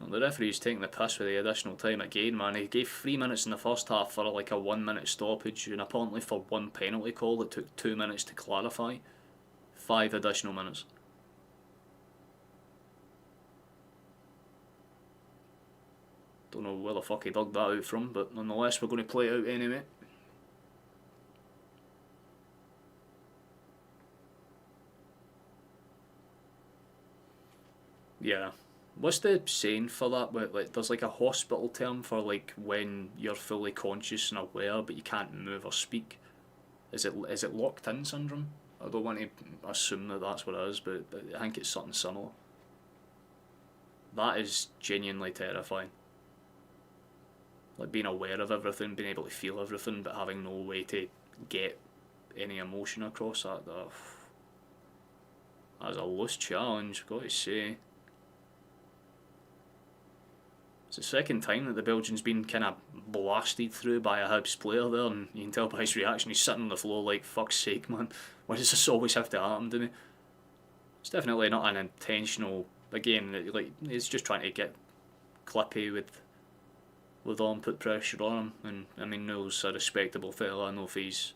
The referee's taking the piss with the additional time again, man. He gave 3 minutes in the first half for like a 1 minute stoppage, and apparently for one penalty call it took 2 minutes to clarify. 5 additional minutes. Don't know where the fuck he dug that out from, but nonetheless we're going to play it out anyway. Yeah. What's the saying for that? Like, there's like a hospital term for like when you're fully conscious and aware but you can't move or speak. Is it locked in syndrome? I don't want to assume that that's what it is, but I think it's something similar. That is genuinely terrifying. Like being aware of everything, being able to feel everything, but having no way to get any emotion across that. That's a loose challenge, I've got to say. It's the second time that the Belgian's been kind of blasted through by a Hibs player there, and you can tell by his reaction, he's sitting on the floor like, fuck's sake, man, why does this always have to happen to me? It's definitely not an intentional, again, like, he's just trying to get clippy with him, put pressure on him, and I mean, Noel's a respectable fella. I know for his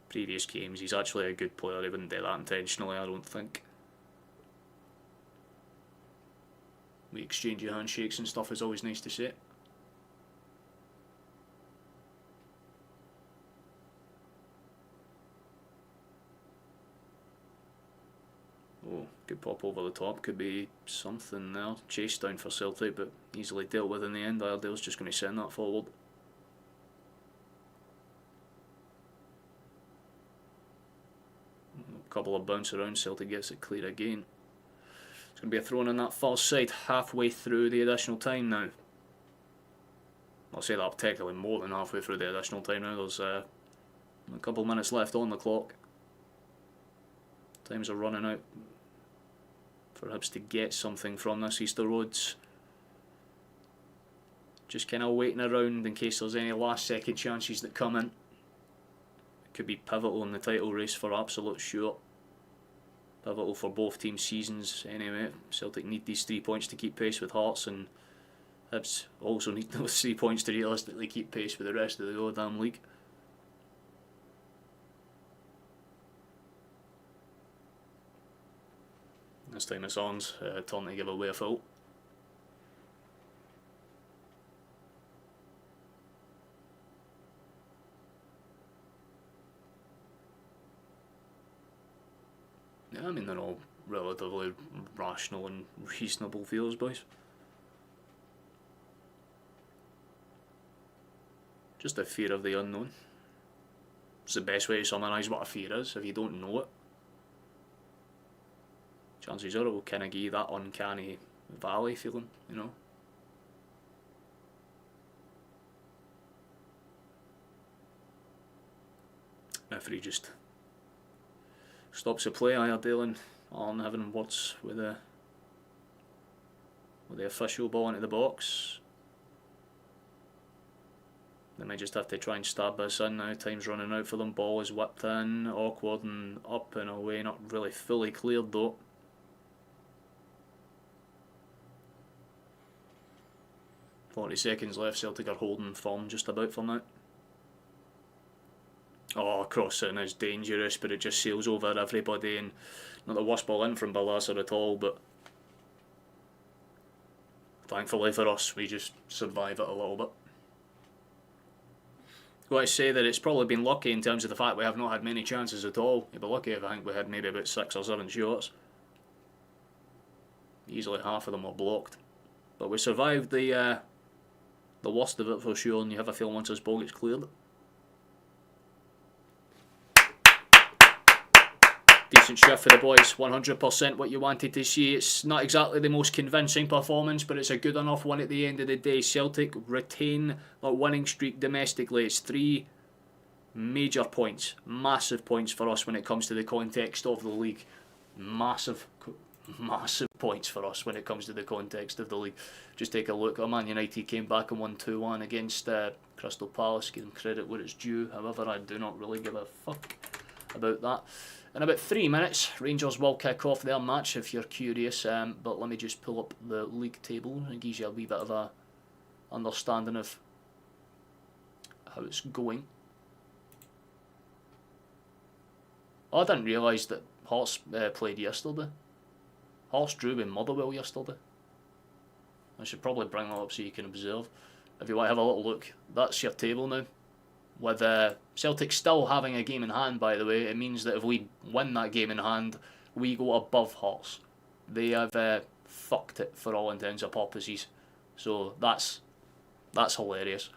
previous games, he's actually a good player. He wouldn't do that intentionally, I don't think. We exchange your handshakes and stuff is always nice to see. Oh, good pop over the top, could be something there. Chase down for Celtic, but easily dealt with in the end. Iredale's just going to send that forward. A couple of bounce around, Celtic gets it clear again. It's going to be a throw in on that far side halfway through the additional time now. I'll say that technically more than halfway through the additional time now. There's a couple of minutes left on the clock. Times are running out for Hibs to get something from this. Easter Road's just kind of waiting around in case there's any last second chances that come in. It could be pivotal in the title race for absolute sure. Pivotal for both team seasons anyway. Celtic need these 3 points to keep pace with Hearts, and Hibs also need those 3 points to realistically keep pace with the rest of the goddamn league. This time it's On's turn to give away a foul. Yeah, I mean they're all relatively rational and reasonable feels, boys. Just a fear of the unknown. It's the best way to summarise what a fear is if you don't know it. Chances are it will kind of give you that uncanny valley feeling, you know. Referee just stops the play. Iredale and Allen having words with the official. Ball into the box. They might just have to try and stab this in now. Time's running out for them. Ball is whipped in, awkward and up and away. Not really fully cleared though. .40 seconds left. Celtic are holding firm just about for now. Oh, crossing is dangerous, but it just sails over everybody, and not the worst ball in from Balasser at all, but thankfully for us, we just survive it a little bit. Got to say that it's probably been lucky in terms of the fact we have not had many chances at all. You'd be lucky if I think we had maybe about 6 or 7 shots. Easily half of them were blocked. But we survived the worst of it for sure, and you have a feeling once this ball gets cleared. Decent shift for the boys, 100% what you wanted to see. It's not exactly the most convincing performance, but it's a good enough one at the end of the day. Celtic retain a winning streak domestically. It's 3 major points, massive points for us when it comes to the context of the league. Massive points for us when it comes to the context of the league. Just take a look. Man United came back and won 2-1 against Crystal Palace. Give them credit where it's due. However, I do not really give a fuck about that. In about 3 minutes, Rangers will kick off their match if you're curious. But let me just pull up the league table. It gives you a wee bit of a understanding of how it's going. Oh, I didn't realise that Hearts played yesterday. Hearts drew with Motherwell yesterday. I should probably bring that up so you can observe. If you want to have a little look, that's your table now. With Celtic still having a game in hand, by the way, it means that if we win that game in hand, we go above Hearts. They have fucked it for all intents and purposes. So that's hilarious.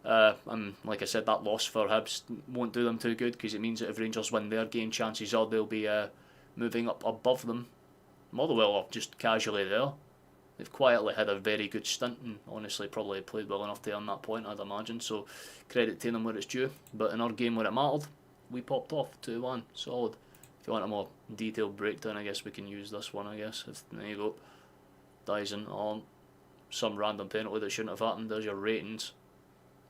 And like I said, that loss for Hibs won't do them too good, because it means that if Rangers win their game, chances are they'll be moving up above them. Motherwell are just casually there. They've quietly had a very good stint and honestly probably played well enough to earn that point, I'd imagine. So credit to them where it's due. But in our game where it mattered, we popped off 2-1. Solid. If you want a more detailed breakdown, I guess we can use this one, I guess. There you go. Dyson on some random penalty that shouldn't have happened. There's your ratings,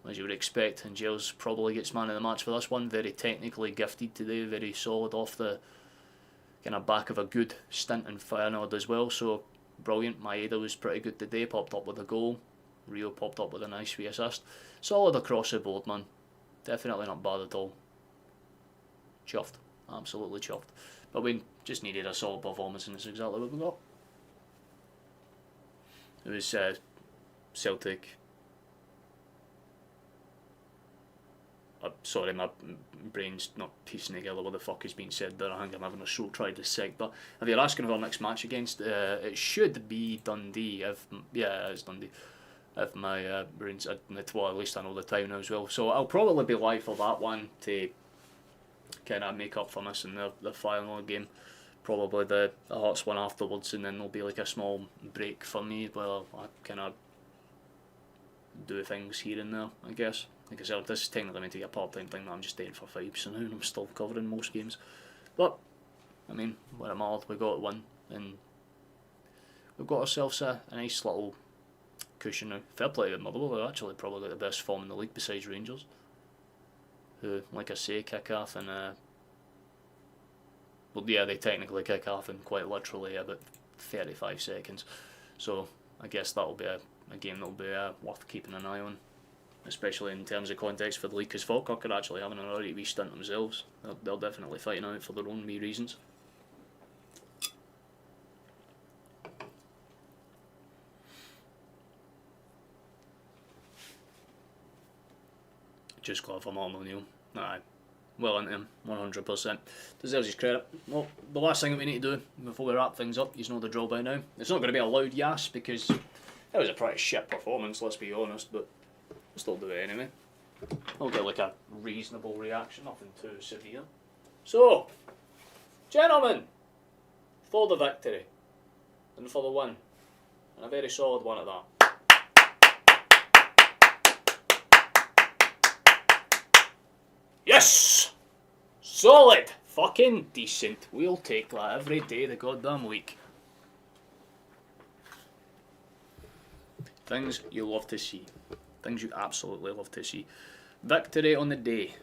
as you would expect. And Giles probably gets man of the match for this one. Very technically gifted today. Very solid off the kind of back of a good stint in Feyenoord as well. So brilliant. Maeda was pretty good today, popped up with a goal. Rio popped up with a nice wee assist. Solid across the board, man. Definitely not bad at all. Chuffed. Absolutely chuffed. But we just needed a solid performance, and it's exactly what we got. It was Celtic. Sorry, my brain's not piecing together what the fuck is being said there. I think I'm having a stroke trying to dissect. But if you're asking for our next match against, it should be Dundee. Yeah, it is Dundee. If my brain's, well, at least I know the time now as well. So I'll probably be live for that one to kind of make up for missing the final game. Probably the Hearts one afterwards, and then there'll be like a small break for me where I kind of do things here and there, I guess. Like I said, this is technically meant to be a part-time thing that I'm just doing for vibes, so now I'm still covering most games. But, I mean, where I'm at, we got one, and we've got ourselves a nice little cushion now. Fair play to Motherwell, they're actually probably got the best form in the league besides Rangers, who, like I say, kick off in well, yeah, they technically kick off in quite literally about 35 seconds. So I guess that'll be a game that'll be worth keeping an eye on, especially in terms of context for the league, because Falkirk are actually having an alright wee stint themselves. They're definitely fighting out for their own wee reasons. Just glad for Martin O'Neill. Aye. Well into him, 100%. Deserves his credit. Well, the last thing that we need to do before we wrap things up, you know the drill by now. It's not going to be a loud yas because it was a pretty shit performance, let's be honest, but we'll still do it anyway. I'll get like a reasonable reaction, nothing too severe. So, gentlemen, for the victory and for the win, and a very solid one at that. Yes! Solid! Fucking decent. We'll take that every day of the goddamn week. Things you love to see. Things you absolutely love to see. Victory on the day.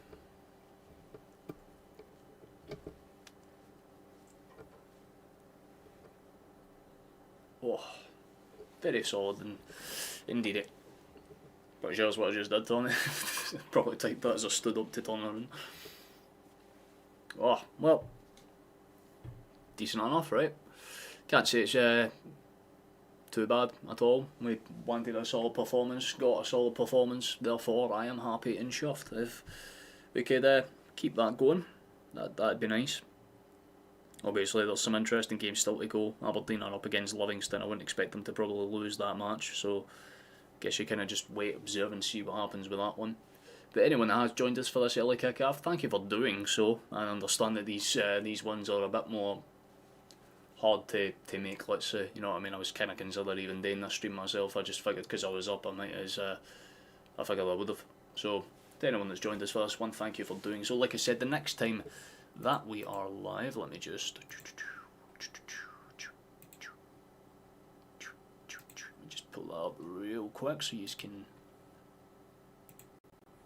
Oh, very solid and indeed it. But here's what I just did, Tommy. Probably typed that as I stood up to turn around. Oh, well. Decent enough, right? Can't say it's too bad at all. We wanted a solid performance, got a solid performance, therefore I am happy and chuffed. If we could keep that going, that'd be nice. Obviously there's some interesting games still to go. Aberdeen are up against Livingston. I wouldn't expect them to probably lose that match, so guess you kind of just wait, observe and see what happens with that one. But anyone that has joined us for this early kick-off, thank you for doing so. I understand that these ones are a bit more hard to make, let's say. You know what I mean? I was kind of considering even doing this stream myself. I just figured because I was up, I figured I would have. So to anyone that's joined us for this one, thank you for doing so. Like I said, the next time that we are live, let me just pull that up real quick so you can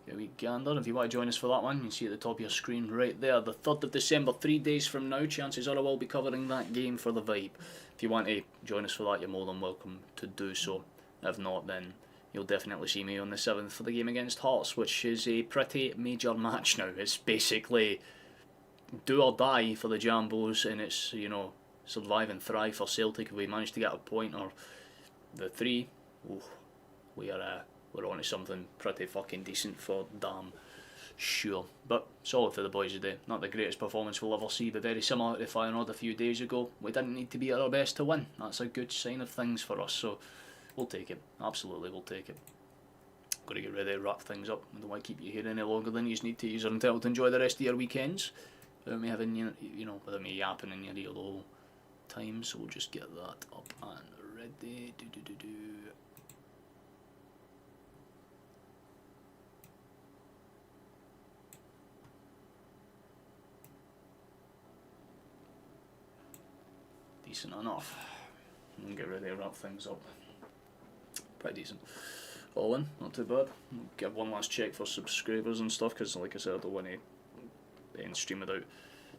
get a wee gander. If you want to join us for that one, you can see at the top of your screen right there, the 3rd of December, 3 days from now. Chances are I will be covering that game for the vibe. If you want to join us for that, you're more than welcome to do so. If not, then you'll definitely see me on the 7th for the game against Hearts, which is a pretty major match now. It's basically do or die for the Jambos, and it's, you know, survive and thrive for Celtic if we manage to get a point, or the 3. Ooh, we're on to something pretty fucking decent for damn sure. But solid for the boys today. Not the greatest performance we'll ever see, but very similar to Feyenoord a few days ago. We didn't need to be at our best to win. That's a good sign of things for us, so we'll take it. Absolutely, we'll take it. Got to get ready to wrap things up. I don't want to keep you here any longer than you need to. You're entitled to enjoy the rest of your weekends without me having, you know, without me yapping in your ear the whole time. So we'll just get that up and ready. Decent enough. And get ready to wrap things up. Pretty decent. All in, not too bad. I'll give one last check for subscribers and stuff, because like I said, I don't want to end stream without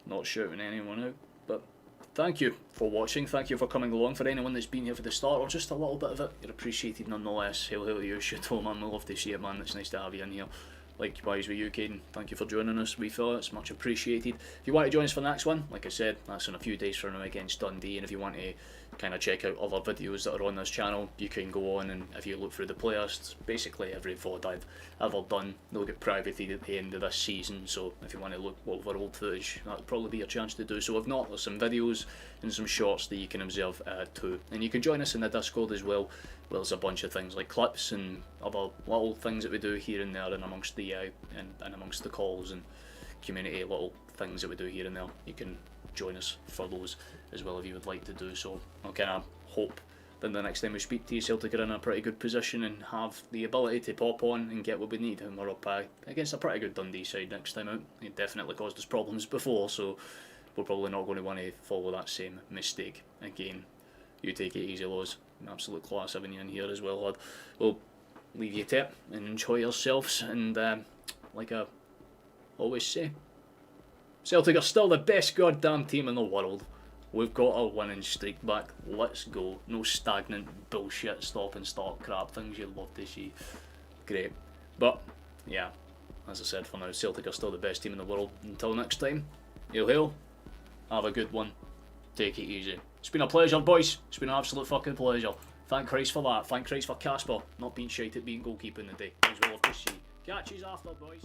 not shouting anyone out. But thank you for watching, thank you for coming along. For anyone that's been here for the start, or just a little bit of it, you're appreciated nonetheless. Hail to you, shit hole man, we love to see it, man. It's nice to have you in here. Likewise with you, Caden. Thank you for joining us, wee fella. It's much appreciated. If you want to join us for the next one, like I said, that's in a few days from now against Dundee. And if you want to kind of check out other videos that are on this channel, you can go on and if you look through the playlists, basically every VOD I've ever done, they'll get privated at the end of this season. So if you want to look over old footage, that'll probably be your chance to do so. If not, there's some videos and some shorts that you can observe too. And you can join us in the Discord as well. Well, there's a bunch of things like clips and other little things that we do here and there, and amongst the and amongst the calls and community little things that we do here and there. You can join us for those as well if you would like to do so. I kind of hope that the next time we speak to you, Celtic are in a pretty good position and have the ability to pop on and get what we need. And we're up against a pretty good Dundee side next time out. It definitely caused us problems before, so we're probably not going to want to follow that same mistake again. You take it easy, Loz. Absolute class having you in here as well, lad. We'll leave you to it and enjoy yourselves. And like I always say, Celtic are still the best goddamn team in the world. We've got our winning streak back. Let's go. No stagnant bullshit, stop and start crap, things you'd love to see. Great. But, yeah, as I said, for now, Celtic are still the best team in the world. Until next time, hail hail. Have a good one. Take it easy. It's been a pleasure, boys. It's been an absolute fucking pleasure. Thank Christ for that. Thank Christ for Casper not being shite at being goalkeeper in the day. As well, to see. Catch yous after, boys.